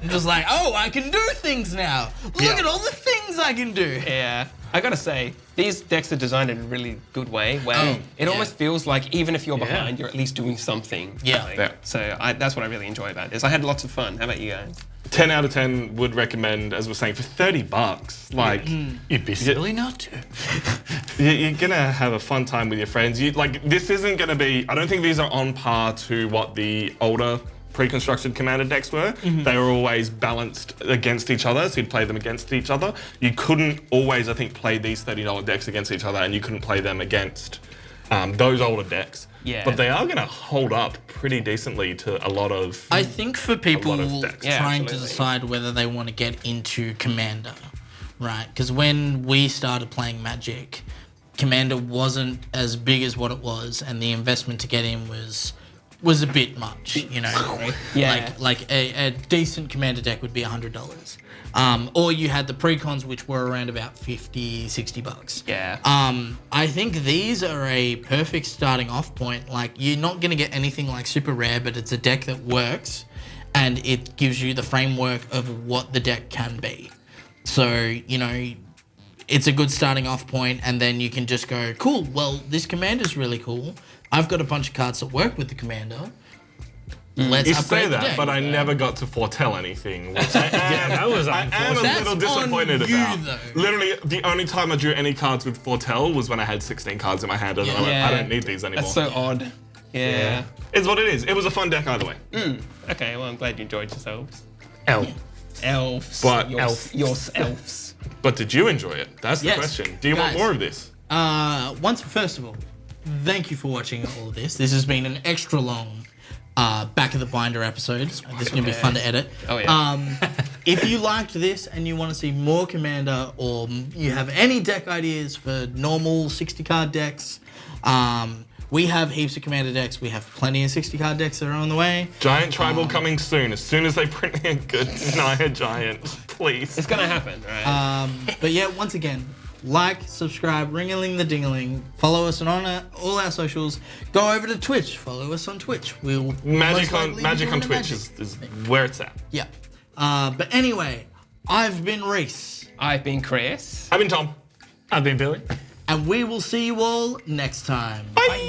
Speaker 3: I'm just like, oh, I can do things now. Look
Speaker 1: Yeah.
Speaker 3: at all the things I can do.
Speaker 2: Yeah, I gotta say, these decks are designed in a really good way where
Speaker 3: Oh,
Speaker 2: it
Speaker 3: yeah.
Speaker 2: almost feels like even if you're
Speaker 1: Yeah.
Speaker 2: behind, you're at least doing something.
Speaker 3: Yeah.
Speaker 2: Like,
Speaker 4: Yeah.
Speaker 2: So that's what I really enjoy about this. I had lots of fun. How about you guys?
Speaker 4: 10 out of 10 would recommend, as we're saying, for $30. Like,
Speaker 1: You'd be silly not to.
Speaker 4: you're gonna have a fun time with your friends. This isn't gonna be. I don't think these are on par to what the older pre-constructed commander decks were. They were always balanced against each other, so you'd play them against each other. You couldn't always, I think, play these $30 decks against each other, and you couldn't play them against those older decks.
Speaker 2: Yeah.
Speaker 4: But they are gonna hold up pretty decently to a lot of.
Speaker 3: I think for people
Speaker 4: decks.
Speaker 2: Yeah,
Speaker 3: trying to
Speaker 2: absolutely.
Speaker 3: decide whether they want to get into Commander, right? Because when we started playing Magic, Commander wasn't as big as what it was, and the investment to get in was a bit much, you know.
Speaker 2: Yeah.
Speaker 3: Like a decent Commander deck would be $100. Or you had the precons, which were around about $50, $60.
Speaker 2: Yeah.
Speaker 3: I think these are a perfect starting off point. Like, you're not going to get anything like super rare, but it's a deck that works, and it gives you the framework of what the deck can be. So, you know, it's a good starting off point, and then you can just go, cool, well, this commander's really cool. I've got a bunch of cards that work with the commander. Let's
Speaker 4: You
Speaker 3: upgrade
Speaker 4: say
Speaker 3: the
Speaker 4: that,
Speaker 3: deck.
Speaker 4: but I never got to foretell anything. Which I am,
Speaker 1: that was
Speaker 4: I am a
Speaker 1: unfortunate.
Speaker 4: little
Speaker 3: That's on
Speaker 4: disappointed
Speaker 3: you,
Speaker 4: about.
Speaker 3: though.
Speaker 4: Literally, the only time I drew any cards with foretell was when I had 16 cards in my hand, and I went, I don't need these anymore.
Speaker 2: That's so odd. Yeah.
Speaker 4: It's what it is. It was a fun deck either way.
Speaker 2: Okay, well, I'm glad you enjoyed yourselves.
Speaker 1: Elf.
Speaker 2: Elves.
Speaker 4: But-
Speaker 2: Elves.
Speaker 4: But did you enjoy it? That's the
Speaker 3: Yes.
Speaker 4: question. Do you want
Speaker 3: Guys.
Speaker 4: more of this?
Speaker 3: First of all, thank you for watching all of this. This has been an extra long back of the binder episode. This is going to be fun to edit.
Speaker 2: Oh, yeah.
Speaker 3: If you liked this and you want to see more Commander, or you have any deck ideas for normal 60-card decks, we have heaps of Commander decks. We have plenty of 60-card decks that are on the way.
Speaker 4: Giant Tribal coming soon. As soon as they print me a good Naya Giant, please.
Speaker 2: It's gonna happen, right?
Speaker 3: But yeah, once again, like, subscribe, ring-a-ling the ding-a-ling, follow us on all our socials. Go over to Twitch, follow us on Twitch. We'll
Speaker 4: Magic
Speaker 3: most
Speaker 4: on
Speaker 3: likely be
Speaker 4: Magic
Speaker 3: doing
Speaker 4: on
Speaker 3: a
Speaker 4: Twitch is where it's at.
Speaker 3: Yeah. But anyway, I've been Reese,
Speaker 2: I've been Chris.
Speaker 4: I've been Tom.
Speaker 1: I've been Billy.
Speaker 3: and we will see you all next time.
Speaker 4: Bye.